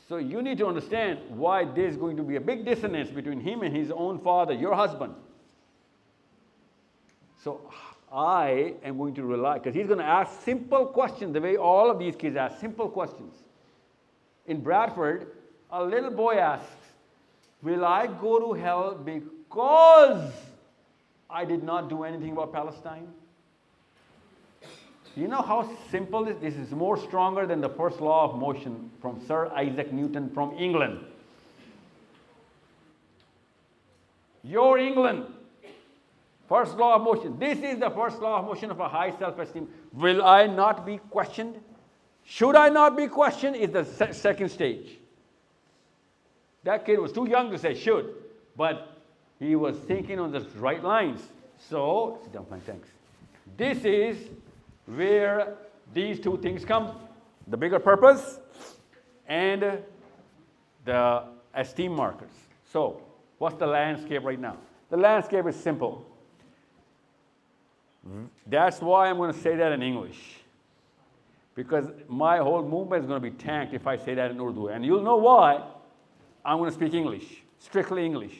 So you need to understand why there's going to be a big dissonance between him and his own father, your husband. So I am going to rely, because he's going to ask simple questions the way all of these kids ask simple questions. In Bradford, a little boy asks, will I go to hell because I did not do anything about Palestine? You know how simple this is? This is more stronger than the first law of motion from Sir Isaac Newton from England. Your England, first law of motion. This is the first law of motion of a high self-esteem. Will I not be questioned? Should I not be questioned is the second stage. That kid was too young to say should, but he was thinking on the right lines. So, sit down, fine, thanks. This is where these two things come, the bigger purpose and the esteem markers. So, what's the landscape right now? The landscape is simple. That's why I'm going to say that in English, because my whole movement is going to be tanked if I say that in Urdu. And you'll know why. I'm going to speak English, strictly English.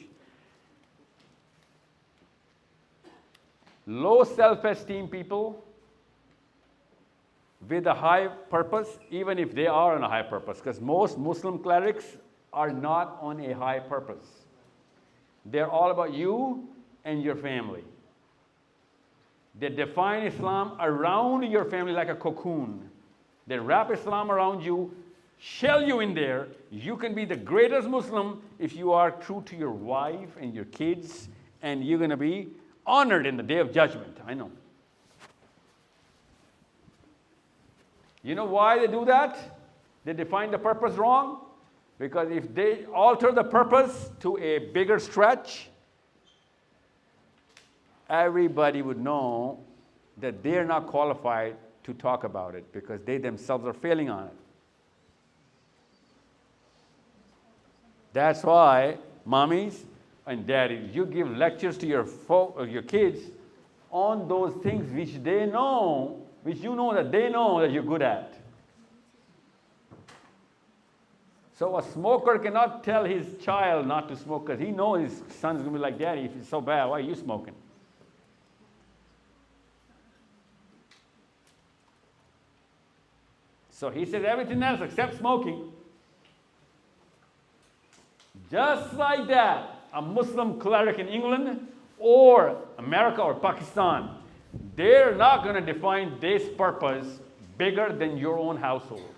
Low self-esteem people with a high purpose, even if they are on a high purpose, because most Muslim clerics are not on a high purpose. They're all about you and your family. They define Islam around your family like a cocoon. They wrap Islam around you, shell you in there. You can be the greatest Muslim if you are true to your wife and your kids, and you're going to be honored in the day of judgment. I know. You know why they do that? They define the purpose wrong. Because if they alter the purpose to a bigger stretch, everybody would know that they're not qualified to talk about it, because they themselves are failing on it. That's why, mommies and daddies, you give lectures to your kids on those things which they know, which you know that they know that you're good at. So a smoker cannot tell his child not to smoke, because he knows his son's going to be like, Daddy, if it's so bad, why are you smoking? So he says everything else except smoking. Just like that, a Muslim cleric in England or America or Pakistan, they're not going to define this purpose bigger than your own household.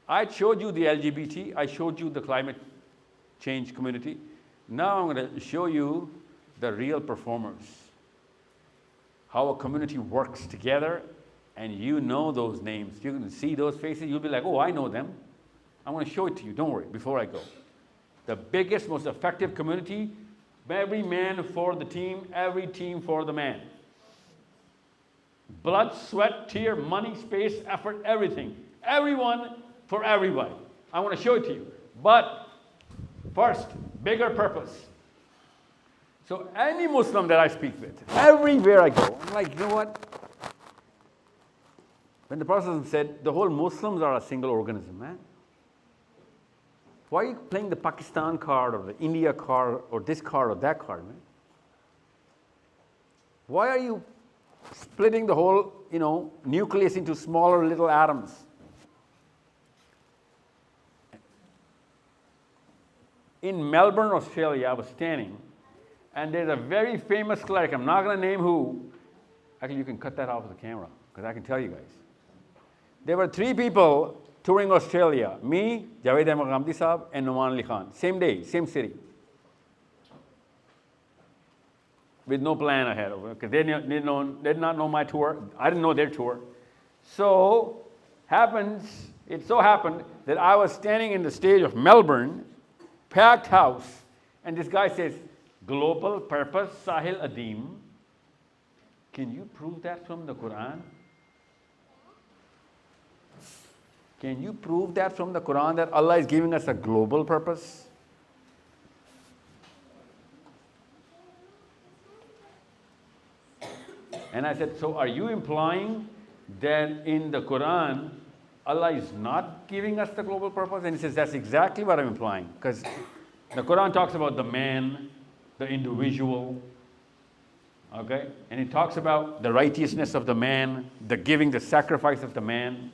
I showed you the LGBT, I showed you the climate change community. Now I'm going to show you the real performers. How a community works together, and you know those names. You can see those faces, you'll be like, oh, I know them. I want to show it to you, don't worry, before I go. The biggest, most effective community, every man for the team, every team for the man. Blood, sweat, tear, money, space, effort, everything. Everyone for everybody. I want to show it to you. But first, bigger purpose. So any Muslim that I speak with, everywhere I go, I'm like, you know what? When the Prophet said, the whole Muslims are a single organism, man. Why are you playing the Pakistan card or the India card or this card or that card, man? Why are you splitting the whole, nucleus into smaller little atoms? In Melbourne, Australia, I was standing, and there's a very famous cleric. I'm not going to name who. Actually, you can cut that off of the camera, because I can tell you guys. There were 3 people touring Australia. Me, Javed Ahmed Ghamdi Saab, and Noman Ali Khan. Same day, same city. With no plan ahead of it, because they did not know my tour. I didn't know their tour. So, it so happened that I was standing in the stage of Melbourne, packed house, and this guy says, global purpose, Sahil Adeem. Can you prove that from the Quran? Can you prove that from the Quran that Allah is giving us a global purpose? And I said, so are you implying that in the Quran, Allah is not giving us the global purpose? And he says, that's exactly what I'm implying. Because the Quran talks about the man, the individual, okay? And it talks about the righteousness of the man, the giving, the sacrifice of the man,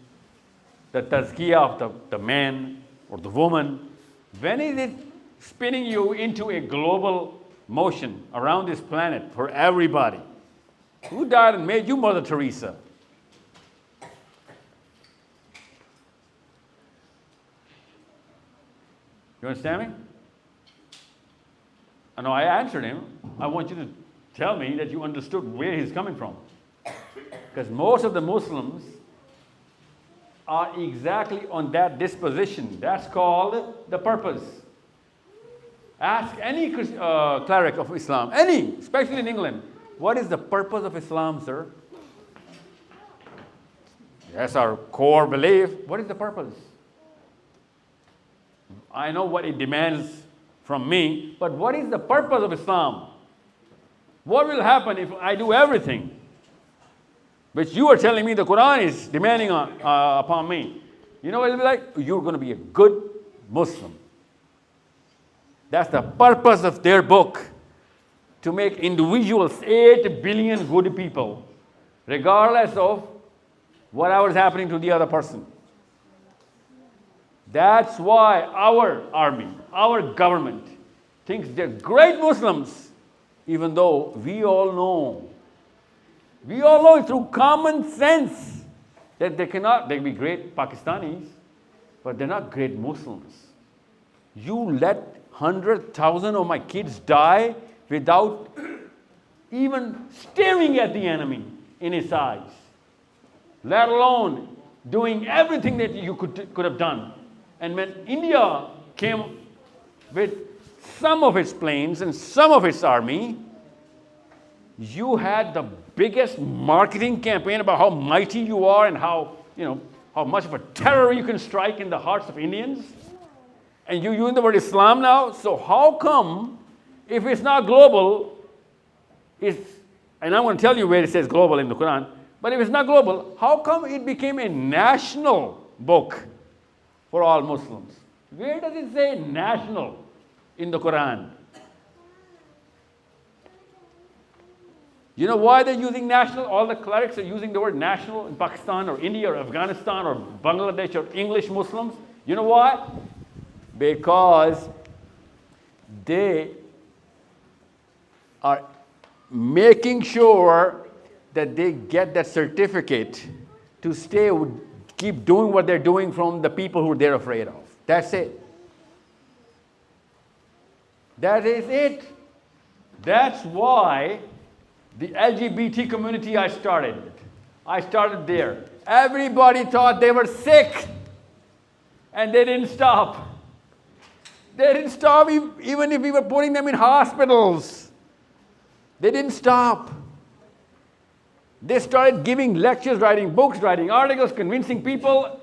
the tazkiyah of the man or the woman. When is it spinning you into a global motion around this planet for everybody? Who died and made you Mother Teresa? You understand me? I know I answered him. I want you to tell me that you understood where he's coming from. Because most of the Muslims are exactly on that disposition. That's called the purpose. Ask any cleric of Islam, any, especially in England, what is the purpose of Islam, sir? That's our core belief. What is the purpose? I know what it demands from me, but what is the purpose of Islam? What will happen if I do everything which you are telling me the Quran is demanding upon me? You know what it'll be like? You're going to be a good Muslim. That's the purpose of their book, to make individuals 8 billion good people, regardless of whatever is happening to the other person. That's why our army, our government, thinks they're great Muslims, even though we all know through common sense that they can be great Pakistanis, but they're not great Muslims. You let 100,000 of my kids die without even staring at the enemy in his eyes, let alone doing everything that you could have done. And when India came with some of its planes and some of its army, you had the biggest marketing campaign about how mighty you are and how much of a terror you can strike in the hearts of Indians. And you use the word Islam now. So how come, if it's not global, and I'm going to tell you where it says global in the Quran, but if it's not global, how come it became a national book for all Muslims? Where does it say national in the Quran? You know why they're using national? All the clerics are using the word national in Pakistan or India or Afghanistan or Bangladesh or English Muslims. You know why? Because they are making sure that they get that certificate to keep doing what they're doing from the people who they're afraid of. That's it. That is it. That's why the LGBT community I started there. Everybody thought they were sick. And they didn't stop. They didn't stop even if we were putting them in hospitals. They didn't stop. They started giving lectures, writing books, writing articles, convincing people,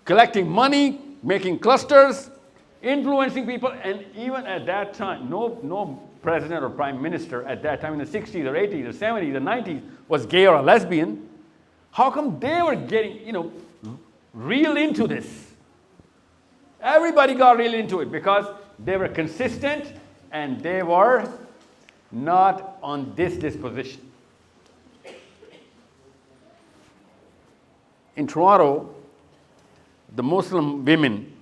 collecting money, making clusters, influencing people. And even at that time, no president or prime minister at that time in the 60s or 80s or 70s or 90s was gay or a lesbian. How come they were getting, real into this? Everybody got real into it because they were consistent and they were not on this disposition. In Toronto, the Muslim women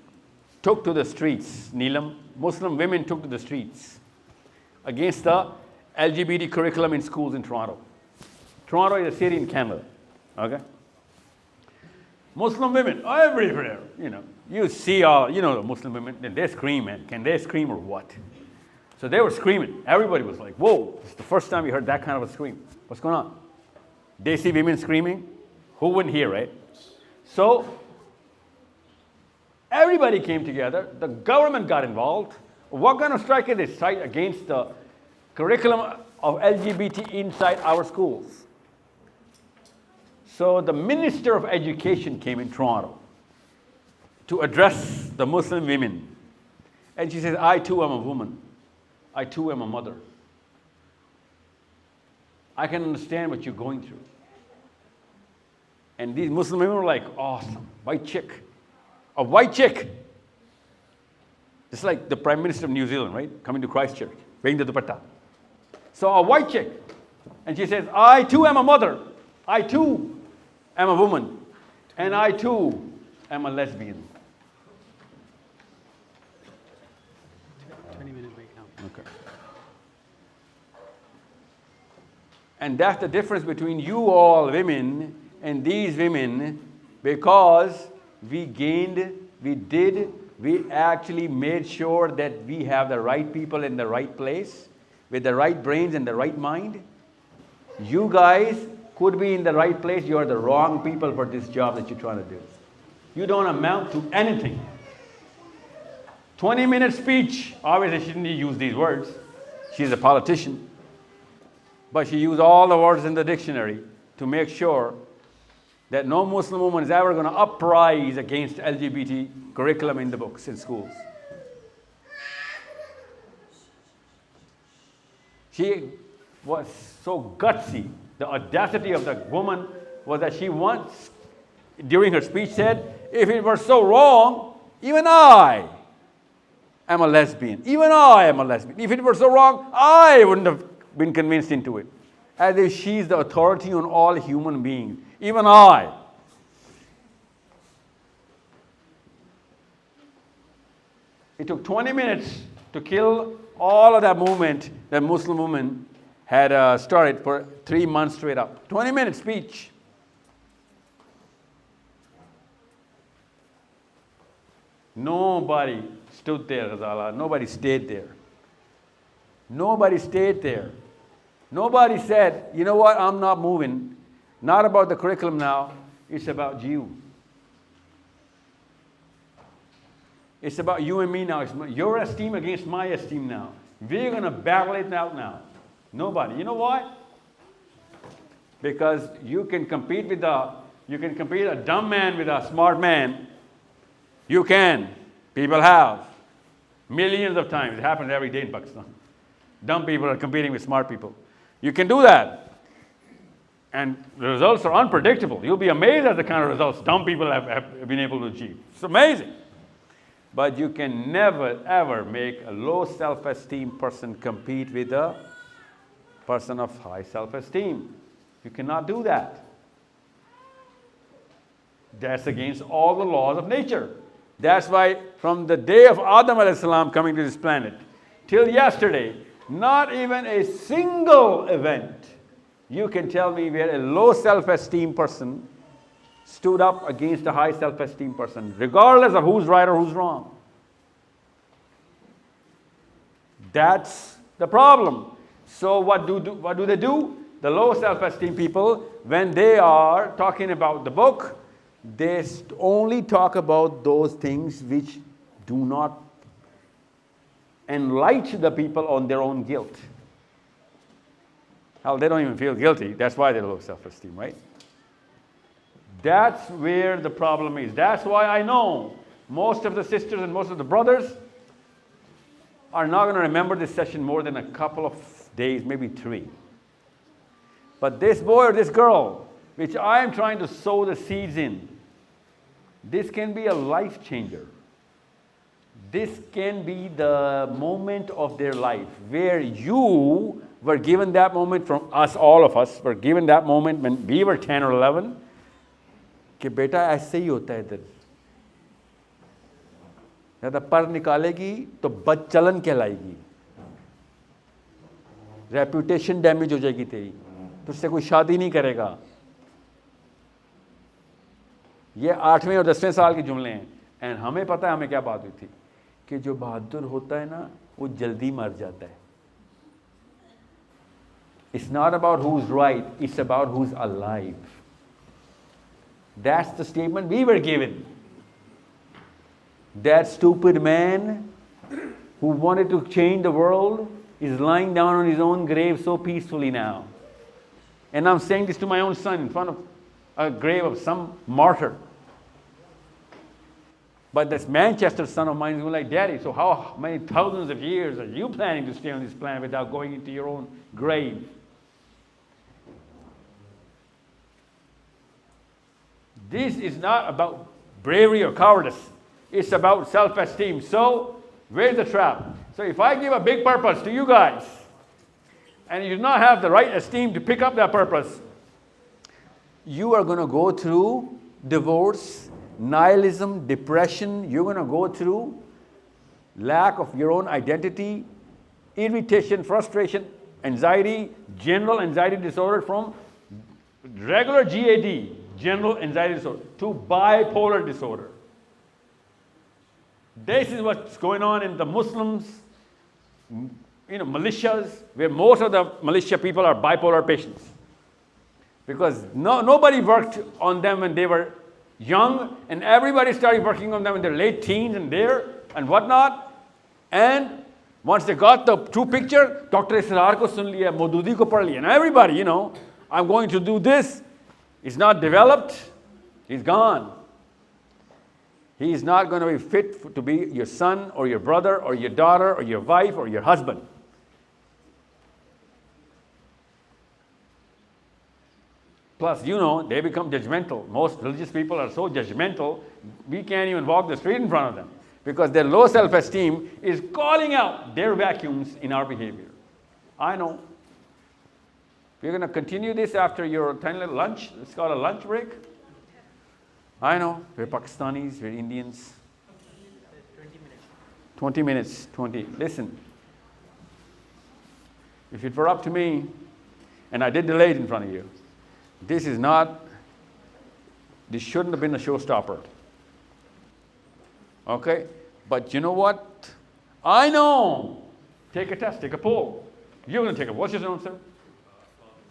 took to the streets, Neelam, Muslim women took to the streets against the LGBT curriculum in schools in Toronto. Toronto is a city in Canada, okay? Muslim women, everywhere, you see all, the Muslim women, they scream, man. Can they scream or what? So they were screaming. Everybody was like, whoa, it's the first time we heard that kind of a scream. What's going on? Desi women screaming? Who wouldn't hear, right? So everybody came together. The government got involved. What kind of strike is this? Strike against the curriculum of LGBT inside our schools. So the Minister of Education came in Toronto to address the Muslim women. And she says, I too am a woman. I too am a mother. I can understand what you're going through. And these Muslim women were like, awesome, white chick. A white chick. Just like the Prime Minister of New Zealand, right? Coming to Christchurch, wearing the dupatta. So a white chick. And she says, I too am a mother. I too am a woman. And I too am a lesbian. 20-minute break now. Okay. And that's the difference between you all women and these women, because we actually made sure that we have the right people in the right place, with the right brains and the right mind. You guys could be in the right place, you are the wrong people for this job that you're trying to do. You don't amount to anything. 20-minute speech, obviously she didn't use these words. She's a politician. But she used all the words in the dictionary to make sure that no Muslim woman is ever going to uprise against LGBT curriculum in the books in schools. She was so gutsy. The audacity of the woman was that she once, during her speech, said, if it were so wrong, even I am a lesbian. Even I am a lesbian. If it were so wrong, I wouldn't have been convinced into it. As if she's the authority on all human beings. Even I. It took 20 minutes to kill all of that movement that Muslim women had started for 3 months straight up. 20-minute speech. Nobody stood there, Ghazala. Nobody stayed there. Nobody stayed there. Nobody said, you know what, I'm not moving. Not about the curriculum now, it's about you. It's about you and me now. It's your esteem against my esteem now. We're going to battle it out now. Nobody. You know why? Because you can compete a dumb man with a smart man. You can. People have. Millions of times. It happens every day in Pakistan. Dumb people are competing with smart people. You can do that. And the results are unpredictable. You'll be amazed at the kind of results dumb people have been able to achieve. It's amazing. But you can never, ever make a low self-esteem person compete with a person of high self-esteem. You cannot do that. That's against all the laws of nature. That's why from the day of Adam alayhi salam coming to this planet till yesterday, not even a single event you can tell me where a low self-esteem person stood up against a high self-esteem person, regardless of who's right or who's wrong. That's the problem. So what do they do? The low self-esteem people, when they are talking about the book, They only talk about those things which do not enlighten the people on their own guilt. Hell, they don't even feel guilty. That's why they have low self-esteem, right? That's where the problem is. That's why I know most of the sisters and most of the brothers are not going to remember this session more than a couple of days, maybe 3. But this boy or this girl, which I am trying to sow the seeds in, this can be a life changer. This can be the moment of their life where you were given that moment from us, all of us were given that moment when we were 10 or 11, कि बेटा ऐसे ही होता है इधर, ज़्यादा पर निकालेगी तो बदचलन कहलाएगी, रेपुटेशन डैमेज हो जाएगी तेरी, तुझसे कोई शादी नहीं करेगा. ये 8वें और 10वें साल के जुमले हैं. एंड हमें पता है हमें क्या बात हुई थी कि जो बहादुर होता है ना वो जल्दी मर जाता है. It's not about who's right, it's about who's alive. That's the statement we were given. That stupid man who wanted to change the world is lying down on his own grave so peacefully now. And I'm saying this to my own son in front of a grave of some martyr. But this Manchester son of mine is going like, Daddy, so how many thousands of years are you planning to stay on this planet without going into your own grave? This is not about bravery or cowardice. It's about self-esteem. So, where's the trap? So if I give a big purpose to you guys, and you do not have the right esteem to pick up that purpose, you are going to go through divorce, nihilism, depression. You're going to go through lack of your own identity, irritation, frustration, anxiety, general anxiety disorder, from regular GAD, general anxiety disorder, to bipolar disorder. This is what's going on in the Muslims, militias, where most of the militia people are bipolar patients. Because nobody worked on them when they were young, and everybody started working on them in their late teens and whatnot. And once they got the true picture, Dr. Israr ko sun liya, Maududi ko pad liya. And everybody, I'm going to do this. It's not developed. He's gone. He is not going to be fit to be your son or your brother or your daughter or your wife or your husband. Plus, they become judgmental. Most religious people are so judgmental, we can't even walk the street in front of them because their low self-esteem is calling out their vacuums in our behavior. I know. We're going to continue this after your 10-minute lunch. It's called a lunch break. I know. We're Pakistanis, we're Indians. 20 minutes. 20. Listen. If it were up to me, and I did delay it in front of you, this shouldn't have been a showstopper. Okay? But you know what? I know. Take a test, take a poll. You're going to take a, what's your name, sir?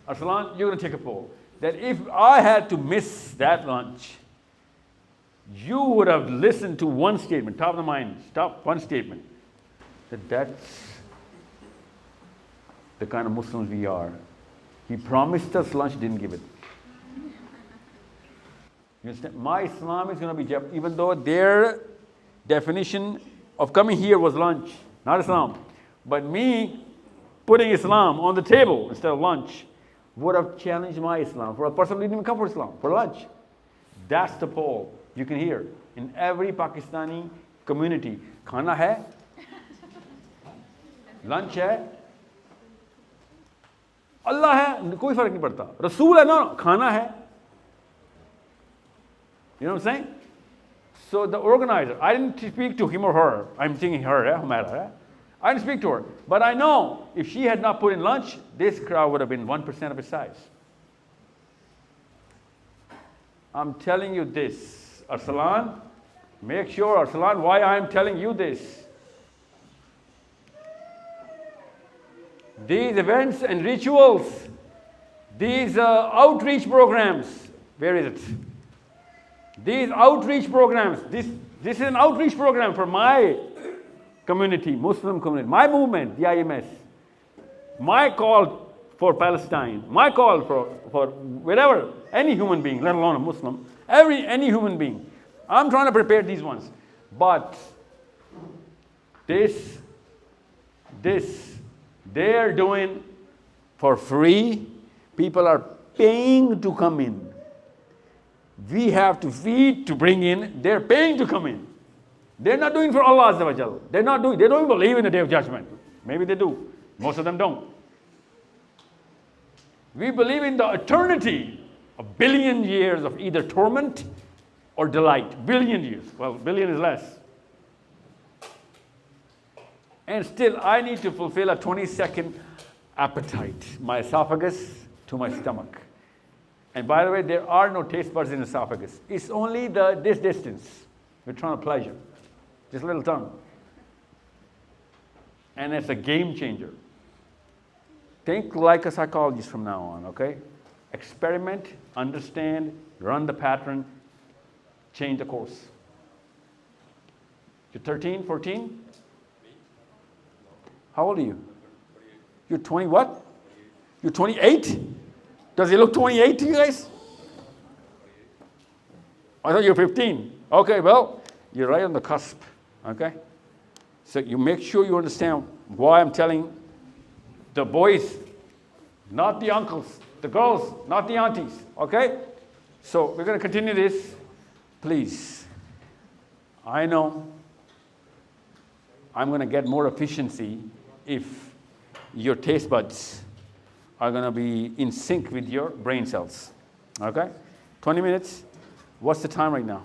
Arsalan, you're going to take a poll. That if I had to miss that lunch, you would have listened to one statement, top of the mind, one statement. That's the kind of Muslims we are. He promised us lunch, didn't give it. You understand? My Islam is going to be, even though their definition of coming here was lunch, not Islam. But me putting Islam on the table instead of lunch would have challenged my Islam. For a person who didn't even come for Islam, for lunch. That's the poll. You can hear in every Pakistani community. Khana hai? Lunch hai? Allah hai? Koi farak nahi padta. Rasool hai? No, khana hai. You know what I'm saying? So the organizer, I didn't speak to him or her. I'm thinking her, Humara. I didn't speak to her. But I know if she had not put in lunch, this crowd would have been 1% of its size. I'm telling you this, Arsalan. Make sure, Arsalan, why I'm telling you this. These events and rituals, these outreach programs, where is it? These outreach programs, this is an outreach program for my community, Muslim community, my movement, the IMS. My call for Palestine, my call for wherever, any human being, let alone a Muslim, any human being. I'm trying to prepare these ones. But this they're doing for free. People are paying to come in. We have to feed to bring in. They're paying to come in. They're not doing for Allah Azza wa Jal. They don't even believe in the Day of Judgment. Maybe they do. Most of them don't. We believe in the eternity, a billion years of either torment or delight. Billion years. Well, billion is less. And still, I need to fulfill a 20-second appetite. My esophagus to my stomach. And by the way, there are no taste buds in the esophagus. It's only this distance. We're trying to pleasure. Just a little tongue. And it's a game changer. Think like a psychologist from now on, okay? Experiment, understand, run the pattern, change the course. You're 13, 14? How old are you? You're 20 what? You're 28? Does he look 28 to you guys? I thought you were 15. Okay, well, you're right on the cusp, okay? So you make sure you understand why I'm telling the boys, not the uncles, the girls, not the aunties, okay? So we're going to continue this. Please, I know I'm going to get more efficiency if your taste buds are going to be in sync with your brain cells, okay? 20 minutes. What's the time right now?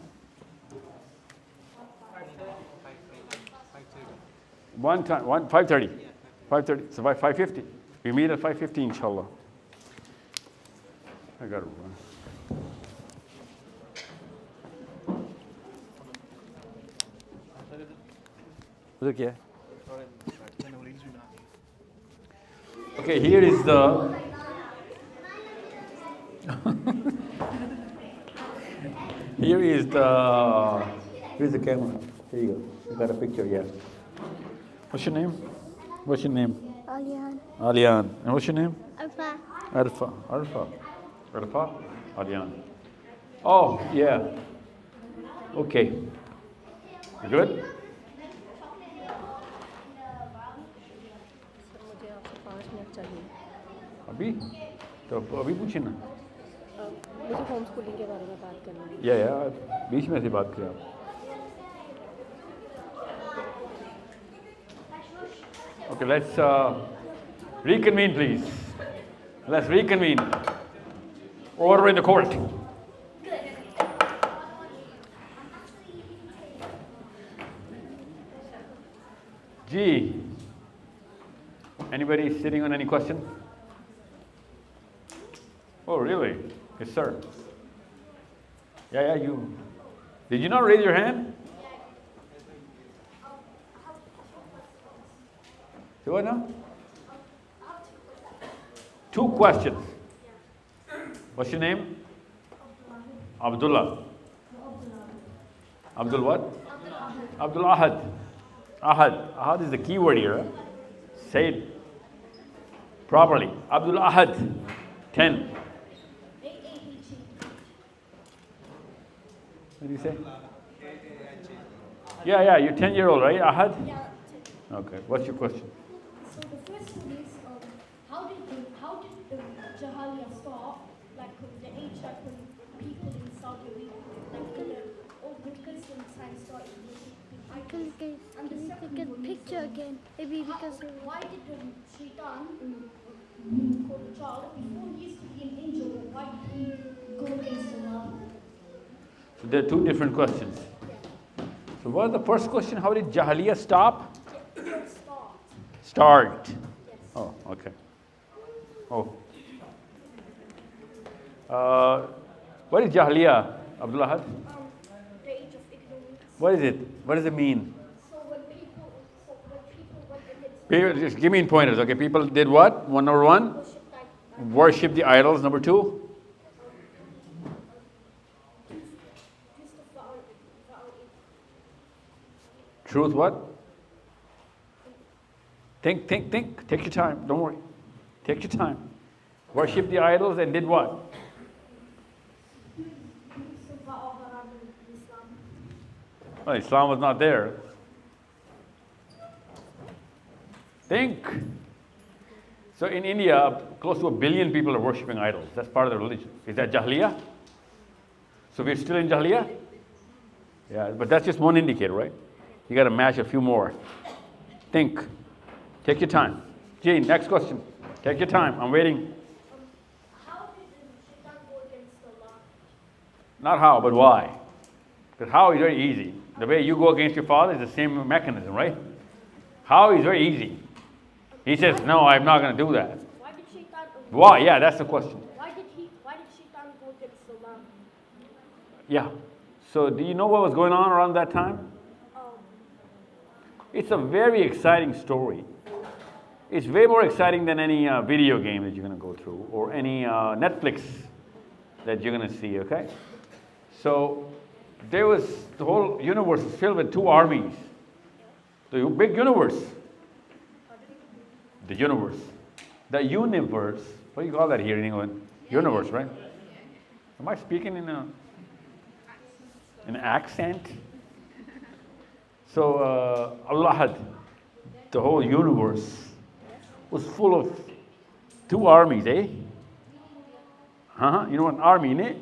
5:30. 5:30. So by 5:50. We meet at 5:50, inshallah. I got to run. Look, yeah. Okay, here is the. Here's the camera. Here you go. You got a picture, yeah. What's your name? What's your name? Alian. Alian. And what's your name? Alpha. Arfa? Alian. Oh, yeah. Okay. You good? अभी तो अभी पूछे ना मुझे home schooling के बारे में बात करनी है या बीच में से बात करें आप Okay, let's reconvene, please. Let's reconvene. Order in the court. Gee, anybody sitting on any question? Oh, really? Yes, sir. Yeah, you. Did you not raise your hand? Do I know? 2 questions. What's your name? Abdullah. Abdul what? Abdul Ahad. Ahad is the key word here. Huh? Say it properly. Abdul Ahad. 10. What do you say? Yeah, you're 10-year-old, right? Ahad? Yeah. Okay, what's your question? So the first one is, how did the Jahiliya stop? Like the age that when people in Saudi Arabia, like in the old Christian science started worshiping idols. And the second one Picture again. Maybe because why did the Shaitan call the child before he used to be an angel? Why did he go against Allah? So there are 2 different questions. So what was the first question? How did Jahiliya stop? Start. Yes. Oh, okay. Oh. What is Jahiliya, Abdullah Ahad? The age of ignorance. What is it? What does it mean? So when people went against Just give me pointers, okay? People did what? Number 1? Worship the idols. Number 2? Truth what? Think. Take your time. Don't worry. Take your time. Worship the idols and did what? Well, Islam was not there. Think. So in India, close to 1 billion people are worshipping idols. That's part of the religion. Is that Jahiliyyah? So we're still in Jahiliyyah? Yeah, but that's just one indicator, right? You got to match a few more. Think. Take your time. Jean, next question. Take your time. I'm waiting. How did Shaitan go against Allah? Not how, but why. Because how is very easy. The way you go against your father is the same mechanism, right? How is very easy. He says, no, I'm not going to do that. Why did Shaitan? Why? Yeah, that's the question. Why did Shaitan go against Allah? Yeah. So do you know what was going on around that time? It's a very exciting story. It's way more exciting than any video game that you're going to go through or any Netflix that you're going to see, okay? So the whole universe was filled with two armies. The big universe. The universe. The universe. What do you call that here in England? Universe, right? Am I speaking in an accent? So Allah had the whole universe was full of two armies, eh? You know what an army, innit?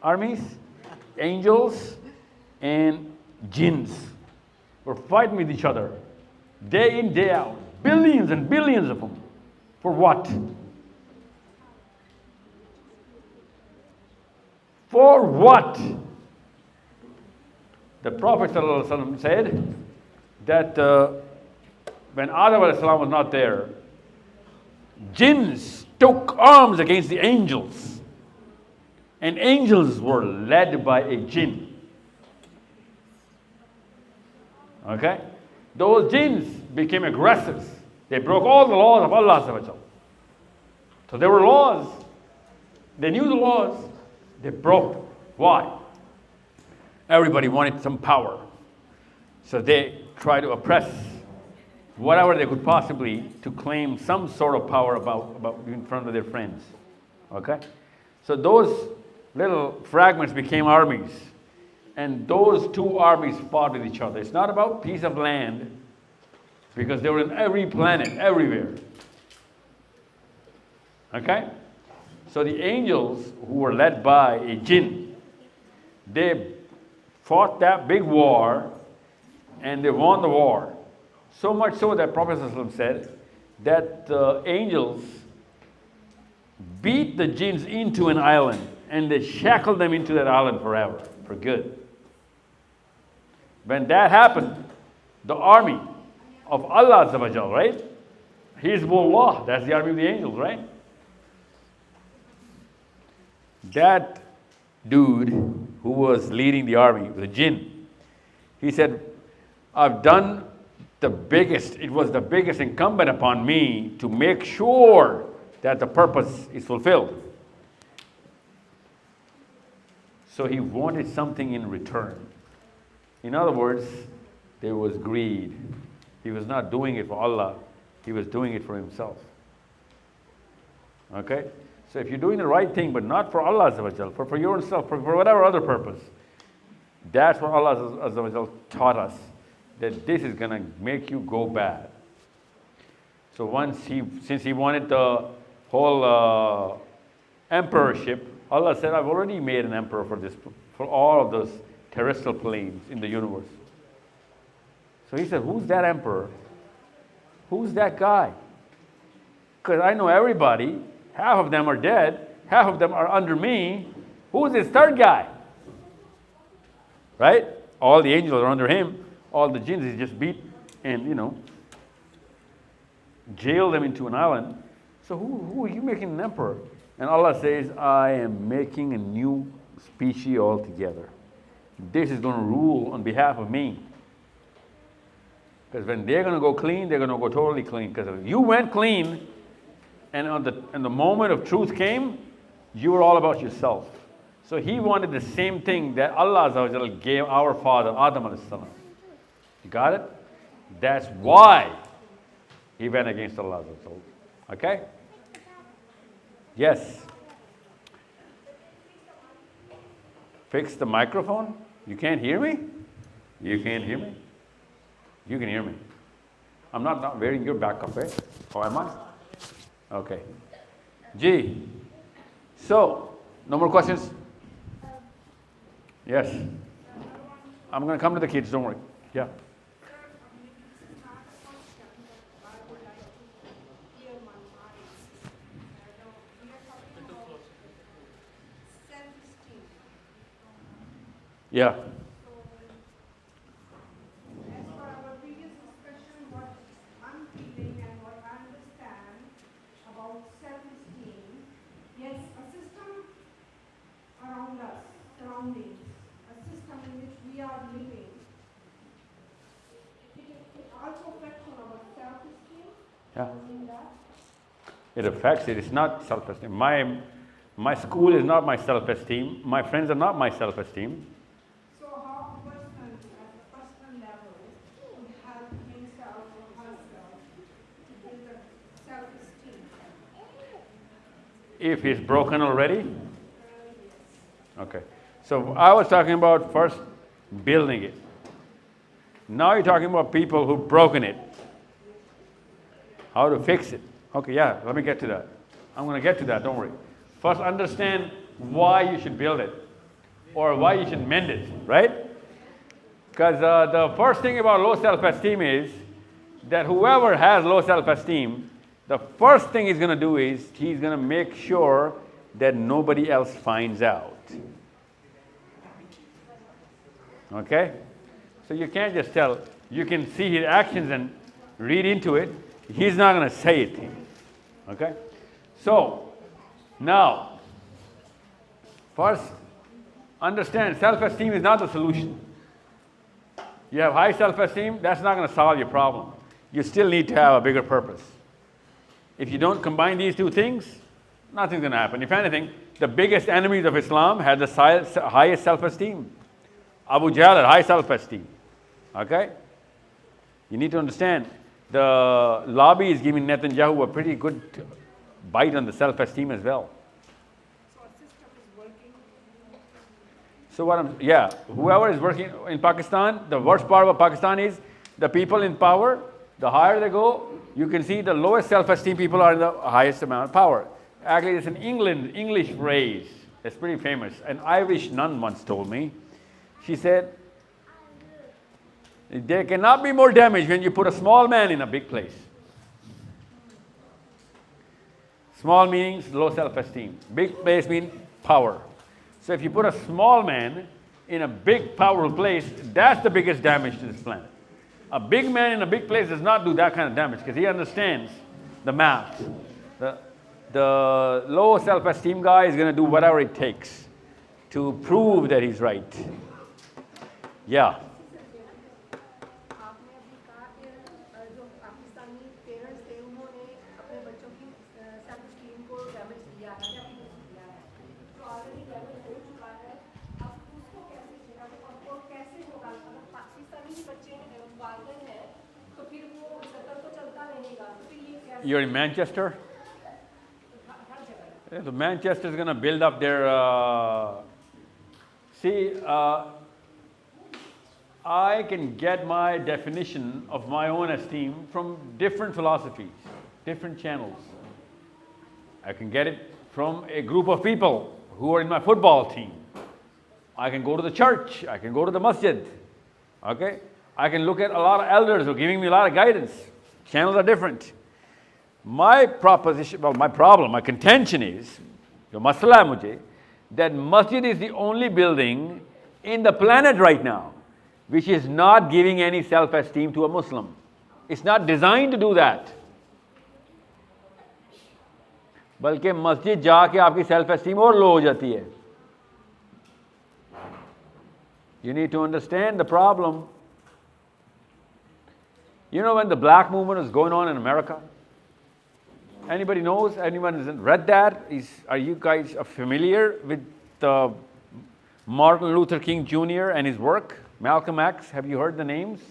Armies, angels, and jinns were fighting with each other, day in, day out. Billions and billions of them. For what? For what? The Prophet ﷺ said that when Adam a.s. was not there, jinns took arms against the angels. And angels were led by a jinn. Okay? Those jinns became aggressors. They broke all the laws of Allah. So there were laws. They knew the laws. They broke. Why? Everybody wanted some power. So they tried to oppress whatever they could possibly to claim some sort of power about in front of their friends. Okay? So those little fragments became armies. And those two armies fought with each other. It's not about piece of land, because they were in every planet, everywhere. Okay? So the angels, who were led by a jinn, they fought that big war, and they won the war. So much so that Prophet ﷺ said that the angels beat the jinns into an island, and they shackled them into that island forever, for good. When that happened, the army of Allah, right? Hizbullah, that's the army of the angels, right? That dude who was leading the army, the jinn, he said, I've done the biggest, it was the biggest incumbent upon me to make sure that the purpose is fulfilled. So he wanted something in return. In other words, there was greed. He was not doing it for Allah, he was doing it for himself. Okay? So if you're doing the right thing, but not for Allah, for yourself, for whatever other purpose, that's what Allah taught us, that this is going to make you go bad. So since he wanted the whole emperorship, Allah said, I've already made an emperor for all of those terrestrial planes in the universe. So he said, who's that emperor? Who's that guy? Because I know everybody. Half of them are dead. Half of them are under me. Who's this third guy? Right? All the angels are under him. All the jinns he just beat and, jailed them into an island. So who are you making an emperor? And Allah says, I am making a new species altogether. This is going to rule on behalf of me. Because when they're going to go clean, they're going to go totally clean. Because if you went clean, and the moment of truth came, you were all about yourself. So he wanted the same thing that Allah gave our father, Adam a.s. You got it? That's why he went against Allah's Rasul. Okay? Yes. Fix the microphone? You can't hear me? You can't hear me? You can hear me. I'm not wearing your backup, eh? Or am I? Okay. G. So, no more questions? Yes. I'm going to come to the kids, don't worry. Yeah. Yeah. As for our previous discussion, what I'm feeling and what I understand about self-esteem, yes, a system around us, surroundings, a system in which we are living, it also affects on our self-esteem. Yeah. In that. It affects it. It's not self-esteem. My school is not my self-esteem. My friends are not my self-esteem. So how a person at a personal level would help himself or herself to build a self-esteem? If he's broken already? Okay. So I was talking about first building it. Now you're talking about people who've broken it. How to fix it. Okay, yeah, let me get to that. I'm going to get to that, don't worry. First understand why you should build it or why you should mend it, right? Because the first thing about low self-esteem is that whoever has low self-esteem, the first thing he's going to do is he's going to make sure that nobody else finds out. Okay? So you can't just tell. You can see his actions and read into it. He's not going to say it. Okay? So, now, first, understand self-esteem is not the solution. You have high self-esteem, that's not going to solve your problem. You still need to have a bigger purpose. If you don't combine these two things, nothing's going to happen. If anything, the biggest enemies of Islam had the highest self-esteem. Abu Jahl had high self-esteem. Okay? You need to understand, the lobby is giving Netanyahu a pretty good bite on the self-esteem as well. So a system is working. So whoever is working in Pakistan, the worst part of Pakistan is the people in power, the higher they go, you can see the lowest self-esteem people are in the highest amount of power. Actually, it's an English phrase. It's pretty famous. An Irish nun once told me. She said, there cannot be more damage when you put a small man in a big place. Small means low self-esteem. Big place means power. So if you put a small man in a big, powerful place, that's the biggest damage to this planet. A big man in a big place does not do that kind of damage because he understands the math. The low self-esteem guy is going to do whatever it takes to prove that he's right. Yeah. आपने अभी कहा कि जो Pakistani parents थे उन्होंने अपने बच्चों की सेल्फ स्टीम को डैमेज किया है या किया है तो ऑलरेडी डैमेज हो चुका है अब उसको कैसे छेड़ा और कैसे होगा अगर पाकिस्तानी ही बच्चे वालिदैन हैं तो फिर वो सर्कल तो चलता रहेगा तो फिर ये कैसे You're in Manchester? हर जगह Yeah, so Manchester is going to build up their... I can get my definition of my own esteem from different philosophies, different channels. I can get it from a group of people who are in my football team. I can go to the church. I can go to the masjid. Okay? I can look at a lot of elders who are giving me a lot of guidance. Channels are different. My proposition, well, my problem, my contention is, that masjid is the only building in the planet right now which is not giving any self-esteem to a Muslim. It's not designed to do that. बल्कि मस्जिद जाके आपकी self-esteem और low हो जाती है. You need to understand the problem. You know when the black movement was going on in America? Anybody knows? Anyone has read that? Are you guys familiar with Martin Luther King Jr. and his work? Malcolm X, have you heard the names?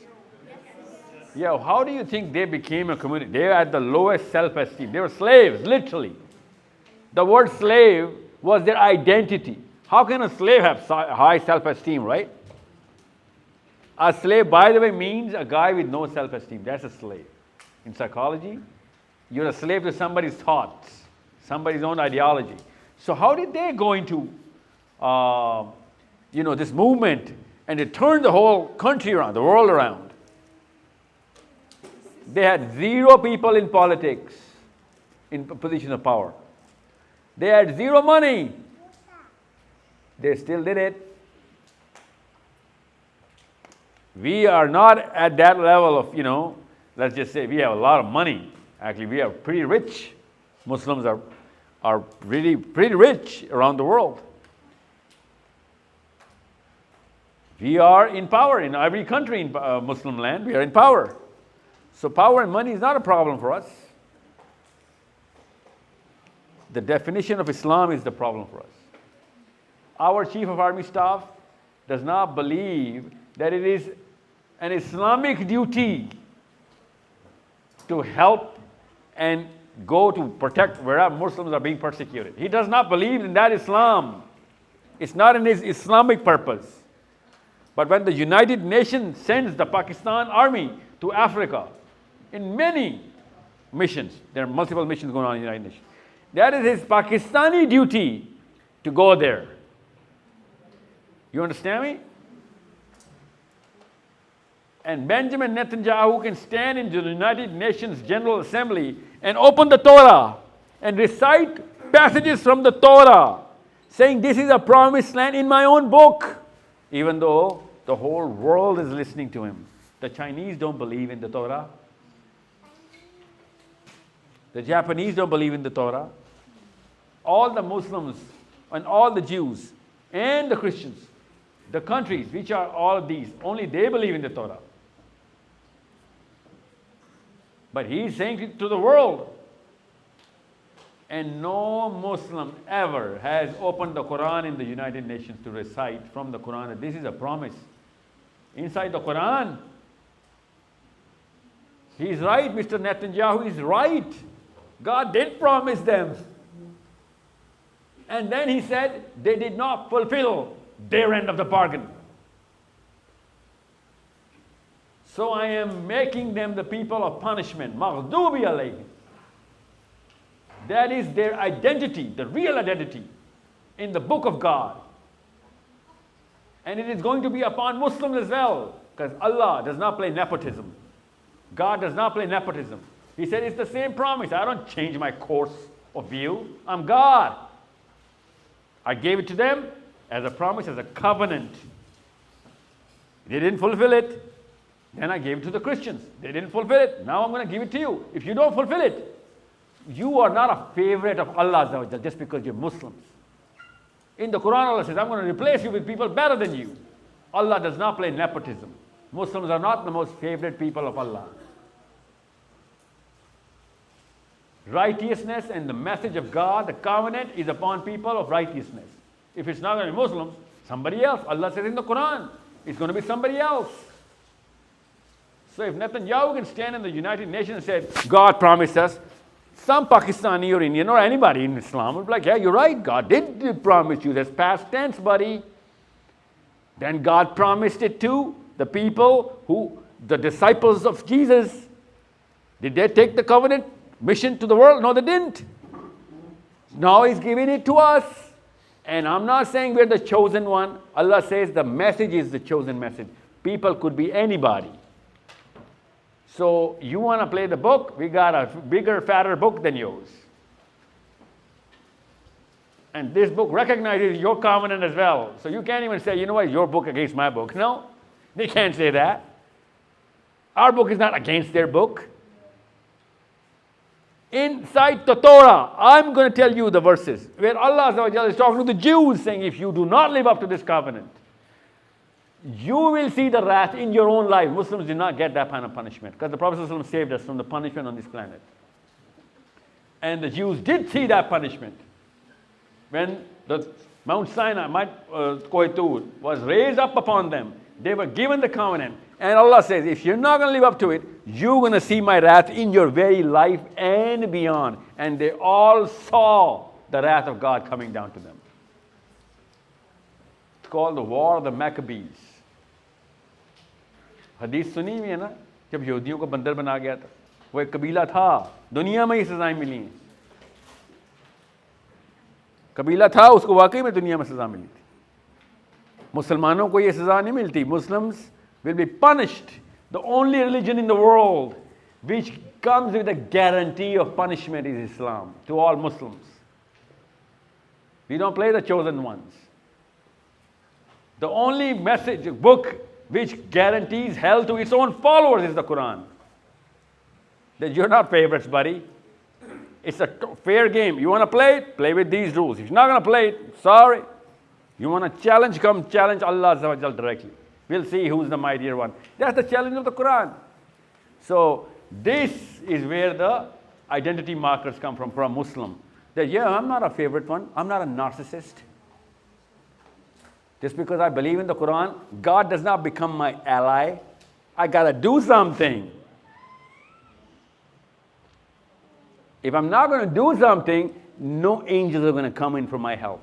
Yeah, how do you think they became a community? They had the lowest self-esteem. They were slaves, literally. The word slave was their identity. How can a slave have high self-esteem, right? A slave, by the way, means a guy with no self-esteem. That's a slave. In psychology, you're a slave to somebody's thoughts, somebody's own ideology. So how did they go into, this movement, and it turned the whole country around, the world around? They had 0 people in politics, in position of power. They had 0 money. They still did it. We are not at that level of, let's just say we have a lot of money. Actually, we are pretty rich. Muslims are really pretty rich around the world. We are in power in every country in Muslim land. We are in power. So power and money is not a problem for us. The definition of Islam is the problem for us. Our Chief of Army Staff does not believe that it is an Islamic duty to help and go to protect wherever Muslims are being persecuted. He does not believe in that Islam. It's not in his Islamic purpose. But when the United Nations sends the Pakistan army to Africa in many missions, there are multiple missions going on in the United Nations, that is his Pakistani duty to go there. You understand me? And Benjamin Netanyahu can stand in the United Nations General Assembly and open the Torah and recite passages from the Torah saying this is a promised land in my own book, even though the whole world is listening to him. The Chinese don't believe in the Torah. The Japanese don't believe in the Torah. All the Muslims and all the Jews and the Christians, the countries which are all of these, only they believe in the Torah. But he's saying it to the world. And no Muslim ever has opened the Quran in the United Nations to recite from the Quran that this is a promise. Inside the Quran, he's right, Mr. Netanyahu is right. God did promise them. And then he said they did not fulfill their end of the bargain. So I am making them the people of punishment. Maghdubi alayhim. That is their identity, the real identity in the book of God. And it is going to be upon Muslims as well, because Allah does not play nepotism. God does not play nepotism. He said it's the same promise. I don't change my course of view. I'm God. I gave it to them as a promise, as a covenant. They didn't fulfill it. Then I gave it to the Christians. They didn't fulfill it. Now I'm going to give it to you. If you don't fulfill it, you are not a favorite of Allah just because you're Muslims. In the Quran, Allah says, I'm going to replace you with people better than you. Allah does not play nepotism. Muslims are not the most favorite people of Allah. Righteousness and the message of God, the covenant, is upon people of righteousness. If it's not going to be Muslims, somebody else. Allah says in the Quran, it's going to be somebody else. So if Netanyahu can stand in the United Nations and say, God promised us, some Pakistani or Indian or anybody in Islam would be like, yeah, you're right, God did promise you. That's past tense, buddy. Then God promised it to the people the disciples of Jesus. Did they take the covenant mission to the world? No, they didn't. Now he's giving it to us. And I'm not saying we're the chosen one. Allah says the message is the chosen message. People could be anybody. So you want to play the book? We got a bigger, fatter book than yours. And this book recognizes your covenant as well. So you can't even say, you know what, your book against my book. No, they can't say that. Our book is not against their book. Inside the Torah, I'm going to tell you the verses where Allah is talking to the Jews saying, if you do not live up to this covenant, you will see the wrath in your own life. Muslims did not get that kind of punishment because the Prophet ﷺ saved us from the punishment on this planet. And the Jews did see that punishment. When the Mount Sinai, Kohetur, was raised up upon them, they were given the covenant, And Allah says, if you're not going to live up to it, you're going to see my wrath in your very life and beyond. And they all saw the wrath of God coming down to them. It's called the War of the Maccabees. हदीस सुनी हुई है ना, जब यहूदियों को बंदर बना गया था, वो एक कबीला था, दुनिया में ही सजाएं मिली हैं। कबीला था, उसको वाकई में दुनिया में सजा मिली थी। मुसलमानों को ये सजा नहीं मिलती. Muslims will be punished. The only religion in the world which comes with a guarantee of punishment is Islam to all Muslims. We don't play the chosen ones. The only message book which guarantees hell to its own followers is the Quran. That you're not favorites, buddy. It's a fair game. You want to play it? Play with these rules. If you're not going to play it, sorry. You want to challenge, come challenge Allah Azza wa Jal directly. We'll see who's the mightier one. That's the challenge of the Quran. So this is where the identity markers come from for a Muslim. That, yeah, I'm not a favorite one. I'm not a narcissist. Just because I believe in the Quran, God does not become my ally. I got to do something. If I'm not going to do something, no angels are going to come in for my help.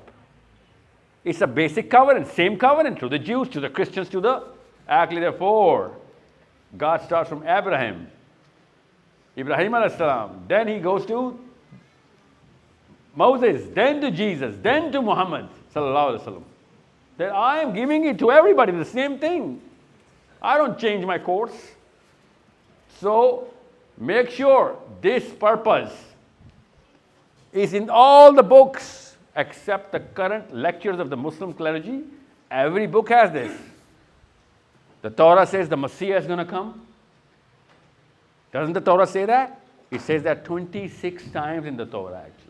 It's a basic covenant, same covenant to the Jews, to the Christians, to the... Actually, therefore, God starts from Ibrahim alayhi salam, then he goes to Moses, then to Jesus, then to Muhammad sallallahu alaihi wasallam. That I am giving it to everybody, the same thing. I don't change my course. So, make sure this purpose is in all the books except the current lectures of the Muslim clergy. Every book has this. The Torah says the Messiah is going to come. Doesn't the Torah say that? It says that 26 times in the Torah, actually.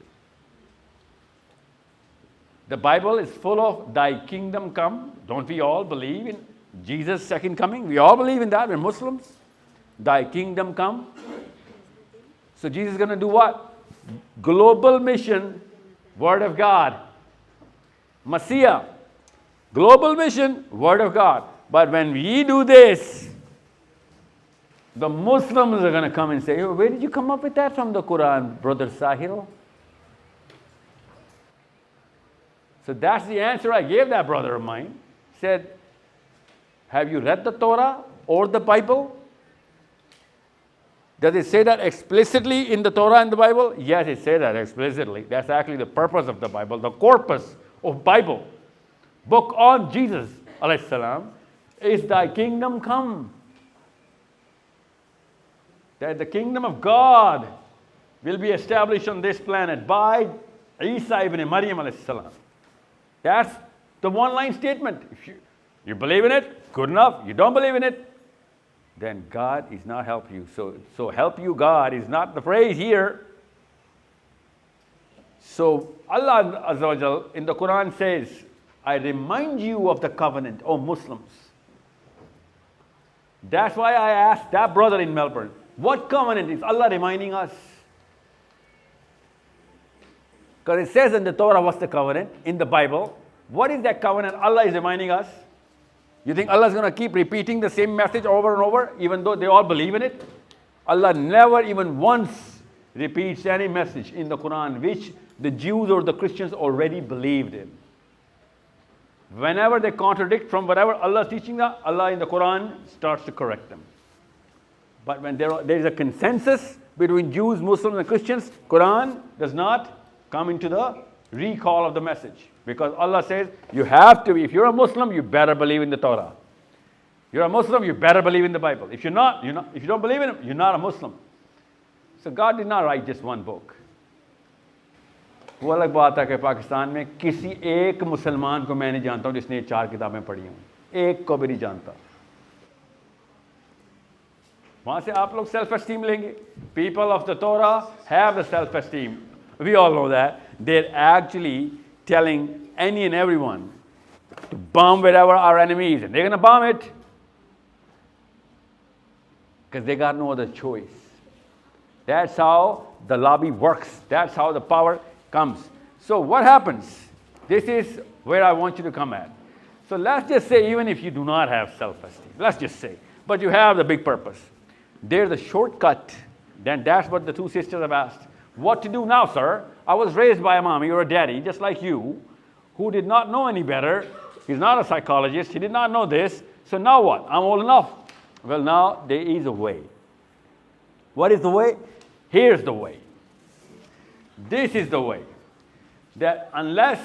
The Bible is full of thy kingdom come. Don't we all believe in Jesus' second coming? We all believe in that. We're Muslims. Thy kingdom come. So Jesus is going to do what? Global mission, Word of God. Messiah. Global mission, Word of God. But when we do this, the Muslims are going to come and say, oh, where did you come up with that from the Quran, Brother Sahil? So that's the answer I gave that brother of mine. He said, have you read the Torah or the Bible? Does it say that explicitly in the Torah and the Bible? Yes, it says that explicitly. That's actually the purpose of the Bible, the corpus of Bible. Book on Jesus, alayhi salam, is thy kingdom come. That the kingdom of God will be established on this planet by Isa ibn Maryam alayhi salam. That's the one-line statement. If you believe in it, good enough. You don't believe in it, then God is not help you. So help you God is not the phrase here. So Allah Azza wa Jal in the Quran says, I remind you of the covenant, O Muslims. That's why I asked that brother in Melbourne, what covenant is Allah reminding us? Because it says in the Torah, what's the covenant? In the Bible, what is that covenant Allah is reminding us? You think Allah is going to keep repeating the same message over and over, even though they all believe in it? Allah never even once repeats any message in the Quran which the Jews or the Christians already believed in. Whenever they contradict from whatever Allah is teaching them, Allah in the Quran starts to correct them. But when there is a consensus between Jews, Muslims and Christians, Quran does not come into the recall of the message. Because Allah says, you have to, if you're a Muslim, you better believe in the Torah. You're a Muslim, you better believe in the Bible. If you're not, if you don't believe in it, you're not a Muslim. So God did not write just one book. वो अलग बात है कि पाकिस्तान में किसी एक मुसलमान को मैं नहीं जानता हूँ जिसने 4 किताबें पढ़ी हों, एक को भी नहीं जानता. वहाँ से आप लोग self esteem लेंगे. People of the Torah have the self esteem. We all know that. They're actually telling any and everyone to bomb wherever our enemy is, and they're going to bomb it because they got no other choice. That's how the lobby works. That's how the power comes. So what happens? This is where I want you to come at. So let's just say, even if you do not have self-esteem, let's just say, but you have the big purpose. There's a shortcut. Then that's what the two sisters have asked. What to do now, sir? I was raised by a mommy or a daddy, just like you, who did not know any better. He's not a psychologist. He did not know this. So now what? I'm old enough. Well, now there is a way. What is the way? Here's the way. This is the way. That unless,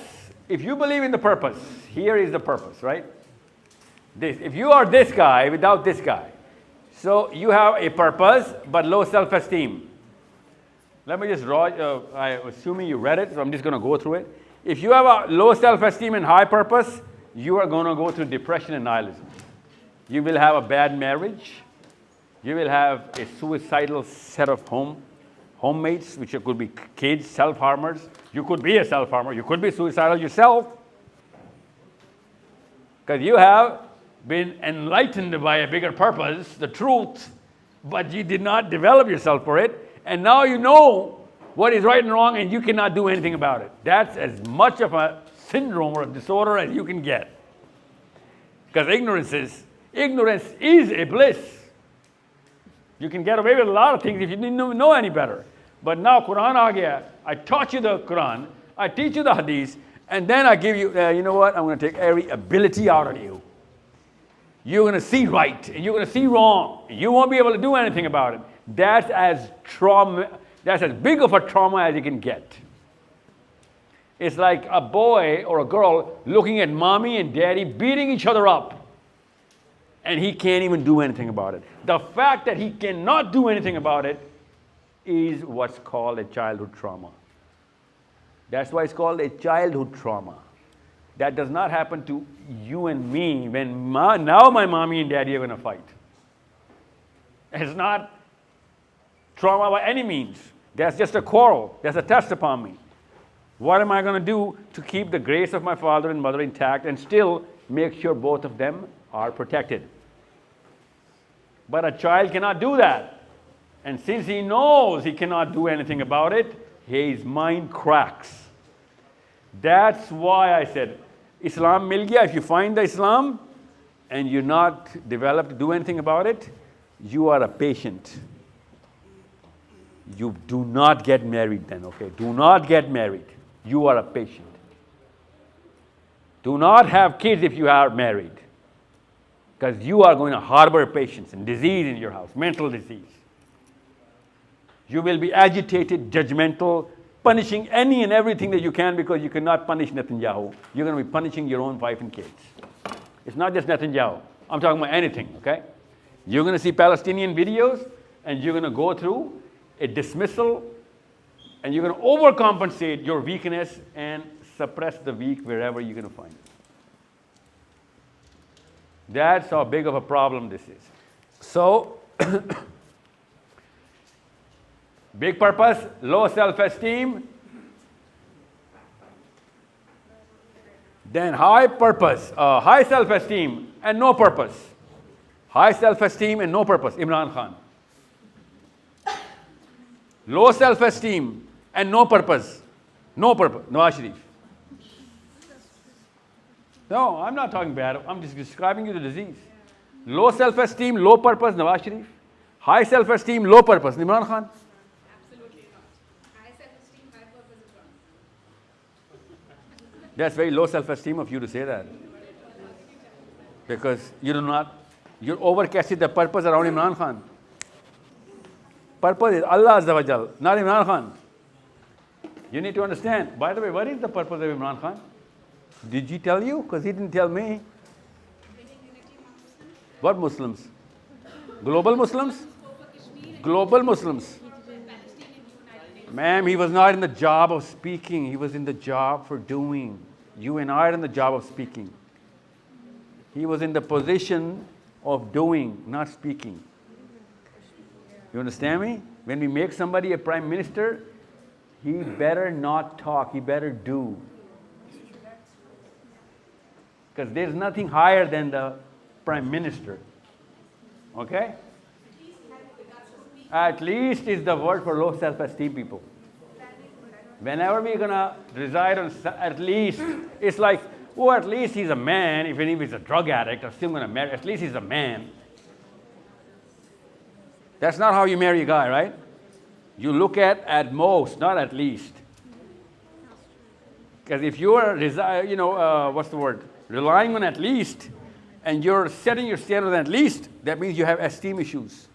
if you believe in the purpose, here is the purpose, right? This. If you are this guy without this guy, so you have a purpose but low self-esteem. Let me just draw, I'm assuming you read it, so I'm just going to go through it. If you have a low self-esteem and high purpose, you are going to go through depression and nihilism. You will have a bad marriage. You will have a suicidal set of homemates, which could be kids, self-harmers. You could be a self-harmer. You could be suicidal yourself. Because you have been enlightened by a bigger purpose, the truth, but you did not develop yourself for it. And now you know what is right and wrong, and you cannot do anything about it. That's as much of a syndrome or a disorder as you can get. Because ignorance is a bliss. You can get away with a lot of things if you didn't know any better. But now Quran aa gaya. I taught you the Quran. I teach you the Hadith. And then I give you, you know what? I'm going to take every ability out of you. You're going to see right, and you're going to see wrong. And you won't be able to do anything about it. That's as big of a trauma as you can get. It's like a boy or a girl looking at mommy and daddy beating each other up, and he can't even do anything about it. The fact that he cannot do anything about it is what's called a childhood trauma. That's why it's called a childhood trauma. That does not happen to you and me when now my mommy and daddy are going to fight. It's not trauma by any means. That's just a quarrel. That's a test upon me. What am I going to do to keep the grace of my father and mother intact and still make sure both of them are protected? But a child cannot do that. And since he knows he cannot do anything about it, his mind cracks. That's why I said, Islam mil gaya. If you find the Islam and you're not developed to do anything about it, you are a patient. You do not get married then, okay? Do not get married. You are a patient. Do not have kids if you are married, because you are going to harbor patients and disease in your house, mental disease. You will be agitated, judgmental, punishing any and everything that you can, because you cannot punish Netanyahu. You're going to be punishing your own wife and kids. It's not just Netanyahu. I'm talking about anything, okay? You're going to see Palestinian videos, and you're going to go through a dismissal, and you're going to overcompensate your weakness and suppress the weak wherever you're going to find it. That's how big of a problem this is. So, big purpose, low self-esteem. Then high purpose, high self-esteem and no purpose. High self-esteem and no purpose, Imran Khan. Low self-esteem and no purpose, Nawaz Sharif. No, I'm not talking bad. I'm just describing you the disease. Low self-esteem, low purpose, Nawaz Sharif. High self-esteem, low purpose, Imran Khan. Absolutely not. High self-esteem, high purpose is wrong. That's very low self-esteem of you to say that. Because you're overcasting the purpose around Imran Khan. Purpose is Allah Azza wa Jal, not Imran Khan. You need to understand. By the way, what is the purpose of Imran Khan? Did he tell you? Because he didn't tell me. What Muslims? Global Muslims? Global Muslims. Ma'am, he was not in the job of speaking. He was in the job for doing. You and I are in the job of speaking. He was in the position of doing, not speaking. You understand me? When we make somebody a prime minister, he better not talk, he better do. Because there's nothing higher than the prime minister. Okay? At least is the word for low self-esteem people. Whenever we're going to reside on at least, it's like, oh, at least he's a man. Even if he's a drug addict, I'm still going to marry. At least he's a man. That's not how you marry a guy, right? You look at most, not at least. Because if you are, relying on at least, and you're setting your standard on at least, that means you have esteem issues.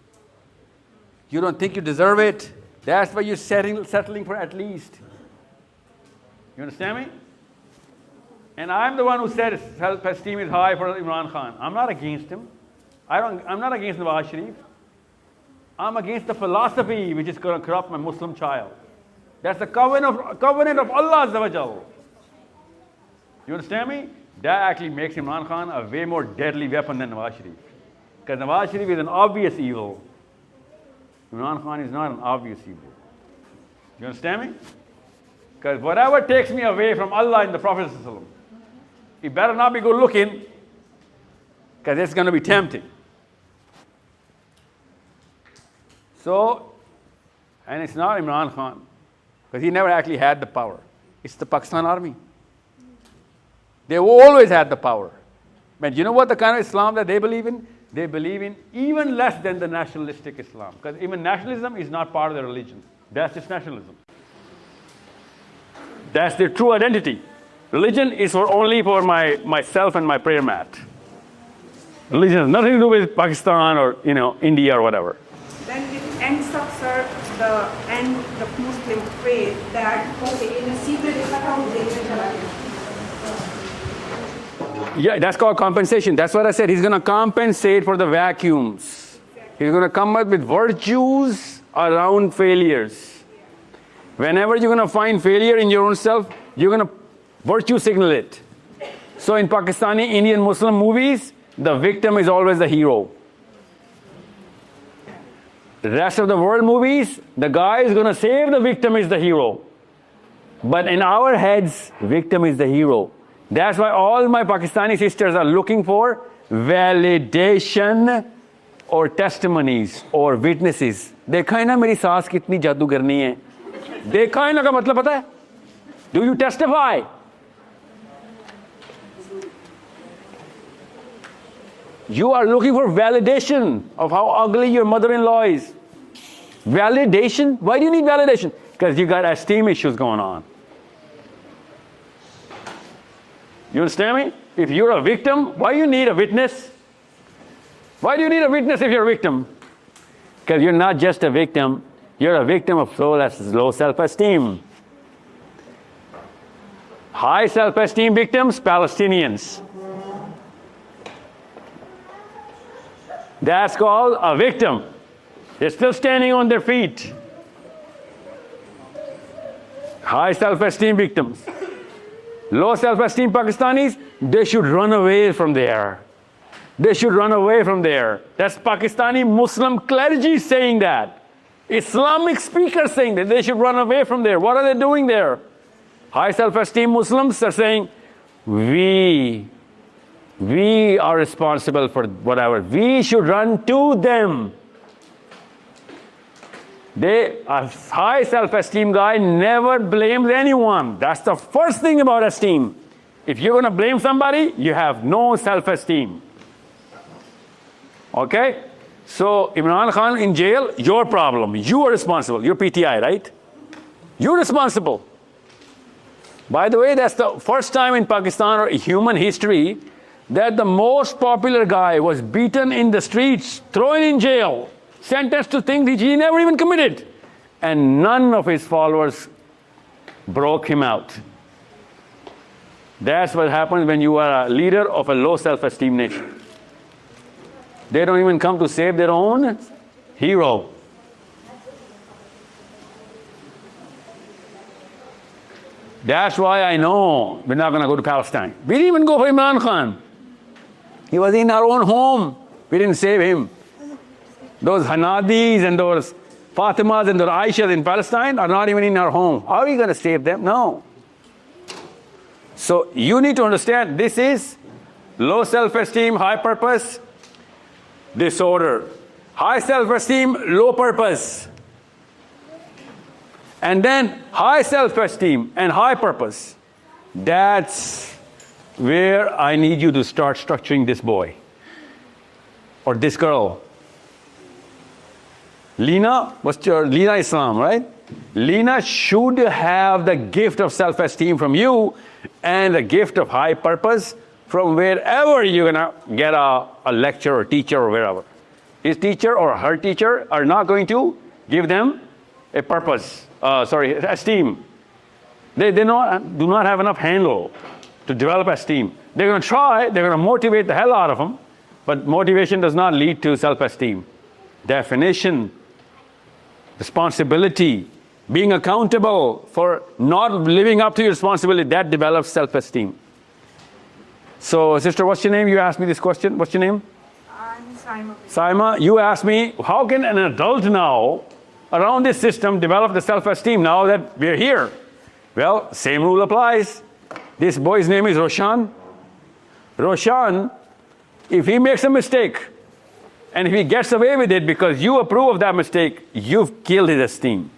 You don't think you deserve it. That's why you're settling for at least. You understand me? And I'm the one who said self-esteem is high for Imran Khan. I'm not against him. I'm not against Nawaz Sharif. I'm against the philosophy which is going to corrupt my Muslim child. That's the covenant of Allah Azza wa Jal. You understand me? That actually makes Imran Khan a way more deadly weapon than Nawaz Sharif. Because Nawaz Sharif is an obvious evil. Imran Khan is not an obvious evil. You understand me? Because whatever takes me away from Allah and the Prophet ﷺ, it better not be good looking, because it's going to be tempting. So, and it's not Imran Khan, because he never actually had the power. It's the Pakistan army. They always had the power. But you know what the kind of Islam that they believe in? They believe in even less than the nationalistic Islam. Because even nationalism is not part of their religion. That's just nationalism. That's their true identity. Religion is only for myself and my prayer mat. Religion has nothing to do with Pakistan or India or whatever. Then it ends up, sir, the Muslim faith that, okay, in a secret account they will. Yeah, that's called compensation. That's what I said. He's going to compensate for the vacuums. He's going to come up with virtues around failures. Whenever you're going to find failure in your own self, you're going to virtue signal it. So in Pakistani, Indian, Muslim movies, the victim is always the hero. The rest of the world movies, the guy is going to save the victim is the hero. But in our heads, victim is the hero. That's why all my Pakistani sisters are looking for validation or testimonies or witnesses. देखा है ना मेरी सास कितनी जादूगरनी है. देखा है ना का मतलब पता है? Do you testify? You are looking for validation of how ugly your mother-in-law is. Validation? Why do you need validation? Because you got esteem issues going on. You understand me? If you're a victim, why do you need a witness? Why do you need a witness if you're a victim? Because you're not just a victim, you're a victim of low self-esteem. High self-esteem victims, Palestinians. That's called a victim. They're still standing on their feet. High self-esteem victims. Low self-esteem Pakistanis, they should run away from there. They should run away from there. That's Pakistani Muslim clergy saying that. Islamic speakers saying that they should run away from there. What are they doing there? High self-esteem Muslims are saying, we are responsible for whatever. We should run to them. A high self-esteem guy never blames anyone. That's the first thing about esteem. If you're going to blame somebody, you have no self-esteem. Okay? So, Imran Khan in jail, your problem. You are responsible. You're PTI, right? You're responsible. By the way, that's the first time in Pakistan or human history that the most popular guy was beaten in the streets, thrown in jail, sentenced to things he never even committed. And none of his followers broke him out. That's what happens when you are a leader of a low self-esteem nation. They don't even come to save their own hero. That's why I know we're not going to go to Palestine. We didn't even go for Imran Khan. He was in our own home. We didn't save him. Those Hanadis and those Fatimas and those Aishas in Palestine are not even in our home. How are we going to save them? No. So you need to understand this is low self-esteem, high purpose, disorder. High self-esteem, low purpose. And then high self-esteem and high purpose. That's where I need you to start structuring this boy or this girl. Lena, Lena Islam, right? Lena should have the gift of self-esteem from you and the gift of high purpose from wherever you're going to get a lecture or teacher or wherever. His teacher or her teacher are not going to give them a purpose, esteem. They do not have enough handle to develop esteem. They're going to try, they're going to motivate the hell out of them, but motivation does not lead to self-esteem. Definition, responsibility, being accountable for not living up to your responsibility, that develops self-esteem. So, sister, what's your name? You asked me this question. What's your name? I'm Saima. Saima, you asked me, how can an adult now, around this system, develop the self-esteem now that we're here? Well, same rule applies. This boy's name is Roshan. Roshan, if he makes a mistake, and if he gets away with it because you approve of that mistake, you've killed his esteem.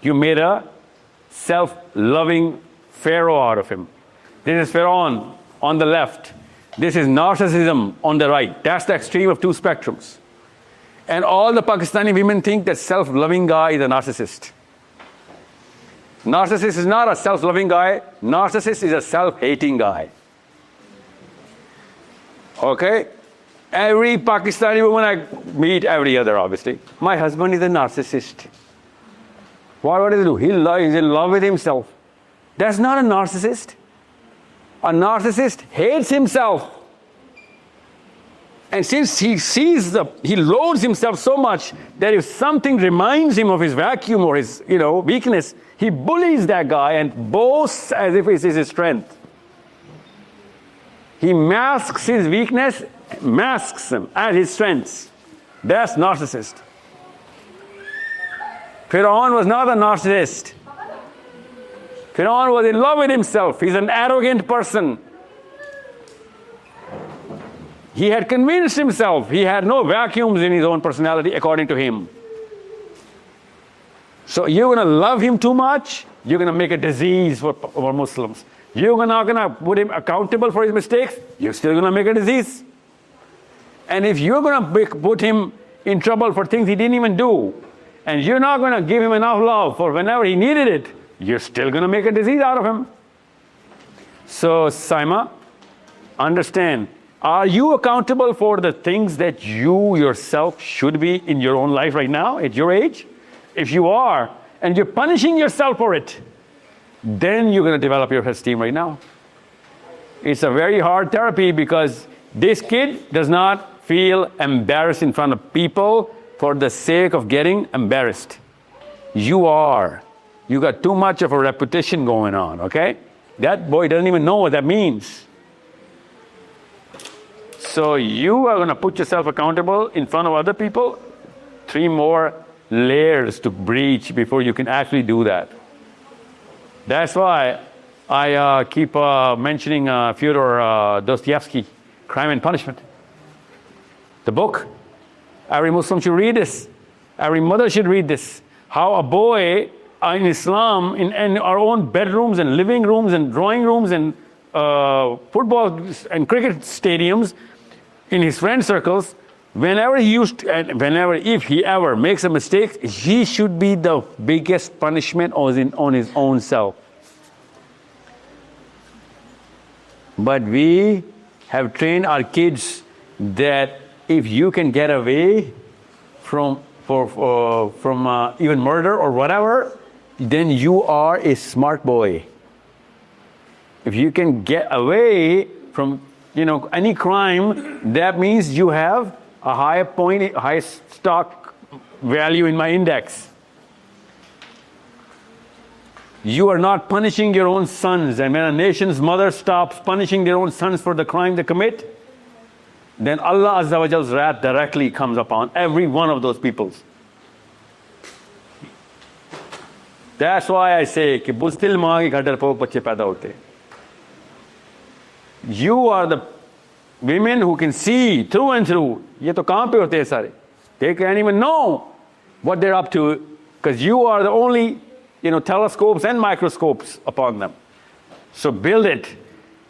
You made a self-loving Pharaoh out of him. This is Pharaoh on the left. This is narcissism on the right. That's the extreme of two spectrums. And all the Pakistani women think that self-loving guy is a narcissist. Narcissist is not a self-loving guy. Narcissist is a self-hating guy. Okay? Every Pakistani woman I meet, every other obviously, my husband is a narcissist. What does he do? He's in love with himself. That's not a narcissist. A narcissist hates himself. And since he loads himself so much that if something reminds him of his vacuum or his, weakness, he bullies that guy and boasts as if it is his strength. He masks his weakness, masks him as his strengths. That's narcissist. Pharaoh was not a narcissist. Pharaoh was in love with himself. He's an arrogant person. He had convinced himself he had no vacuums in his own personality according to him. So you're going to love him too much, you're going to make a disease for Muslims. You're not going to put him accountable for his mistakes, you're still going to make a disease. And if you're going to put him in trouble for things he didn't even do, and you're not going to give him enough love for whenever he needed it, you're still going to make a disease out of him. So, Saima, understand, are you accountable for the things that you yourself should be in your own life right now, at your age? If you are, and you're punishing yourself for it, then you're going to develop your esteem right now. It's a very hard therapy because this kid does not feel embarrassed in front of people for the sake of getting embarrassed. You are. You got too much of a reputation going on, okay? That boy doesn't even know what that means. So you are going to put yourself accountable in front of other people. 3 more layers to breach before you can actually do that. That's why I keep mentioning Fyodor Dostoevsky, Crime and Punishment. The book. Every Muslim should read this. Every mother should read this. How a boy in Islam, in our own bedrooms and living rooms and drawing rooms and football and cricket stadiums, in his friend circles, if he ever makes a mistake, he should be the biggest punishment on his own self. But we have trained our kids that if you can get away from even murder or whatever, then you are a smart boy. If you can get away from any crime, that means you have a high stock value in my index. You are not punishing your own sons, and when a nation's mother stops punishing their own sons for the crime they commit, then Allah Azza wa Jal's wrath directly comes upon every one of those peoples. That's why I say कि बुज़दिल माँ के घर डरपोक बच्चे पैदा होते. You are the women who can see through and through. ये तो कहाँ पे होते हैं सारे? They can't even know what they're up to because you are the only telescopes and microscopes upon them. So build it.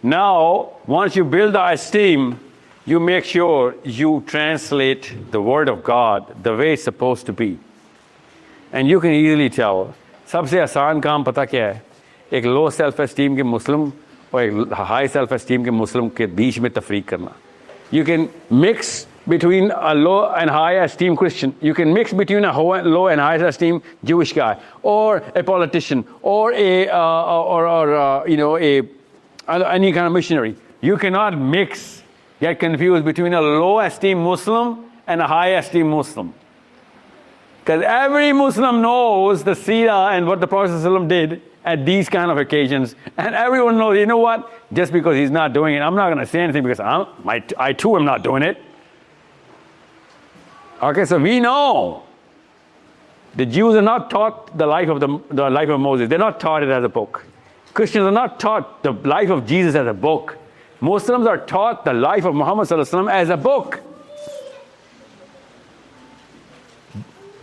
Now, once you build the esteem, you make sure you translate the word of God the way it's supposed to be. And you can easily tell. सबसे आसान काम पता क्या है? एक low self esteem के मुस्लिम और एक हाई सेल्फ एस्टीम के मुस्लिम के बीच में तफरीक करना. You can mix between a low and high esteem Christian. You can mix between a low and high esteem Jewish guy, or a politician, or any kind of missionary. You cannot get confused between a low esteem Muslim and a high esteem Muslim. Because every Muslim knows the seerah and what the Prophet ﷺ did at these kind of occasions. And everyone knows, you know what? Just because he's not doing it, I'm not going to say anything because I too am not doing it. Okay, so we know the Jews are not taught the life of Moses. They're not taught it as a book. Christians are not taught the life of Jesus as a book. Muslims are taught the life of Muhammad ﷺ as a book.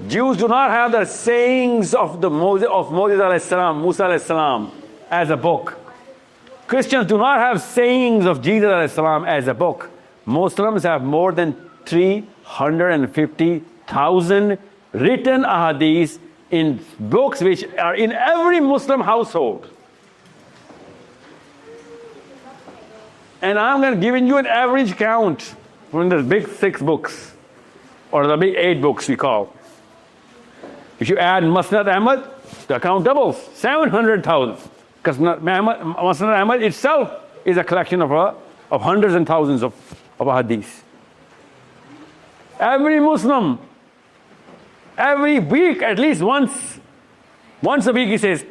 Jews do not have the sayings of Moses A.S., Musa A.S. as a book. Christians do not have sayings of Jesus A.S. as a book. Muslims have more than 350,000 written ahadith in books which are in every Muslim household. And I'm going to give you an average count from the big 6 books, or the big 8 books we call. If you add Musnad Ahmad, the count doubles, 700,000. Because Musnad Ahmad itself is a collection of hundreds and thousands of hadiths. Every Muslim, every week, at least once a week, he says,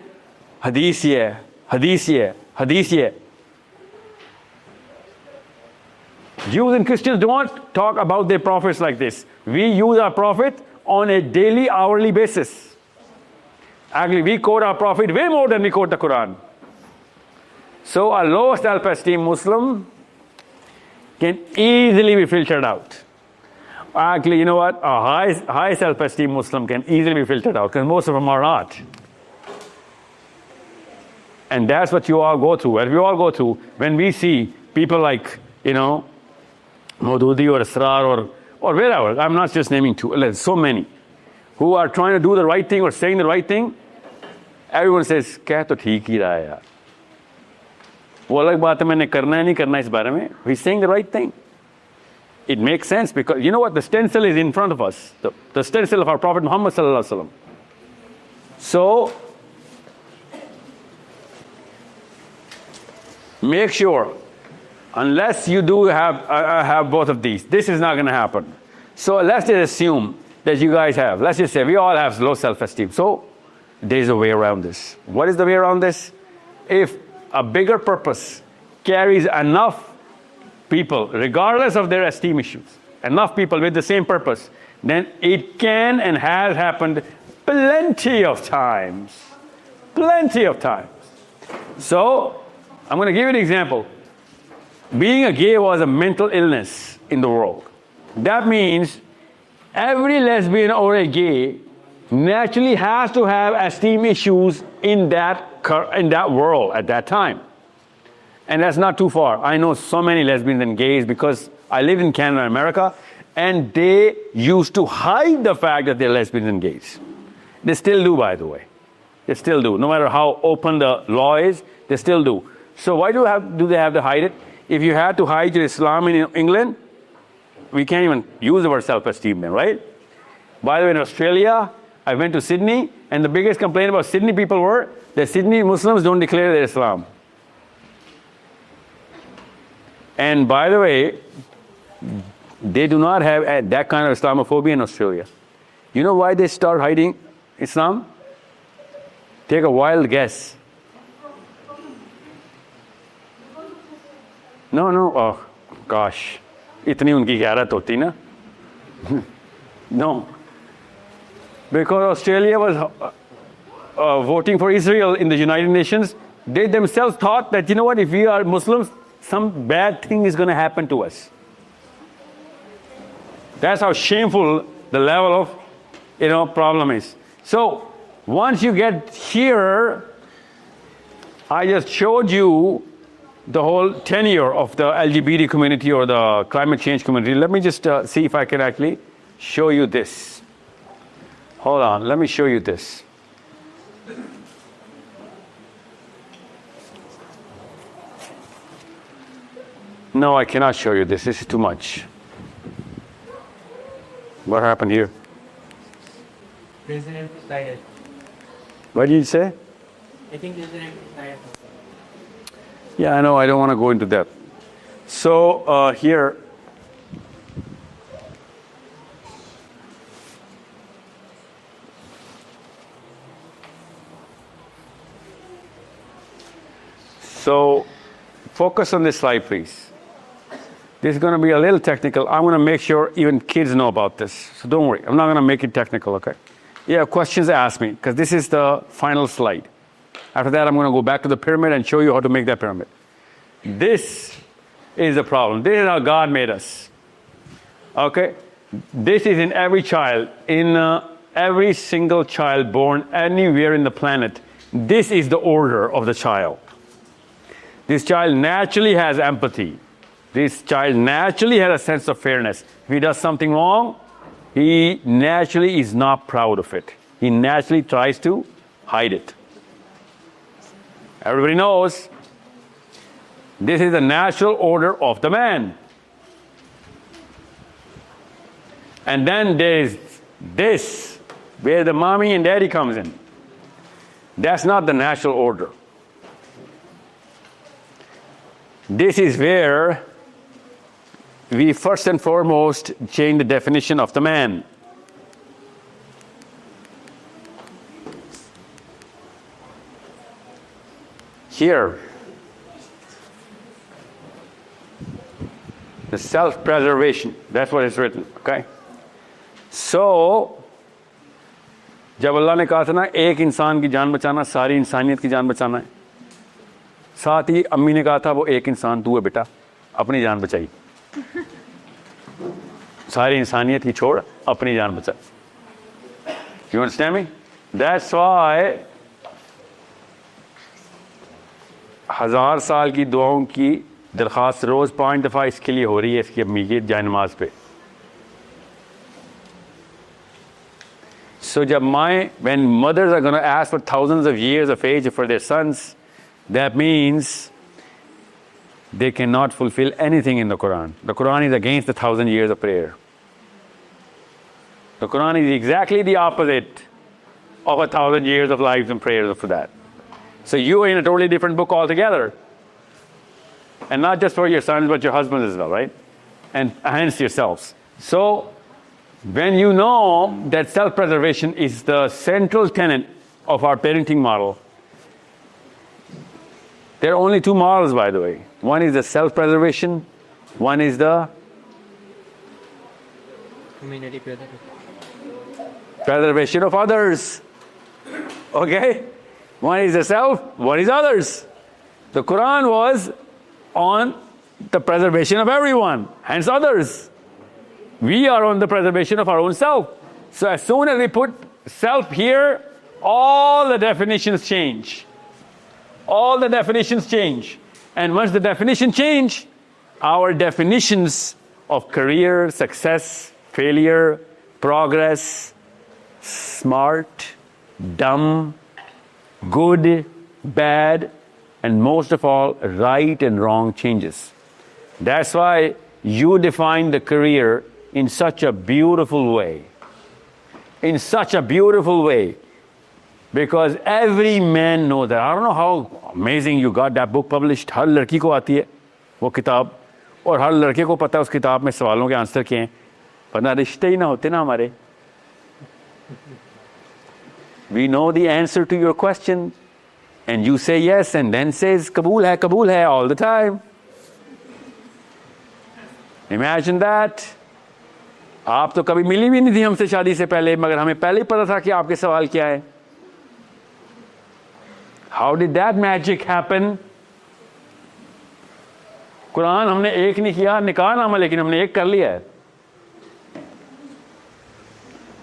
hadith ye, hadith ye, hadith ye. Jews and Christians don't talk about their prophets like this. We use our prophet on a daily, hourly basis. Actually, we quote our prophet way more than we quote the Quran. So a low self-esteem Muslim can easily be filtered out. Actually, you know what? A high self-esteem Muslim can easily be filtered out, because most of them are not. And that's what you all go through. And we all go through when we see people like, Maududi or Asrar or wherever. I'm not just naming two. There's so many who are trying to do the right thing or saying the right thing. Everyone says, "Kya to theek hi raha hai yaar." वो अलग बात है, मैंने करना है नहीं करना इस बारे में. He's saying the right thing. It makes sense because you know what? The stencil is in front of us. The stencil of our Prophet Muhammad sallallahu alaihi wasallam. So make sure, unless you do have both of these, this is not going to happen. So let's just assume that you guys have. Let's just say we all have low self-esteem. So there's a way around this. What is the way around this? If a bigger purpose carries enough people, regardless of their esteem issues, enough people with the same purpose, then it can and has happened plenty of times. Plenty of times. So I'm going to give you an example. Being a gay was a mental illness in the world. That means every lesbian or a gay naturally has to have esteem issues in that world at that time. And that's not too far. I know so many lesbians and gays because I lived in Canada and America, and they used to hide the fact that they're lesbians and gays. They still do, by the way. They still do. No matter how open the law is, they still do. So why do they have to hide it? If you had to hide your Islam in England, we can't even use the word self-esteem then, right? By the way, in Australia, I went to Sydney, and the biggest complaint about Sydney people were that Sydney Muslims don't declare their Islam. And by the way, they do not have that kind of Islamophobia in Australia. You know why they start hiding Islam? Take a wild guess. No, oh gosh, itni unki gairat hoti na. No, because Australia was voting for Israel in the United Nations. They themselves thought that, you know what, if we are Muslims, some bad thing is going to happen to us. That's how shameful the level of, problem is. So once you get here, I just showed you the whole tenure of the LGBT community or the climate change community. Let me just see if I can actually show you this. Hold on, let me show you this. No, I cannot show you this. This is too much. What happened here? President diet. What did you say? I think President diet. Yeah, I know. I don't want to go into that. So here, so focus on this slide, please. This is going to be a little technical. I'm going to make sure even kids know about this. So don't worry. I'm not going to make it technical, okay? Yeah, questions, ask me, because this is the final slide. After that, I'm going to go back to the pyramid and show you how to make that pyramid. This is the problem. This is how God made us. Okay? This is in every child, in every single child born anywhere in the planet. This is the order of the child. This child naturally has empathy. This child naturally has a sense of fairness. If he does something wrong, he naturally is not proud of it. He naturally tries to hide it. Everybody knows this is the natural order of the man. And then there is this, where the mommy and daddy comes in. That's not the natural order. This is where we first and foremost change the definition of the man. Here, the self-preservation, that's what is written, okay? So, जब अल्लाह ने कहा था ना एक इंसान की जान बचाना सारी इंसानियत की जान बचाना है, साथ ही अम्मी ने कहा था वो एक इंसान तू है बेटा, अपनी जान बचाई, सारी इंसानियत की छोड़ अपनी जान बचा. You understand me? That's why 1000 साल की दुआओं की दरख्वास्त रोज 5 दफ़ा इसके लिए हो रही है, इसकी अम्मी की जाए नमाज पे. So when mothers are going to ask for thousands of years of age for their sons, that means they cannot fulfill anything in the Quran. The Quran is against the 1,000 years of prayer. The Quran is exactly the opposite of 1,000 years of lives and prayers for that. So you are in a totally different book altogether. And not just for your sons, but your husbands as well, right? And hence yourselves. So when you know that self-preservation is the central tenet of our parenting model, there are only 2 models, by the way. One is the self-preservation, one is the Community preservation of others. Okay? One is the self, one is others. The Quran was on the preservation of everyone, hence others. We are on the preservation of our own self. So as soon as we put self here, all the definitions change. All the definitions change. And once the definition change, our definitions of career, success, failure, progress, smart, dumb, good, bad, and most of all, right and wrong changes. That's why you define the career in such a beautiful way. In such a beautiful way. Because every man knows that. I don't know how amazing you got that book published. हर लड़की को आती है वो किताब, और हर लड़के को पता है उस किताब में सवालों के आंसर क्या हैं. वरना रिश्ते ही ना होते ना हमारे. We know the answer to your question, and you say yes, and then says kabul hai all the time. Imagine that. आप तो कभी मिली भी नहीं थी हमसे शादी से पहले, मगर हमें पहले ही पता था कि आपके सवाल क्या है. How did that magic happen? Quran हमने एक नहीं किया, निकाह नामा लेकिन हमने एक कर लिया है.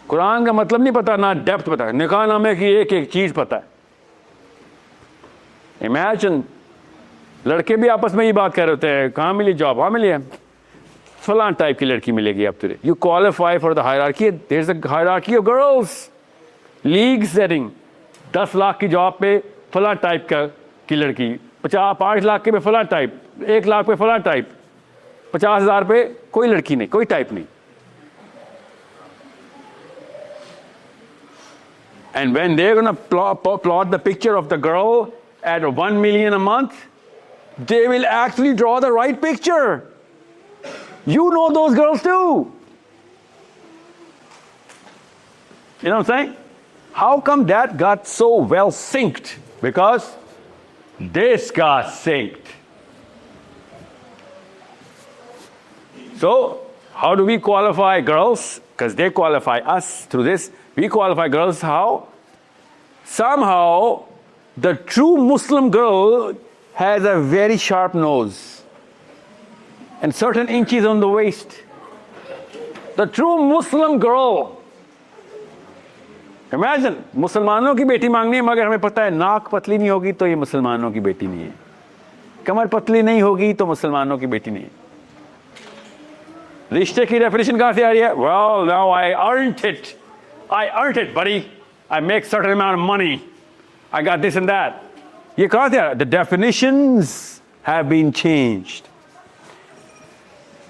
कुरान का मतलब नहीं पता, ना डेप्थ पता, निकाह नामे की एक एक चीज पता है. इमेजिन, लड़के भी आपस में ये बात कर रहे होते हैं, कहाँ मिली जॉब, वहाँ मिली है, फलां टाइप की लड़की मिलेगी अब तुझे. You qualify for the hierarchy, there is a hierarchy of girls. League setting, 10 lakh की जॉब पे फला टाइप की लड़की, 5 लाख के पे फला टाइप, 1 लाख पे फला टाइप, 50,000 पे कोई लड़की नहीं, कोई टाइप नहीं. And when they're going to plot the picture of the girl at 1 million a month, they will actually draw the right picture. You know those girls too. You know what I'm saying? How come that got so well synced? Because this got synced. So, how do we qualify girls? Because they qualify us through this. We qualify girls how? Somehow, the true Muslim girl has a very sharp nose and certain inches on the waist. The true Muslim girl. Imagine, मुसलमानों की बेटी मांगनी है, मगर हमें पता है नाक पतली नहीं होगी तो ये मुसलमानों की बेटी नहीं है, कमर पतली नहीं होगी तो मुसलमानों की बेटी नहीं है. रिश्ते की डेफिनेशन कहां से आ रही है? Well, now I earned it, buddy. I make certain amount of money. I got this and that. ये कहां से आ रहा है? The definitions have been changed.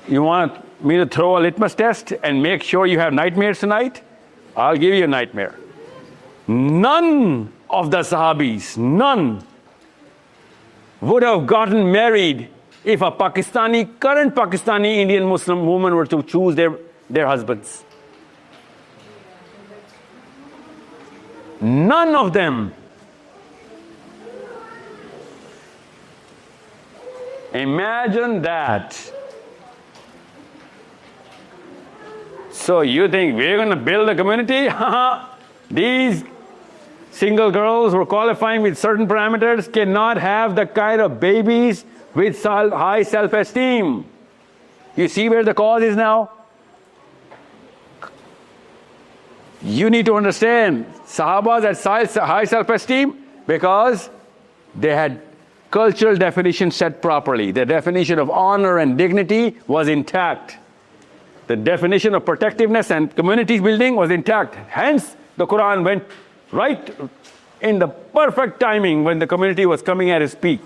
You want me to throw a litmus test and make sure you have nightmares tonight? I'll give you a nightmare. None of the Sahabis, none, would have gotten married if a current Pakistani Indian Muslim woman were to choose their husbands. None of them. Imagine that. So you think we're going to build a community? These single girls who are qualifying with certain parameters cannot have the kind of babies with high self-esteem. You see where the cause is now? You need to understand, Sahabas had high self-esteem because they had cultural definition set properly. The definition of honor and dignity was intact. The definition of protectiveness and community building was intact. Hence, the Quran went right in the perfect timing when the community was coming at its peak.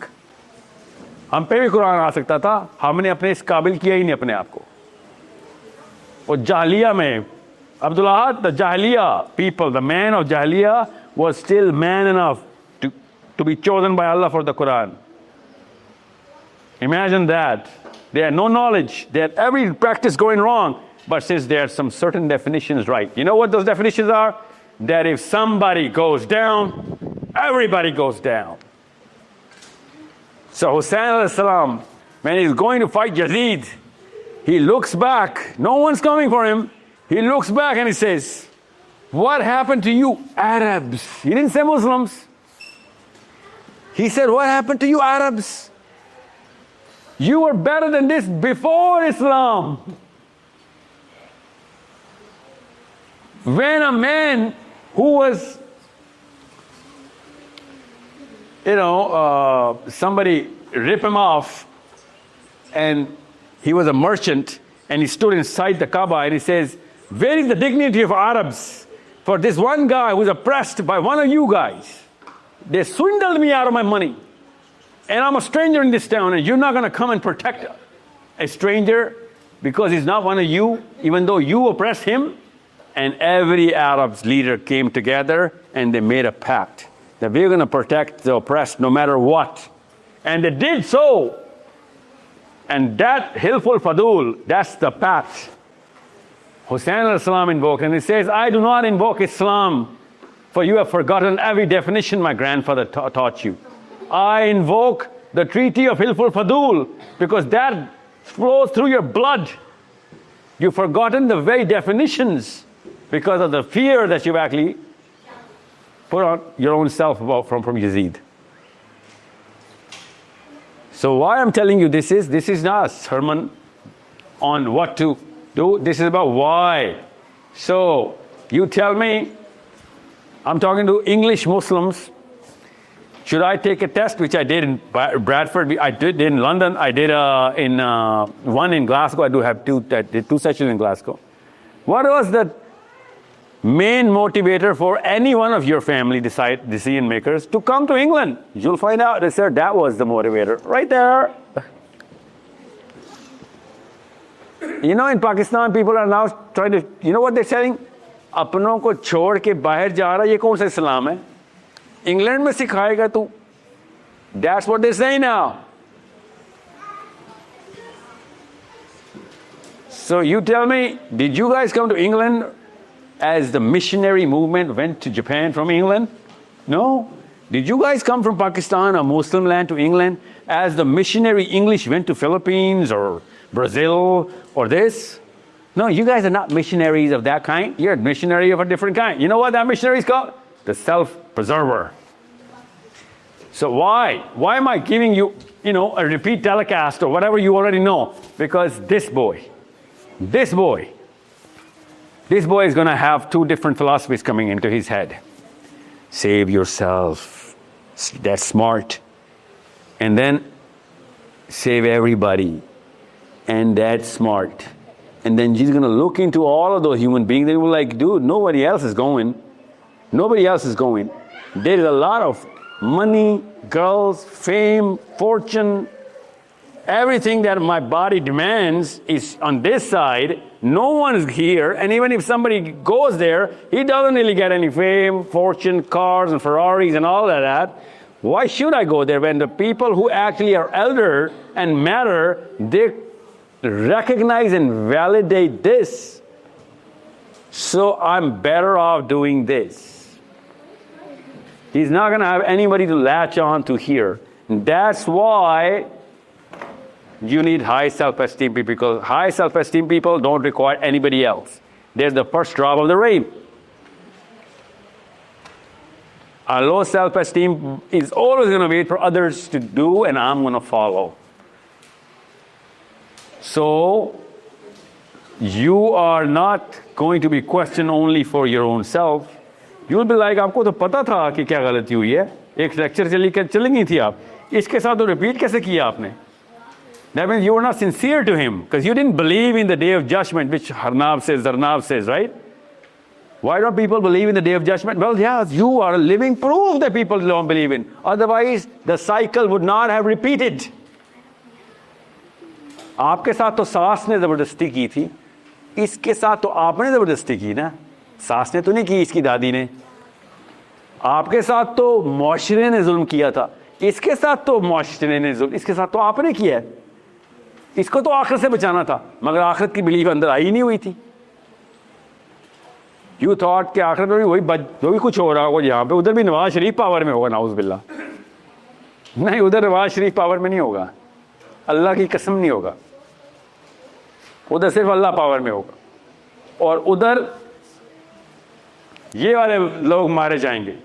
हम पे भी कुरान आ सकता था, हमने अपने इस काबिल किया ही नहीं अपने आप को. और जाहलिया में Abdullah, the Jahiliya people, the man of Jahiliya was still man enough to be chosen by Allah for the Quran. Imagine that. They had no knowledge. They had every practice going wrong. But since there are some certain definitions right. You know what those definitions are? That if somebody goes down, everybody goes down. So Hussein alayhi salam, when he's going to fight Yazid, he looks back. No one's coming for him. He looks back and he says, what happened to you Arabs? He didn't say Muslims. He said, what happened to you Arabs? You were better than this before Islam. When a man who was, somebody ripped him off and he was a merchant and he stood inside the Kaaba and he says, where is the dignity of Arabs for this one guy who's oppressed by one of you guys? They swindled me out of my money. And I'm a stranger in this town and you're not going to come and protect a stranger because he's not one of you, even though you oppress him. And every Arab's leader came together and they made a pact that we're going to protect the oppressed no matter what. And they did so. And that Hilful Fadul, that's the pact Hussein al-Islam invoked. And he says, I do not invoke Islam, for you have forgotten every definition my grandfather taught you. I invoke the treaty of Hilful Fadul, because that flows through your blood. You've forgotten the very definitions because of the fear that you've actually put on your own self from Yazid. So why I'm telling you this is not a sermon on what to do. This is about why. So you tell me, I'm talking to English Muslims, should I take a test, which I did in Bradford, I did in London, I did one in Glasgow, I did two sessions in Glasgow. What was the main motivator for any one of your family decision makers to come to England. You'll find out, they said that was the motivator right there. You know, in Pakistan, people are now trying to, you know what they're saying? अपनों को छोड़ के बाहर जा रहा, ये कौन सा इस्लाम है? इंग्लैंड में सिखाएगा तू? That's what they say now. So you tell me, did you guys come to England as the missionary movement went to Japan from England? No. Did you guys come from Pakistan, a Muslim land, to England as the missionary English went to Philippines or Brazil or this? No, you guys are not missionaries of that kind. You're a missionary of a different kind. You know what that missionary is called? The self-preserver. So why? Why am I giving you, a repeat telecast or whatever you already know? Because this boy is going to have two different philosophies coming into his head. Save yourself. That's smart. And then save everybody. And that's smart. And then he's going to look into all of those human beings. They will like, dude, nobody else is going. Nobody else is going. There's a lot of money, girls, fame, fortune, everything that my body demands is on this side. No one is here. And even if somebody goes there, he doesn't really get any fame, fortune, cars and Ferraris and all of that. Why should I go there when the people who actually are elder and matter, they recognize and validate this? So I'm better off doing this. He's not going to have anybody to latch on to here. That's why you need high self-esteem people, because high self-esteem people don't require anybody else. They're the first drop of the rain. A low self-esteem is always going to wait for others to do, and I'm going to follow. So you are not going to be questioned only for your own self. You'll be like, आपको तो पता था कि क्या गलती हुई है, एक लेक्चर चली गई थी आप, इसके साथ तो रिपीट कैसे किया आपने? That means you were not sincere to him, because you didn't believe in the day of judgment, which Zarnab says, right? Why don't people believe in the day of judgment? Well, yes, you are a living proof that people don't believe in. Otherwise, the cycle would not have repeated. आपके साथ तो सास ने ज़बरदस्ती की थी, इसके साथ तो आपने ज़बरदस्ती की ना, सास ने तो नहीं की, इसकी दादी ने. आपके साथ तो मुआशरे ने जुल्म किया था, इसके साथ तो मुआशरे ने जुल्म, इसके साथ तो आपने किया है. इसको तो आखिरत से बचाना था, मगर आखिरत की बिलीफ अंदर आई नहीं हुई थी. यू थॉट कि आखिरत में भी वही कुछ हो रहा होगा यहाँ पे, उधर भी नवाज शरीफ पावर में होगा, नाउज़ बिल्लाह. नहीं, उधर नवाज शरीफ पावर में नहीं होगा, अल्लाह की कसम नहीं होगा. उधर सिर्फ अल्लाह पावर में होगा, और उधर ये वाले लोग मारे जाएंगे.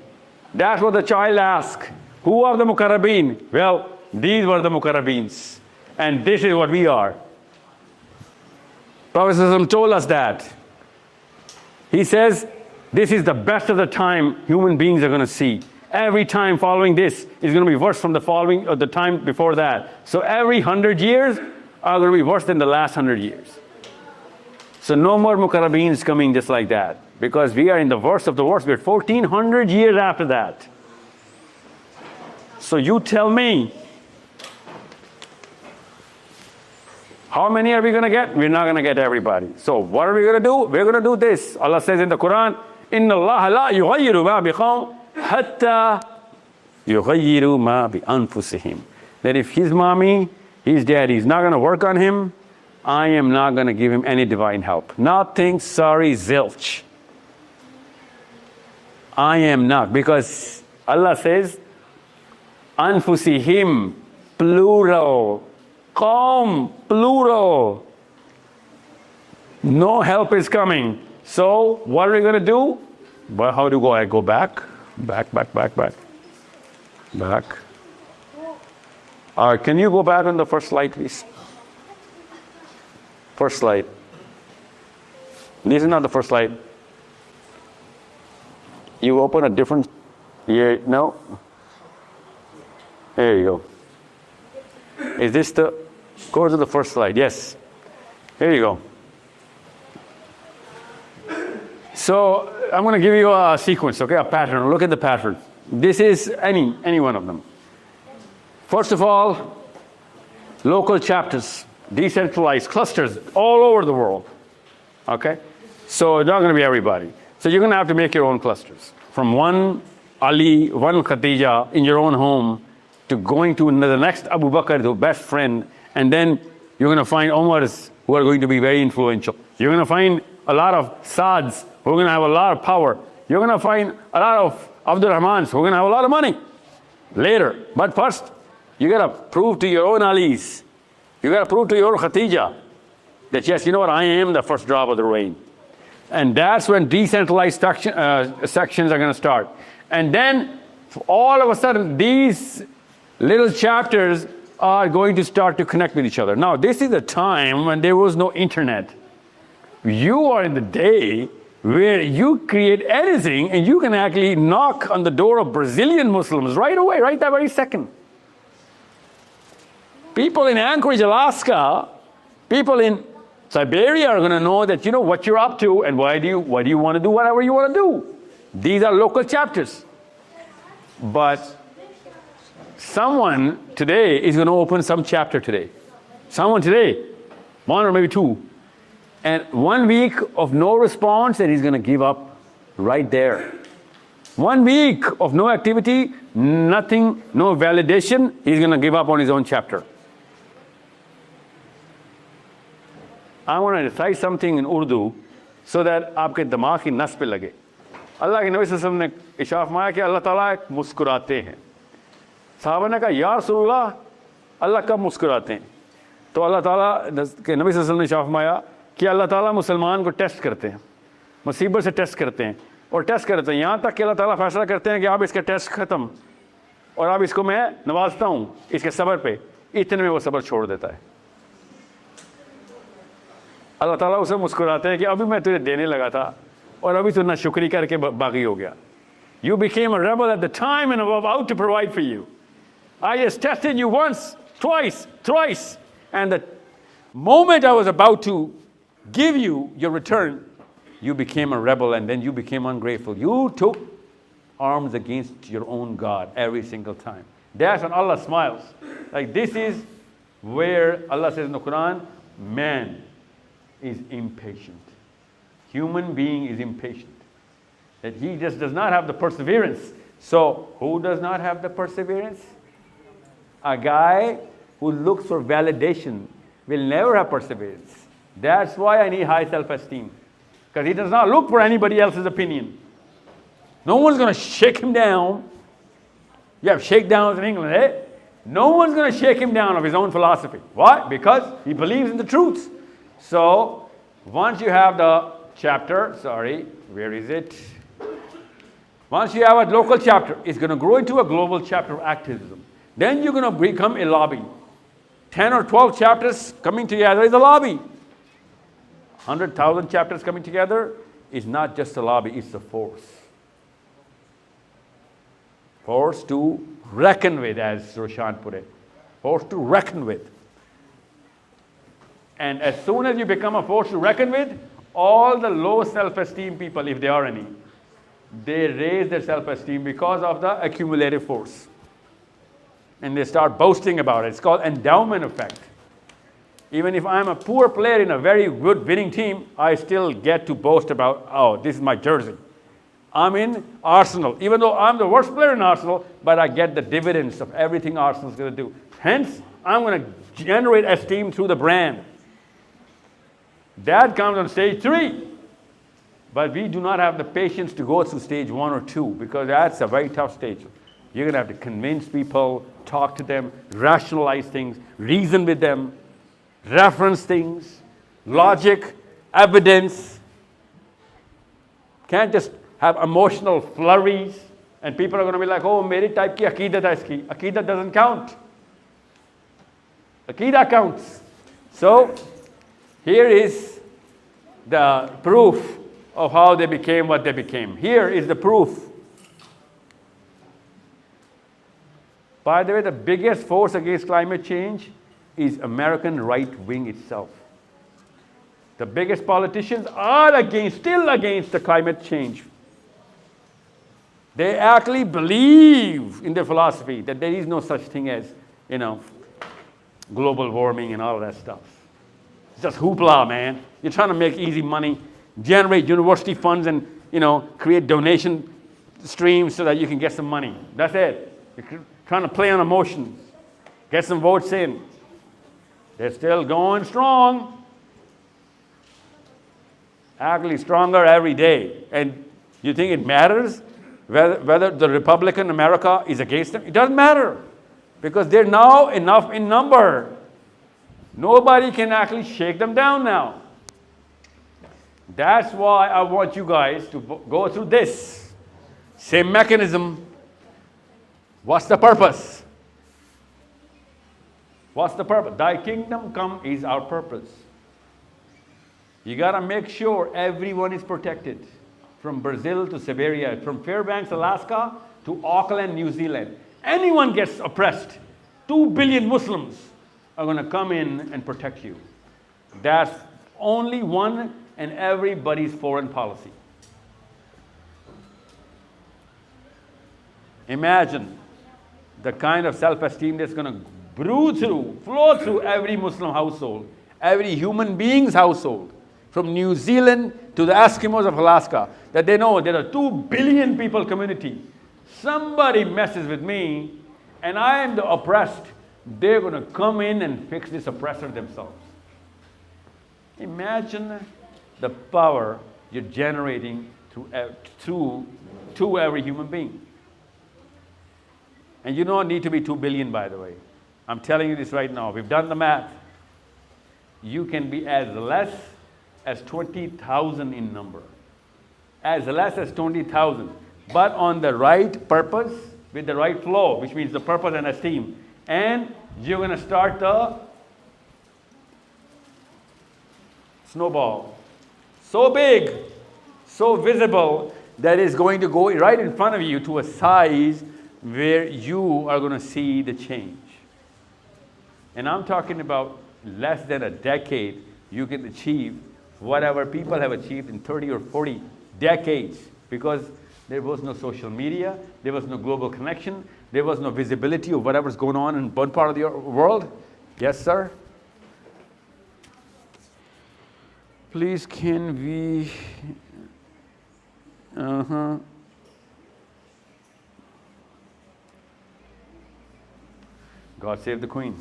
That's what the child asked. Who are the Muqarrabeen? Well, these were the Muqarrabeens, and this is what we are. Prophet ﷺ told us that. He says, this is the best of the time human beings are going to see. Every time following this is going to be worse from the following or the time before that. So every 100 years are going to be worse than the last 100 years. So no more Muqarrabeens coming just like that, because we are in the worst of the worst. We're 1400 years after that. So you tell me, how many are we going to get? We're not going to get everybody. So what are we going to do? We're going to do this. Allah says in the Quran, إِنَّ اللَّهَ لَا يُغَيِّرُ مَا بِقَوْمٍ حَتَّى يُغَيِّرُ مَا بِأَنفُسِهِمْ. That if his mommy, his daddy is not going to work on him, I am not going to give him any divine help. Nothing, sorry, zilch. I am not, because Allah says, أنفسهم, plural. Qawm, plural. No help is coming. So what are we going to do? Well, how do I go back? Back. All right, can you go back on the first slide, please? First slide. This is not the first slide. You open a different... Yeah, no? There you go. Is this the... Go to the first slide. Yes. Here you go. So I'm going to give you a sequence, okay, a pattern. Look at the pattern. This is any one of them. First of all, local chapters, decentralized clusters all over the world. Okay? So it's not going to be everybody. So you're going to have to make your own clusters. From one Ali, one Khadija in your own home to going to the next Abu Bakr, the best friend, and then you're going to find Umars who are going to be very influential. You're going to find a lot of Saads who are going to have a lot of power. You're going to find a lot of Abdul Rahmans who are going to have a lot of money later. But first, you got to prove to your own Alis, you got to prove to your own Khadija that yes, you know what, I am the first drop of the rain. And that's when decentralized sections are going to start. And then all of a sudden, these little chapters are going to start to connect with each other. Now, this is a time when there was no internet. You are in the day where you create anything and you can actually knock on the door of Brazilian Muslims right away, right that very second. People in Anchorage, Alaska, people in Siberia are going to know that you know what you're up to and why do you want to do whatever you want to do. These are local chapters. But someone today is going to open some chapter today. Someone today, one or maybe two. And 1 week of no response and he's going to give up right there. 1 week of no activity, nothing, no validation, he's going to give up on his own chapter. I want to recite something in Urdu so that आपके दिमाग की नस पे लगे. अल्लाह के नबी सल्लल्लाहु अलैहि वसल्लम ने इरशाद फरमाया कि अल्लाह ताला मुस्कुराते हैं. साहबा ने कहा या रसूलल्लाह अल्लाह कब मुस्कुराते हैं? तो अल्लाह ताला के नबी सल्लल्लाहु अलैहि वसल्लम ने इरशाद फरमाया कि अल्लाह ताला मुसलमान को टेस्ट करते हैं, मुसीबत से टेस्ट करते हैं और टेस्ट करते हैं यहाँ तक कि अल्लाह ताला फैसला करते हैं कि अब इसका टेस्ट ख़त्म और अब इसको मैं नवाजता हूँ इसके सब्र पे. इतने में वो सब्र छोड़ देता है. अल्लाह ताला उसे मुस्कुराते हैं कि अभी मैं तुझे देने लगा था और अभी तू ना शुक्री करके बागी हो गया. You became a rebel at the time and I'm about to provide for you. I just tested you once, twice, thrice, and the moment I was about to give you your return, you became a rebel and then you became ungrateful. You took arms against your own God every single time. That's when Allah smiles. Like this is where Allah says in the Quran, man is impatient. Human being is impatient. That he just does not have the perseverance. So who does not have the perseverance? A guy who looks for validation will never have perseverance. That's why I need high self-esteem. Because he does not look for anybody else's opinion. No one's going to shake him down. You have shakedowns in England, eh? No one's going to shake him down of his own philosophy. Why? Because he believes in the truth. So, once you have the chapter, where is it? Once you have a local chapter, it's going to grow into a global chapter of activism. Then you're going to become a lobby. 10 or 12 chapters coming together is a lobby. 100,000 chapters coming together is not just a lobby, it's a force. Force to reckon with, as Roshan put it. Force to reckon with. And as soon as you become a force to reckon with, all the low self-esteem people, if there are any, they raise their self-esteem because of the accumulative force. And they start boasting about it. It's called endowment effect. Even if I'm a poor player in a very good winning team, I still get to boast about, oh, this is my jersey. I'm in Arsenal, even though I'm the worst player in Arsenal, but I get the dividends of everything Arsenal's going to do. Hence, I'm going to generate esteem through the brand. That comes on stage 3. But we do not have the patience to go through stage 1 or 2 because that's a very tough stage. You're going to have to convince people, talk to them, rationalize things, reason with them, reference things, logic, evidence. Can't just have emotional flurries and people are going to be like, oh, meri type ki aqidat hai iski. Aqidat doesn't count. Aqidah counts. So, here is the proof of how they became what they became. Here is the proof. By the way, the biggest force against climate change is American right wing itself. The biggest politicians are still against the climate change. They actually believe in their philosophy that there is no such thing as, global warming and all of that stuff. It's just hoopla, man. You're trying to make easy money, generate university funds and, create donation streams so that you can get some money. That's it. You're trying to play on emotions, get some votes in. They're still going strong. Actually stronger every day. And you think it matters whether the Republican America is against them? It doesn't matter. Because they're now enough in number. Nobody can actually shake them down now. That's why I want you guys to go through this. Same mechanism. What's the purpose? What's the purpose? Thy kingdom come is our purpose. You got to make sure everyone is protected. From Brazil to Siberia, from Fairbanks, Alaska to Auckland, New Zealand. Anyone gets oppressed, 2 billion Muslims are going to come in and protect you. That's only one and everybody's foreign policy. Imagine the kind of self-esteem that's going to flow through every Muslim household, every human being's household, from New Zealand to the Eskimos of Alaska, that they know there are 2 billion people community. Somebody messes with me and I am the oppressed, they're going to come in and fix this oppressor themselves. Imagine the power you're generating through every human being. And you don't need to be 2 billion, by the way. I'm telling you this right now. We've done the math. You can be as less as 20,000 in number. As less as 20,000. But on the right purpose, with the right flow, which means the purpose and esteem. And you're going to start the snowball. So big, so visible, that is going to go right in front of you to a size where you are going to see the change. And I'm talking about less than a decade, you can achieve whatever people have achieved in 30 or 40 decades, because there was no social media, there was no global connection, there was no visibility of whatever's going on in one part of the world. Yes, sir? Please, can we... God save the Queen.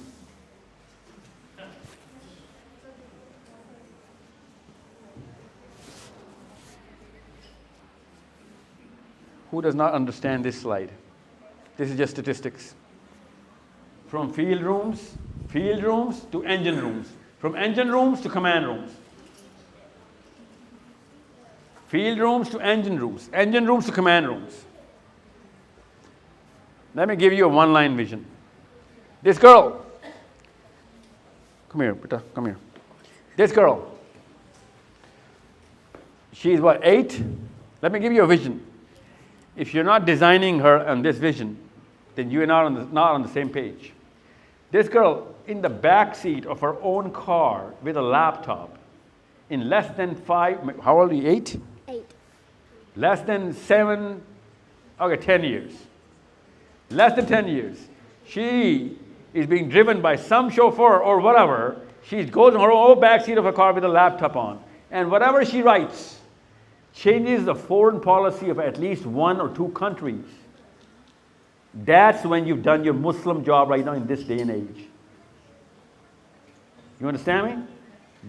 Who does not understand this slide? This is just statistics. From field rooms to engine rooms. From engine rooms to command rooms. Field rooms to engine rooms to command rooms. Let me give you a one-line vision. This girl, come here, Pita, come here. This girl, she's what, 8? Let me give you a vision. If you're not designing her on this vision, then you're not on the same page. This girl in the back seat of her own car with a laptop, in less than 5, how old are you, 8? 8. Less than 7, okay, 10 years. Less than 10 years. She is being driven by some chauffeur or whatever. She goes in her own back seat of her car with a laptop on. And whatever she writes changes the foreign policy of at least 1 or 2 countries. That's when you've done your Muslim job right now in this day and age. You understand me?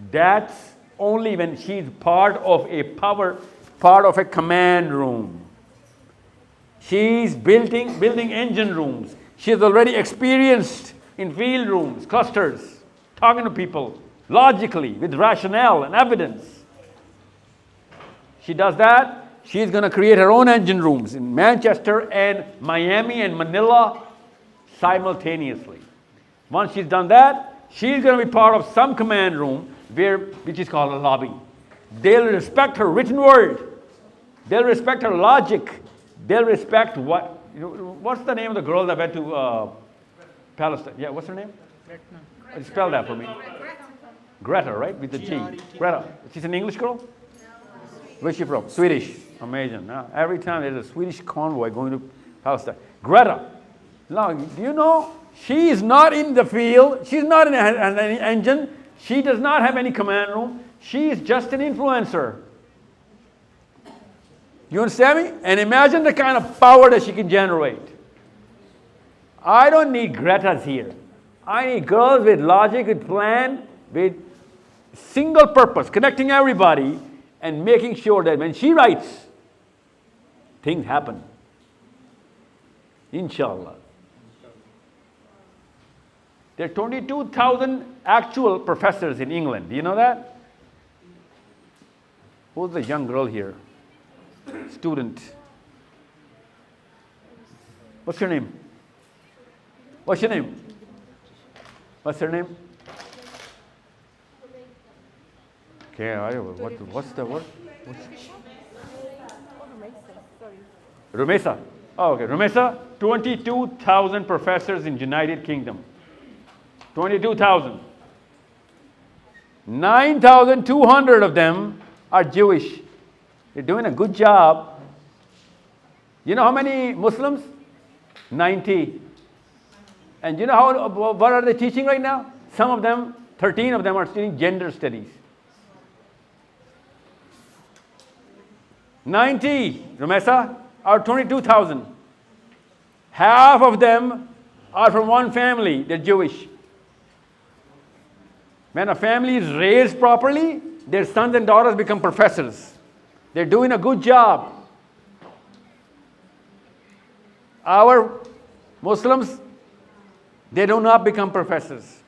That's only when she's part of a command room. She's building engine rooms. She's already experienced in field rooms, clusters, talking to people logically with rationale and evidence. She does that, she's going to create her own engine rooms in Manchester and Miami and Manila simultaneously. Once she's done that, she's going to be part of some command room which is called a lobby. They'll respect her written word. They'll respect her logic. They'll respect what's the name of the girl that went to Palestine? Yeah, what's her name? Spell that for me. Greta, right? With the G. Greta. She's an English girl? Where's she from? Swedish. Amazing. Every time there's a Swedish convoy going to Palestine. Greta. Now, do you know? She is not in the field. She's not in an engine. She does not have any command room. She is just an influencer. You understand me? And imagine the kind of power that she can generate. I don't need Gretas here. I need girls with logic, with plan, with single purpose, connecting everybody and making sure that when she writes, things happen. Inshallah. There are 22,000 actual professors in England. Do you know that? Who's the young girl here? Student. What's her name? What's your name? What's her name? Okay, what's the word? Rumesa. Oh, okay. Rumesa, 22,000 professors in United Kingdom. 22,000. 9,200 of them are Jewish. They're doing a good job. You know how many Muslims? 90. And you know what are they teaching right now? Some of them, 13 of them are studying gender studies. 90, Rumesa, out of 22,000. Half of them are from one family, they're Jewish. When a family is raised properly, their sons and daughters become professors. They're doing a good job. Our Muslims, they do not become professors.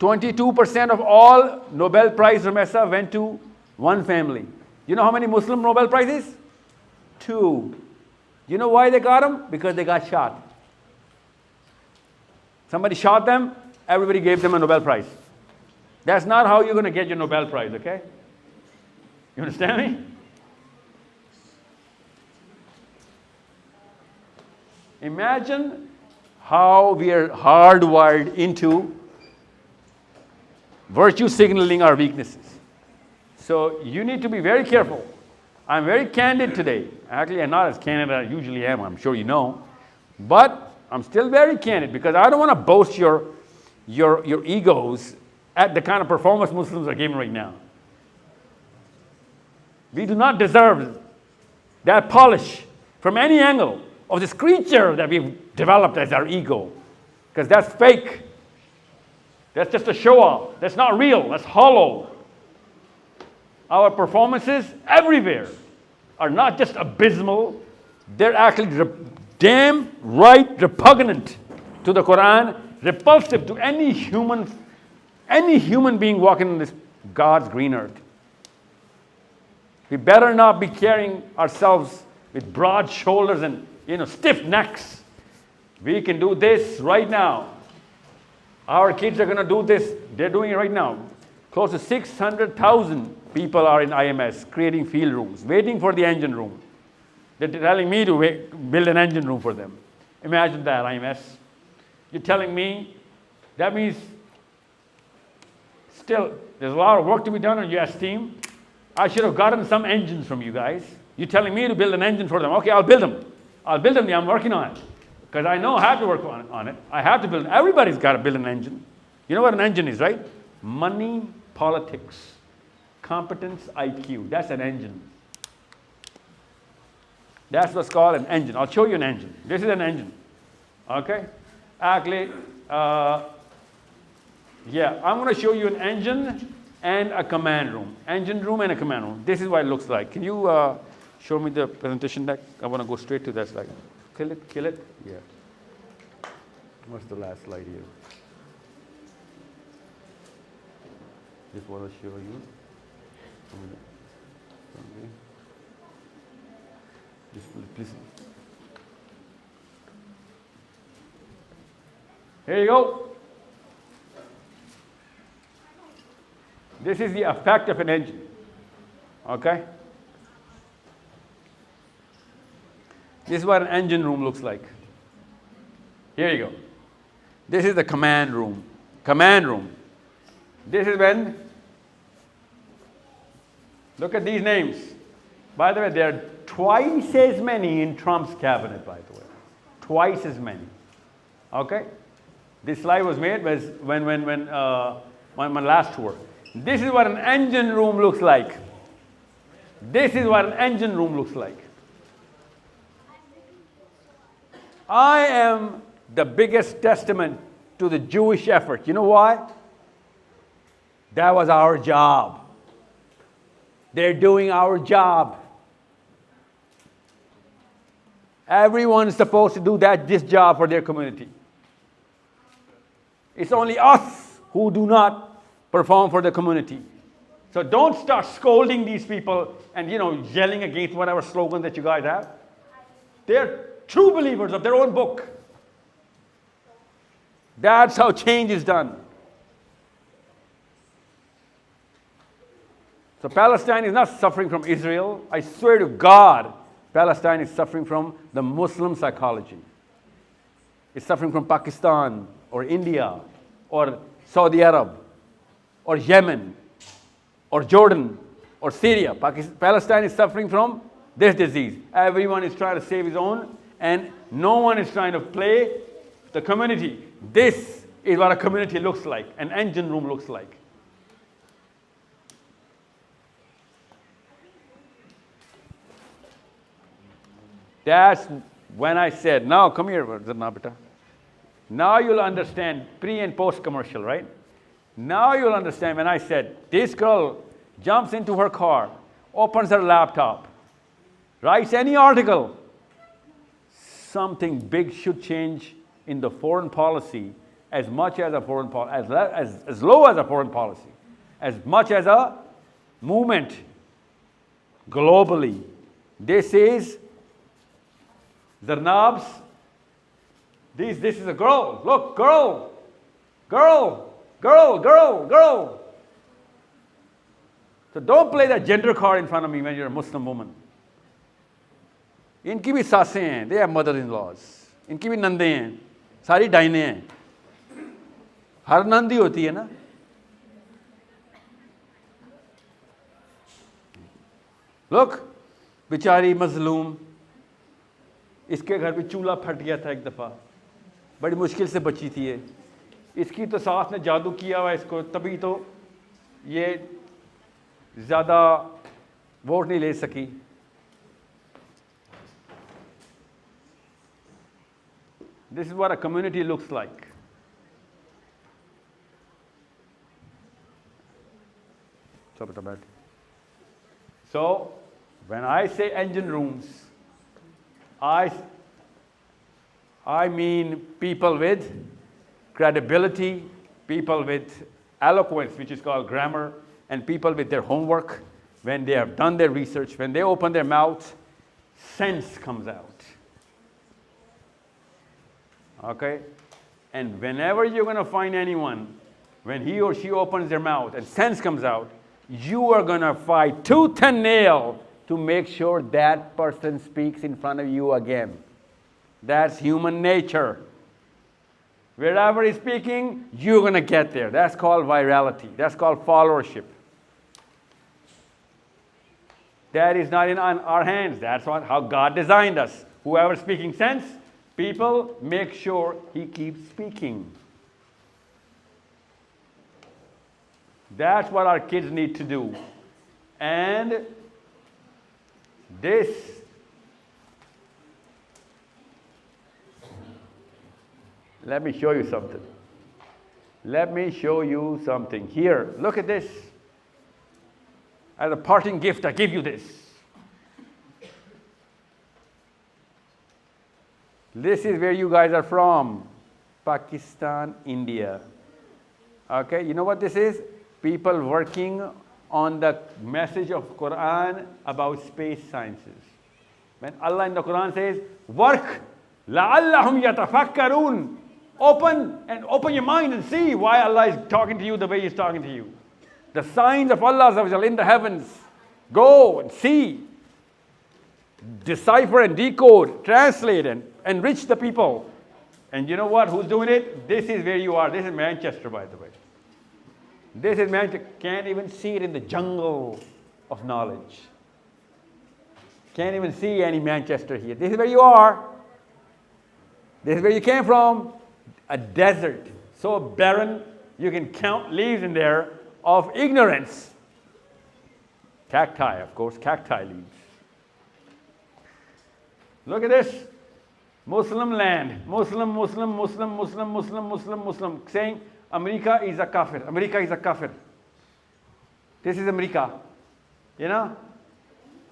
22% of all Nobel Prize, Rumesa, went to one family. You know how many Muslim Nobel Prizes? 2. You know why they got them? Because they got shot. Somebody shot them, everybody gave them a Nobel Prize. That's not how you're going to get your Nobel Prize, okay? You understand me? Imagine how we are hardwired into virtue signaling our weaknesses. So you need to be very careful. I'm very candid today. Actually, I'm not as candid as I usually am, I'm sure you know. But I'm still very candid because I don't want to boast your egos at the kind of performance Muslims are giving right now. We do not deserve that polish from any angle of this creature that we've developed as our ego. Because that's fake. That's just a show-off. That's not real. That's hollow. Our performances everywhere are not just abysmal, they're actually damn right repugnant to the Quran, repulsive to any human being walking on this God's green earth. We better not be carrying ourselves with broad shoulders and stiff necks. We can do this right now. Our kids are going to do this. They're doing it right now. Close to 600,000 people are in IMS creating field rooms, waiting for the engine room. They're telling me to build an engine room for them. Imagine that, IMS. You're telling me that means still there's a lot of work to be done on US team. I should have gotten some engines from you guys. You're telling me to build an engine for them. Okay, I'll build them. I'm working on it. Because I know I have to work on it. I have to build. Everybody's got to build an engine. You know what an engine is, right? Money, politics, competence, IQ. That's an engine. That's what's called an engine. I'll show you an engine. This is an engine. Okay? Actually, yeah, I'm going to show you an engine and a command room. Engine room and a command room. This is what it looks like. Can you show me the presentation deck? I want to go straight to that slide. Kill it. Yeah. What's the last slide here? Just want to show you. Okay. Just please. Here you go. This is the effect of an engine. Okay? This is what an engine room looks like. Here you go. This is the command room. Command room. This is when, look at these names. By the way, there are twice as many in Trump's cabinet, by the way. Twice as many. Okay? This slide was made when my last tour. This is what an engine room looks like. This is what an engine room looks like. I am the biggest testament to the Jewish effort. You know why? That was our job. They're doing our job. Everyone is supposed to do this job for their community. It's only us who do not perform for the community. So don't start scolding these people and, yelling against whatever slogan that you guys have. They're true believers of their own book. That's how change is done. So Palestine is not suffering from Israel. I swear to God, Palestine is suffering from the Muslim psychology. It's suffering from Pakistan or India or Saudi Arab or Yemen or Jordan or Syria. Palestine is suffering from this disease. Everyone is trying to save his own, and no one is trying to play the community. This is what a community looks like, an engine room looks like. That's when I said, now come here, Jannah beta. Now you'll understand pre and post commercial, right? Now you'll understand when I said, this girl jumps into her car, opens her laptop, writes any article. Something big should change in the foreign policy as much as a foreign policy, as low as a foreign policy, as much as a movement globally. This is Zarnab's. This is a girl. Look, girl. So don't play that gender card in front of me when you're a Muslim woman. इनकी भी सासें हैं, they are mother-in-laws. इनकी भी नंदे हैं, सारी डाइने हैं. हर नंदी होती है ना. Look, बेचारी मजलूम. इसके घर पे चूल्हा फट गया था एक दफ़ा. बड़ी मुश्किल से बची थी ये. इसकी तो सास ने जादू किया हुआ इसको, तभी तो ये ज़्यादा वोट नहीं ले सकी. This is what a community looks like. So, when I say engine rooms, I mean people with credibility, people with eloquence, which is called grammar, and people with their homework. When they have done their research, when they open their mouth, sense comes out. Okay? And whenever you're going to find anyone, when he or she opens their mouth and sense comes out, you are going to fight tooth and nail to make sure that person speaks in front of you again. That's human nature. Wherever he's speaking, you're going to get there. That's called virality. That's called followership. That is not in our hands. That's how God designed us. Whoever's speaking sense, people make sure he keeps speaking. That's what our kids need to do. And this let me show you something. Let me show you something. Here, look at this. As a parting gift, I give you this. This is where you guys are from. Pakistan, India. Okay, you know what this is? People working on the message of Quran about space sciences. When Allah in the Quran says, work, لَعَلَّهُمْ يَتَفَكَّرُونَ. Open your mind and see why Allah is talking to you the way He's talking to you. The signs of Allah in the heavens. Go and see. Decipher and decode, translate and enrich the people. And you know what? Who's doing it? This is where you are. This is Manchester, by the way. This is Manchester. Can't even see it in the jungle of knowledge. Can't even see any Manchester here. This is where you are. This is where you came from. A desert. So barren, you can count leaves in there of ignorance. Cacti, of course, cacti leaves. Look at this. Muslim land. Muslim, saying America is a kafir. America is a kafir. This is America. You know?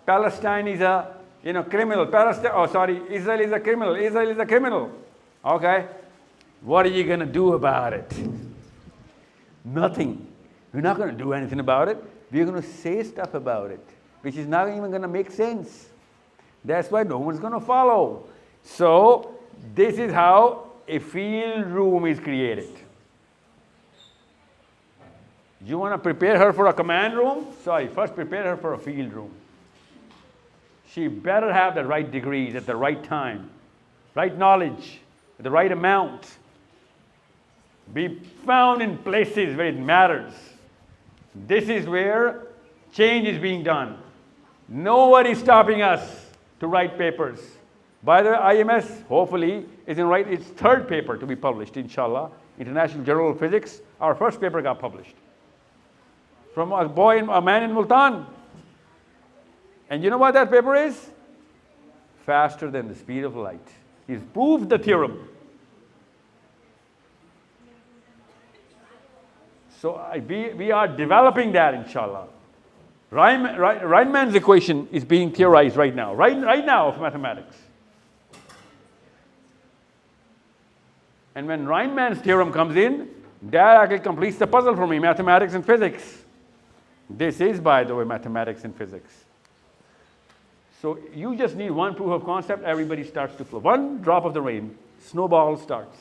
Palestine is a, criminal. Israel is a criminal. Israel is a criminal. Okay? What are you going to do about it? Nothing. We're not going to do anything about it. We're going to say stuff about it, which is not even going to make sense. That's why no one's going to follow. So, this is how a field room is created. You want to prepare her for a command room? Sorry, first prepare her for a field room. She better have the right degrees at the right time, right knowledge, the right amount. Be found in places where it matters. This is where change is being done. Nobody is stopping us to write papers. By the way, IMS, hopefully, is in write its third paper to be published, inshallah. International Journal of Physics. Our first paper got published. From a man in Multan. And you know what that paper is? Faster than the speed of light. He's proved the theorem. So we are developing that, inshallah. Rieman's equation is being theorized right now. Right now of mathematics. And when Riemann's theorem comes in, that actually completes the puzzle for me, mathematics and physics. This is, by the way, mathematics and physics. So you just need one proof of concept, everybody starts to flow. One drop of the rain, snowball starts.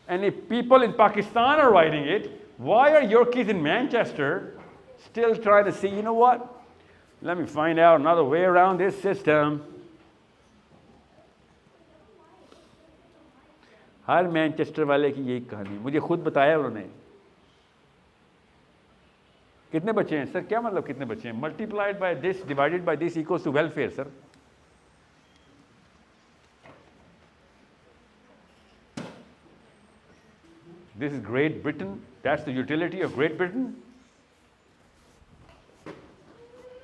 And if people in Pakistan are writing it, why are your kids in Manchester still trying to say, you know what? Let me find out another way around this system. Her Manchester वाले की यही कहानी मुझे खुद बताया उन्होंने कितने बच्चे हैं सर क्या मतलब कितने बच्चे हैं multiplied by this divided by this equals to welfare sir This is Great Britain. That's the utility of Great Britain.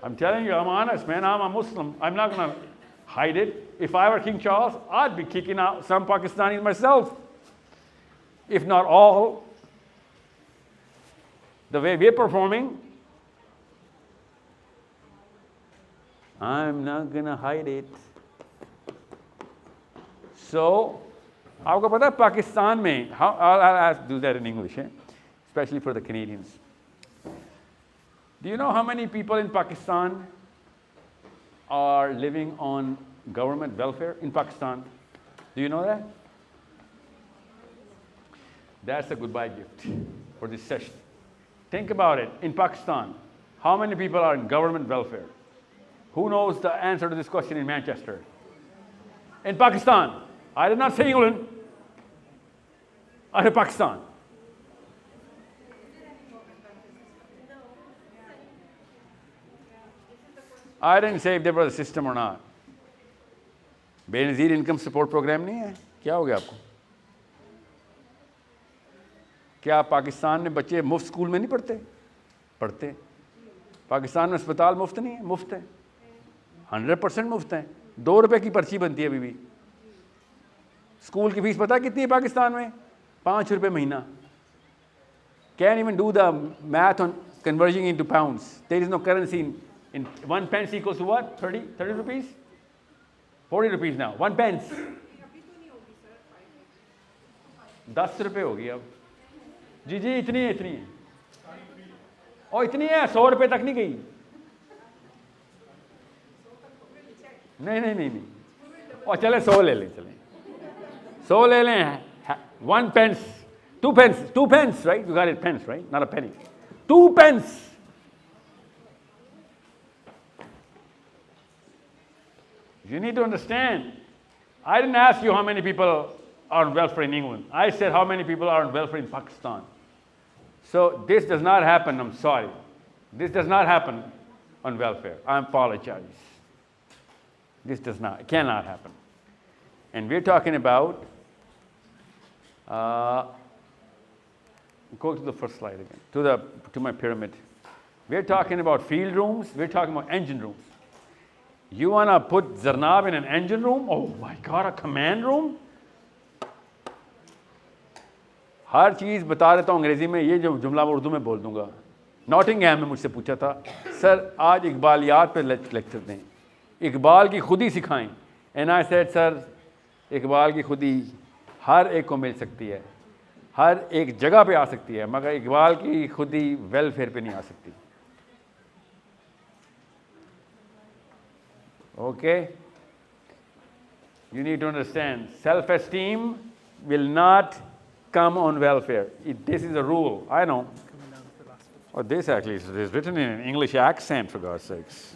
I'm telling you, I'm honest, man. I'm a Muslim. I'm not going to hide it. If I were King Charles, I'd be kicking out some Pakistanis myself. If not all. The way we're performing, I'm not going to hide it. So, आपको पता है पाकिस्तान में I'll do that in English, especially for the Canadians. Do you know how many people in Pakistan are living on government welfare in Pakistan? Do you know that? That's a goodbye gift for this session. Think about it. In Pakistan, how many people are in government welfare? Who knows the answer to this question in Manchester? In Pakistan. I did not say England. I said Pakistan. I didn't say if there was a system or not. Benazir income support programme नहीं है क्या हो गया आपको क्या पाकिस्तान में बच्चे मुफ्त स्कूल में नहीं पढ़ते पढ़ते पाकिस्तान में अस्पताल मुफ्त नहीं है मुफ्त है 100% मुफ्त है 2 रुपए की पर्ची बनती है अभी भी स्कूल की फीस पता कितनी है पाकिस्तान में 5 रुपए महीना can't even do the math on converting into pounds there is no currency in 1 pence equals to what 30 rupees 40 rupees now 1 pence 10 रुपए होगी अब जी जी इतनी है और इतनी है 100 रुपए तक नहीं गई नहीं और चले 100 ले लें चलें 100 ले लें 1 pence 2 pence right you got it pence right not a penny 2 pence you need to understand I didn't ask you how many people are on welfare in England I said how many people are on welfare in Pakistan So this does not happen, I'm sorry. This does not happen on welfare. I apologize. This cannot happen. And we're talking about, go to the first slide again, to my pyramid. We're talking about field rooms, we're talking about engine rooms. You want to put Zarnab in an engine room? Oh my God, a command room? हर चीज़ बता देता हूँ अंग्रेज़ी में, ये जो जुमला मैं उर्दू में बोल दूँगा. नॉटिंगहैम में मुझसे पूछा था, सर आज इकबालियात पे लेक्चर दें, इकबाल की खुदी सिखाएं. And I said sir, Iqbal की खुदी हर एक को मिल सकती है, हर एक जगह पे आ सकती है, मगर इकबाल की खुदी वेलफेयर पे नहीं आ सकती. Okay? You need to understand, self-esteem will not come on welfare. This is a rule. I know. Oh, this actually is written in an English accent, for God's sakes.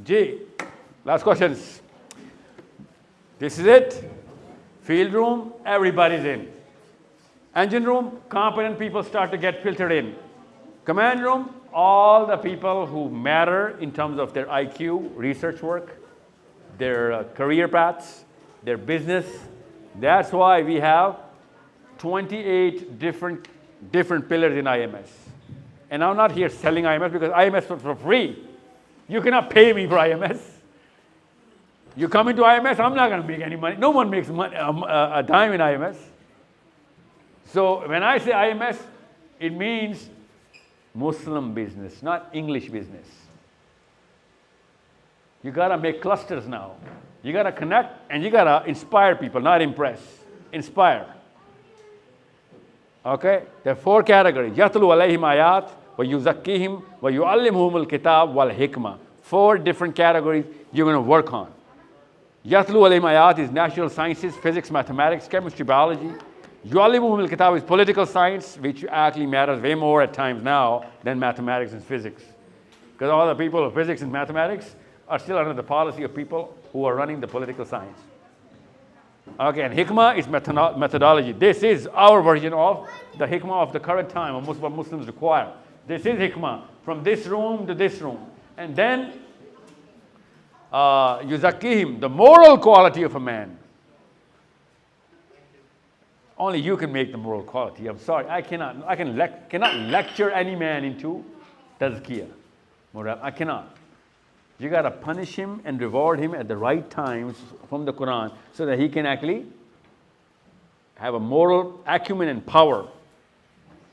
G. Last questions. This is it. Field room, everybody's in. Engine room, competent people start to get filtered in. Command room, all the people who matter in terms of their IQ, research work, their career paths, their business. That's why we have 28 different pillars in IMS. And I'm not here selling IMS because IMS is for free. You cannot pay me for IMS. You come into IMS, I'm not going to make any money. No one makes money, a dime in IMS. So when I say IMS, it means Muslim business, not English business. You got to make clusters now. You got to connect and you got to inspire people, not impress. Inspire. Okay? There are 4 categories. Yatlu alayhim ayat, wa yuzakkihim, wa yu'allimuhum al-kitab wal hikmah. 4 different categories you're going to work on. Yatlu alayhim ayat is natural sciences, physics, mathematics, chemistry, biology. Yu'allimuhum al-kitab is political science, which actually matters way more at times now than mathematics and physics. Because all the people of physics and mathematics are still under the policy of people who are running the political science. Okay, and hikmah is methodology. This is our version of the hikmah of the current time, of what Muslims require. This is hikmah, from this room to this room. And then, yuzakkihim, the moral quality of a man. Only you can make the moral quality. I'm sorry, I cannot lecture any man into tazkiyah. I cannot. You got to punish him and reward him at the right times from the Quran so that he can actually have a moral acumen and power,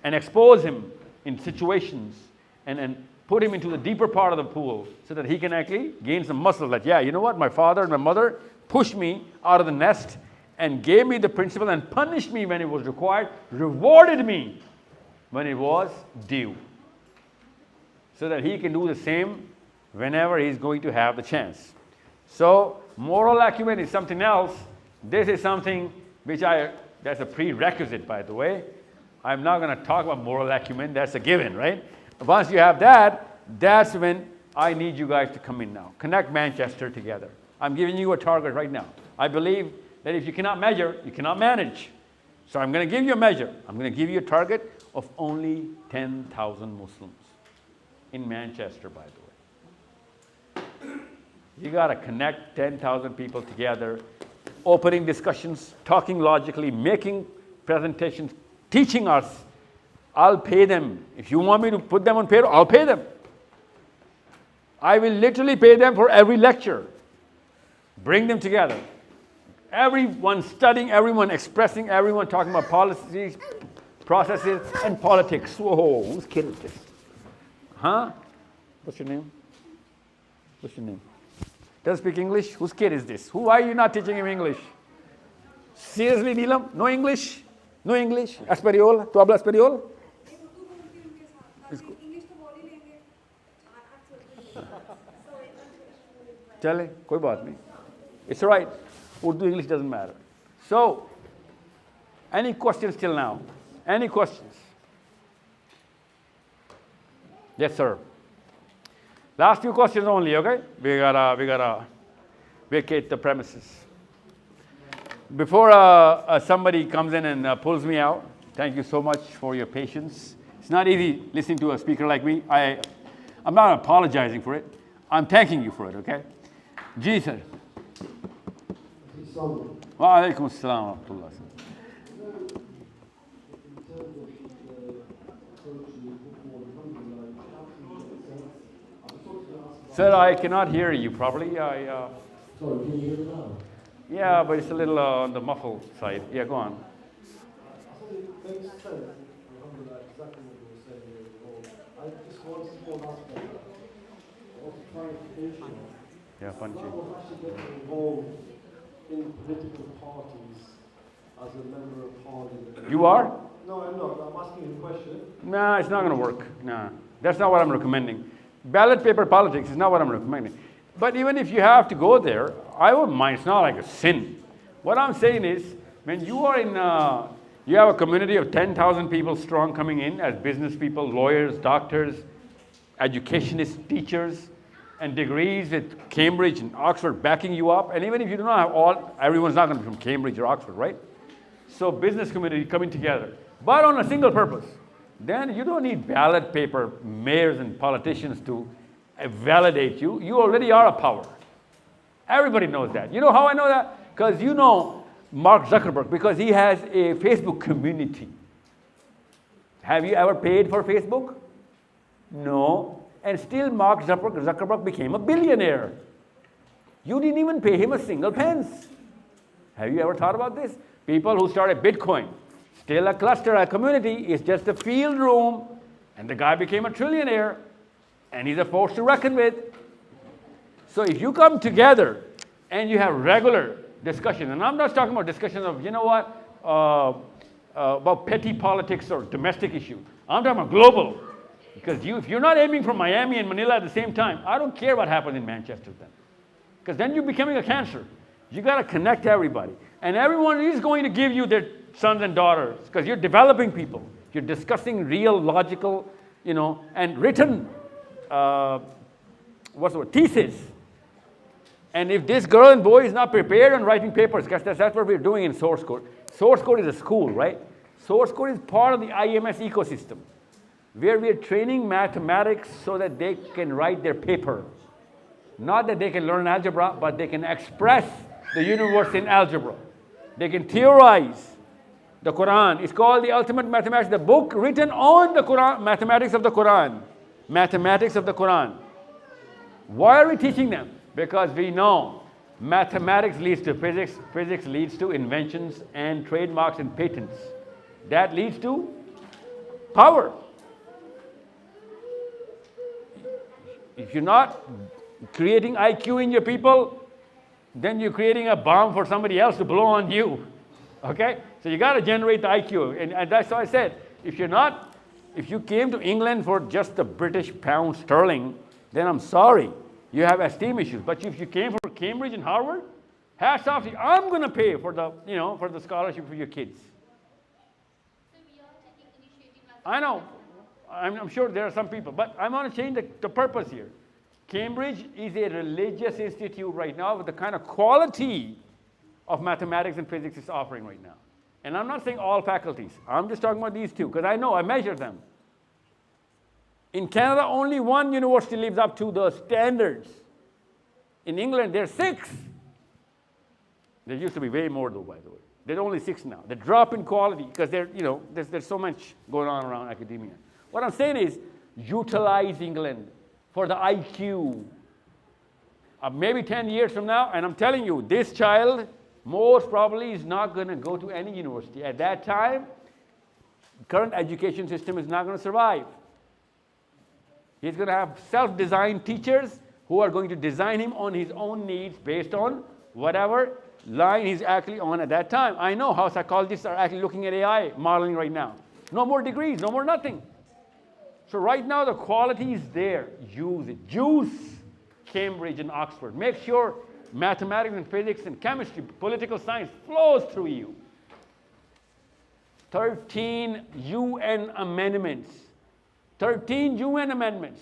and expose him in situations and put him into the deeper part of the pool so that he can actually gain some muscle that, yeah, you know what, my father and my mother pushed me out of the nest and gave me the principle and punished me when it was required, rewarded me when it was due, so that he can do the same whenever he's going to have the chance. So moral acumen is something else. This is something which that's a prerequisite, by the way. I'm not going to talk about moral acumen. That's a given, right? Once you have that, that's when I need you guys to come in now. Connect Manchester together. I'm giving you a target right now. I believe that if you cannot measure, you cannot manage. So I'm going to give you a measure. I'm going to give you a target of only 10,000 Muslims in Manchester, by the way. You got to connect 10,000 people together, opening discussions, talking logically, making presentations, teaching us. I'll pay them. If you want me to put them on payroll, I'll pay them. I will literally pay them for every lecture. Bring them together. Everyone studying, everyone expressing, everyone talking about policies, processes, and politics. Whoa, whose kid is this? Huh? What's your name? What's your name? Doesn't speak English? Whose kid is this? Why are you not teaching him English? Seriously, Neelam? No English? No English? Espanol? Tu hablas español? Chale, koi baat nahi. It's all right. Urdu, English doesn't matter. So, any questions till now? Any questions? Yes, sir. Last few questions only, okay? We gotta vacate the premises. Before somebody comes in and pulls me out, Thank you so much for your patience. It's not easy listening to a speaker like me. I'm not apologizing for it. I'm thanking you for it, okay? Ji sir. Wa alaikum assalam wa rahmatullah. Sir, I cannot hear you properly. Sorry, can you hear me now? Yeah, but it's a little on the muffled side. Yeah, go on. It makes sense. Alhamdulillah, exactly what you were saying here before. I just want to small aspect of clarification. Yeah, punchy. I was actually getting involved in political parties as a member of parliament. You are? No, I'm not. I'm asking you a question. Nah, it's not going to work. Nah, that's not what I'm recommending. Ballot paper politics is not what I'm recommending. But even if you have to go there, I wouldn't mind. It's not like a sin. What I'm saying is, when you are in, you have a community of 10,000 people strong coming in as business people, lawyers, doctors, educationists, teachers, and degrees with Cambridge and Oxford backing you up. And even if you do not have all, everyone's not going to be from Cambridge or Oxford, right? So business community coming together, but on a single purpose. Then you don't need ballot paper mayors and politicians to validate you. You already are a power. Everybody knows that. You know how I know that? Because you know Mark Zuckerberg, because he has a Facebook community. Have you ever paid for Facebook? No. And still Mark Zuckerberg became a billionaire. You didn't even pay him a single pence. Have you ever thought about this? People who started Bitcoin, still a cluster, a community, is just a field room, and the guy became a trillionaire, and he's a force to reckon with. So if you come together and you have regular discussion, and I'm not talking about discussion of, you know what, about petty politics or domestic issues. I'm talking about global. Because if you're not aiming for Miami and Manila at the same time, I don't care what happens in Manchester then. Because then you're becoming a cancer. You got to connect everybody. And everyone is going to give you their sons and daughters, because you're developing people. You're discussing real, logical, you know, and written, what's the word, thesis. And if this girl and boy is not prepared on writing papers, because that's what we're doing in source code. Source code is a school, right? Source code is part of the IMS ecosystem, where we're training mathematics so that they can write their paper. Not that they can learn algebra, but they can express the universe in algebra. They can theorize the Quran. It's called the Ultimate Mathematics, the book written on the Quran, mathematics of the Quran. Mathematics of the Quran. Why are we teaching them? Because we know mathematics leads to physics, physics leads to inventions and trademarks and patents. That leads to power. If you're not creating IQ in your people, then you're creating a bomb for somebody else to blow on you. Okay? So you got to generate the IQ. And that's why I said, if you came to England for just the British pound sterling, then I'm sorry. You have esteem issues. But if you came for Cambridge and Harvard, hats off to you. I'm going to pay for the, you know, for the scholarship for your kids. I know. I'm sure there are some people, but I want to change the purpose here. Cambridge is a religious institute right now with the kind of quality of mathematics and physics it's offering right now. And I'm not saying all faculties. I'm just talking about these two, because I know, I measure them. In Canada, only one university lives up to the standards. In England, there are 6. There used to be way more, though, by the way. There are only 6 now. The drop in quality, because there's so much going on around academia. What I'm saying is, utilize England for the IQ. Maybe 10 years from now, and I'm telling you, this child most probably is not going to go to any university. At that time, current education system is not going to survive. He's going to have self-designed teachers who are going to design him on his own needs based on whatever line he's actually on at that time. I know how psychologists are actually looking at AI modeling right now. No more degrees, no more nothing. So right now the quality is there. Use it. Juice Cambridge and Oxford. Make sure mathematics and physics and chemistry, political science flows through you. 13 UN amendments. 13 UN amendments.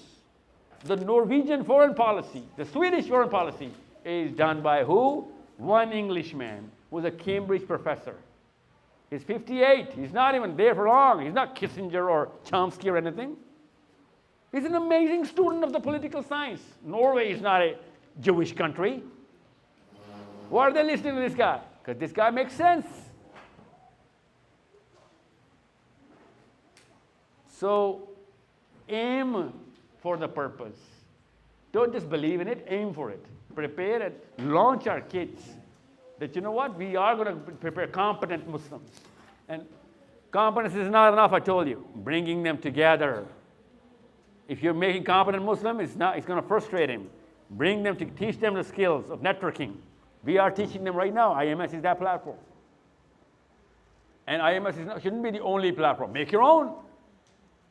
The Norwegian foreign policy, the Swedish foreign policy is done by who? One Englishman who was a Cambridge professor. He's 58. He's not even there for long. He's not Kissinger or Chomsky or anything. He's an amazing student of the political science. Norway is not a Jewish country. Why are they listening to this guy? Because this guy makes sense. So aim for the purpose. Don't just believe in it, aim for it. Prepare and launch our kids that, you know what, we are going to prepare competent Muslims. And competence is not enough, I told you. Bringing them together. If you're making competent Muslim, it's going to frustrate him. Bring them to teach them the skills of networking. We are teaching them right now. IMS is that platform. And IMS shouldn't be the only platform. Make your own.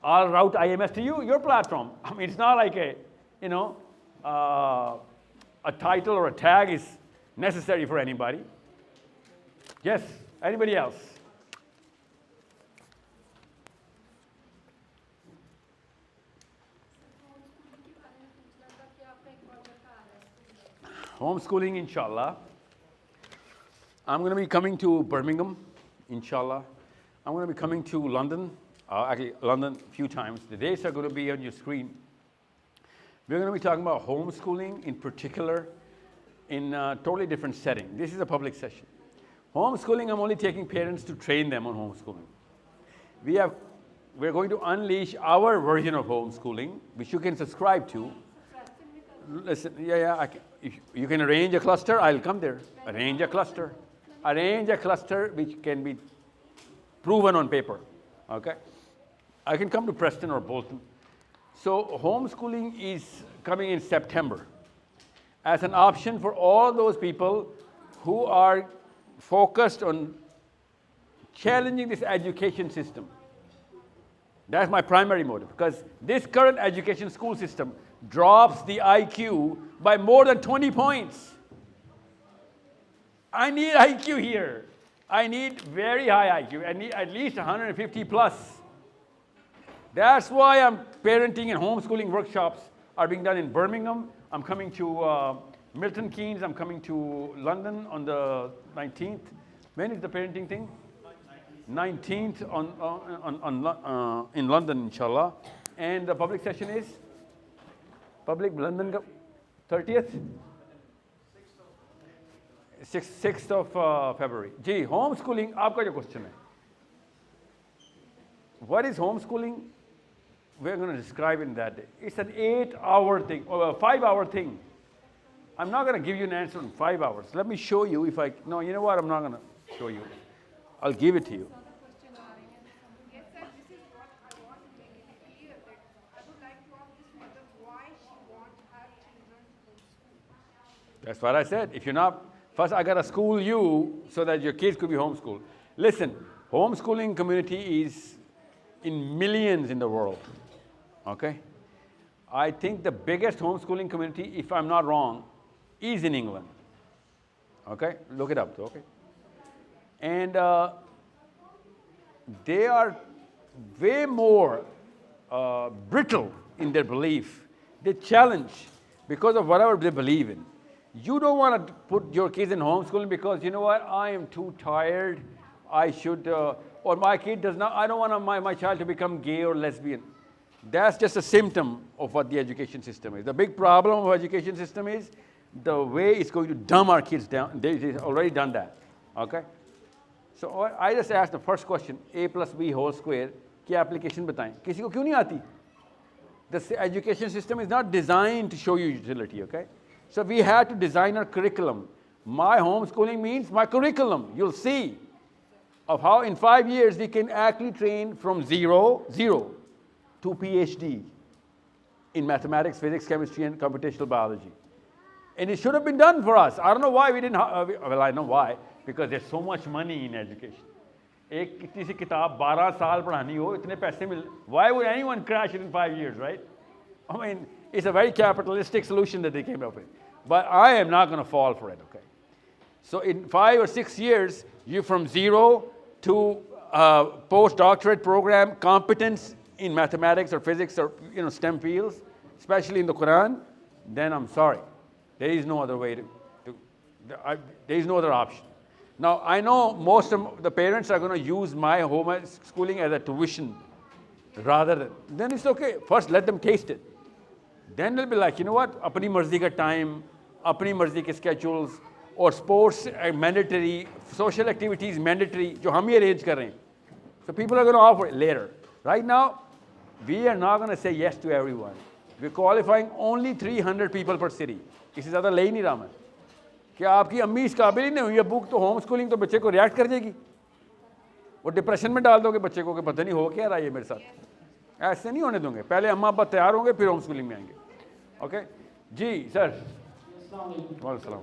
I'll route IMS to you, your platform. I mean, it's not like a title or a tag is necessary for anybody. Yes, anybody else? Homeschooling, inshallah. I'm going to be coming to Birmingham, inshallah. I'm going to be coming to London, actually London a few times. The dates are going to be on your screen. We're going to be talking about homeschooling in particular in a totally different setting. This is a public session. Homeschooling, I'm only taking parents to train them on homeschooling. We're going to unleash our version of homeschooling, which you can subscribe to. Listen, if you can arrange a cluster, I'll come there. Arrange a cluster. Arrange a cluster which can be proven on paper. Okay? I can come to Preston or Bolton. So homeschooling is coming in September as an option for all those people who are focused on challenging this education system. That's my primary motive, because this current education school system drops the IQ by more than 20 points. I need IQ here. I need very high IQ. I need at least 150 plus. That's why I'm parenting and homeschooling workshops are being done in Birmingham. I'm coming to Milton Keynes. I'm coming to London on the 19th. When is the parenting thing? 19th in London, inshallah. And the public session is? Public London 30th? 6th of February. Ji, homeschooling, aapka jo question hai. What is homeschooling? We're going to describe it in that day. It's an 8-hour thing, or a 5-hour thing. I'm not going to give you an answer in 5 hours. Let me show you if no, you know what? I'm not going to show you. I'll give it to you. That's what I said. If you're not, first I got to school you so that your kids could be homeschooled. Listen, homeschooling community is in millions in the world. Okay? I think the biggest homeschooling community, if I'm not wrong, is in England. Okay? Look it up, okay? And they are way more brittle in their belief. They challenge because of whatever they believe in. You don't want to put your kids in homeschooling because, you know what, I am too tired, I should, or my kid does not, I don't want my child to become gay or lesbian. That's just a symptom of what the education system is. The big problem of education system is the way it's going to dumb our kids down. They've already done that, okay? So I just asked the first question, A plus B whole square, क्या application बताएं? किसी को क्यों नहीं आती? The education system is not designed to show you utility, okay? So we had to design our curriculum. My homeschooling means my curriculum. You'll see of how in 5 years we can actually train from zero to PhD in mathematics, physics, chemistry, and computational biology. And it should have been done for us. I don't know why we didn't, well, I know why, because there's so much money in education. एक कितनी सी किताब 12 साल पढ़ानी हो, इतने पैसे मिल, why would anyone crash it in 5 years, right? I mean, it's a very capitalistic solution that they came up with. But I am not going to fall for it, okay? So in 5 or 6 years, you from zero to postdoctorate program, competence in mathematics or physics or STEM fields, especially in the Quran, then I'm sorry. There is no other way there is no other option. Now, I know most of the parents are going to use my homeschooling as a tuition rather than, then it's okay. First, let them taste it. Then they'll be like, you know what, apni marzi ka time, apni marzi ke schedules, or sports mandatory, social activities mandatory, jo hum hi arrange kar rahe hain. So people are going to offer it later. Right now, we are not going to say yes to everyone. We're qualifying only 300 people per city. इससे ज़्यादा ले ही नहीं रहा मैं कि आपकी अम्मी इस काबिल ही नहीं हुई है बुक तो होम स्कूलिंग तो बच्चे को रिएक्ट कर देगी वो डिप्रेशन में डाल दोगे बच्चे को कि पता नहीं हो क्या रहा है ये मेरे साथ ऐसे नहीं होने दूंगे पहले अम्मा अब्बा तैयार होंगे फिर होम स्कूलिंग में आएंगे ओके जी सर वालेकुम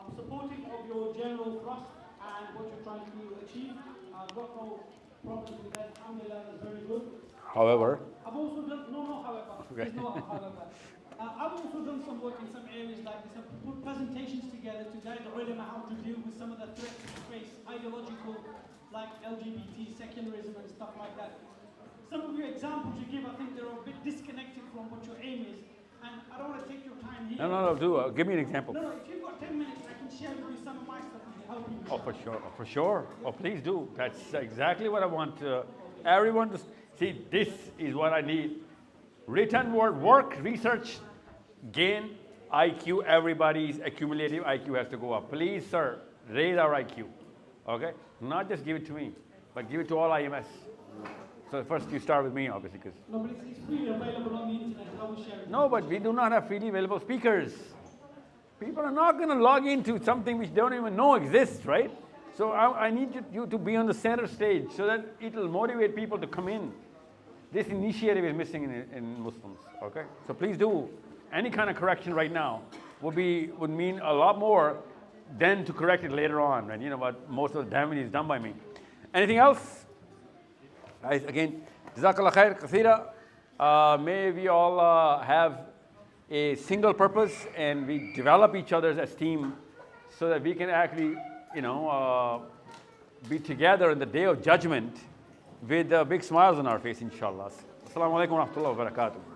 I'm supportive of your general thrust and what you're trying to achieve. I've got no problems with that. Alhamdulillah, that's very good. However, I've also done, however. Okay. There's no however. I've also done some work in some areas like this. I've put presentations together to guide the ulama how to deal with some of the threats we face, ideological, like LGBT, secularism and stuff like that. Some of your examples you give, I think they're a bit disconnected from what your aim is. And I don't want to take your time here. No, do give me an example. No, if you've got 10 minutes, I can share with you some of my stuff to help you. Oh, for sure. Oh, please do. That's exactly what I want everyone to see. This is what I need. Written word, work, research, gain, IQ. Everybody's accumulative IQ has to go up. Please, sir, raise our IQ. Okay? Not just give it to me, but give it to all IMS. So first you start with me, obviously. No, but it's freely available on the internet. How we share it? No, but we do not have freely available speakers. People are not going to log into something which they don't even know exists, right? So I need you to be on the center stage so that it will motivate people to come in. This initiative is missing in Muslims, okay? So please do. Any kind of correction right now would mean a lot more than to correct it later on. And you know what? Most of the damage is done by me. Anything else? Guys, again, Jazakallah khair kathira. May we all have a single purpose and we develop each other's esteem so that we can actually, be together in the day of judgment with big smiles on our face, inshallah. Assalamu alaikum wa rahmatullahi wa barakatuh.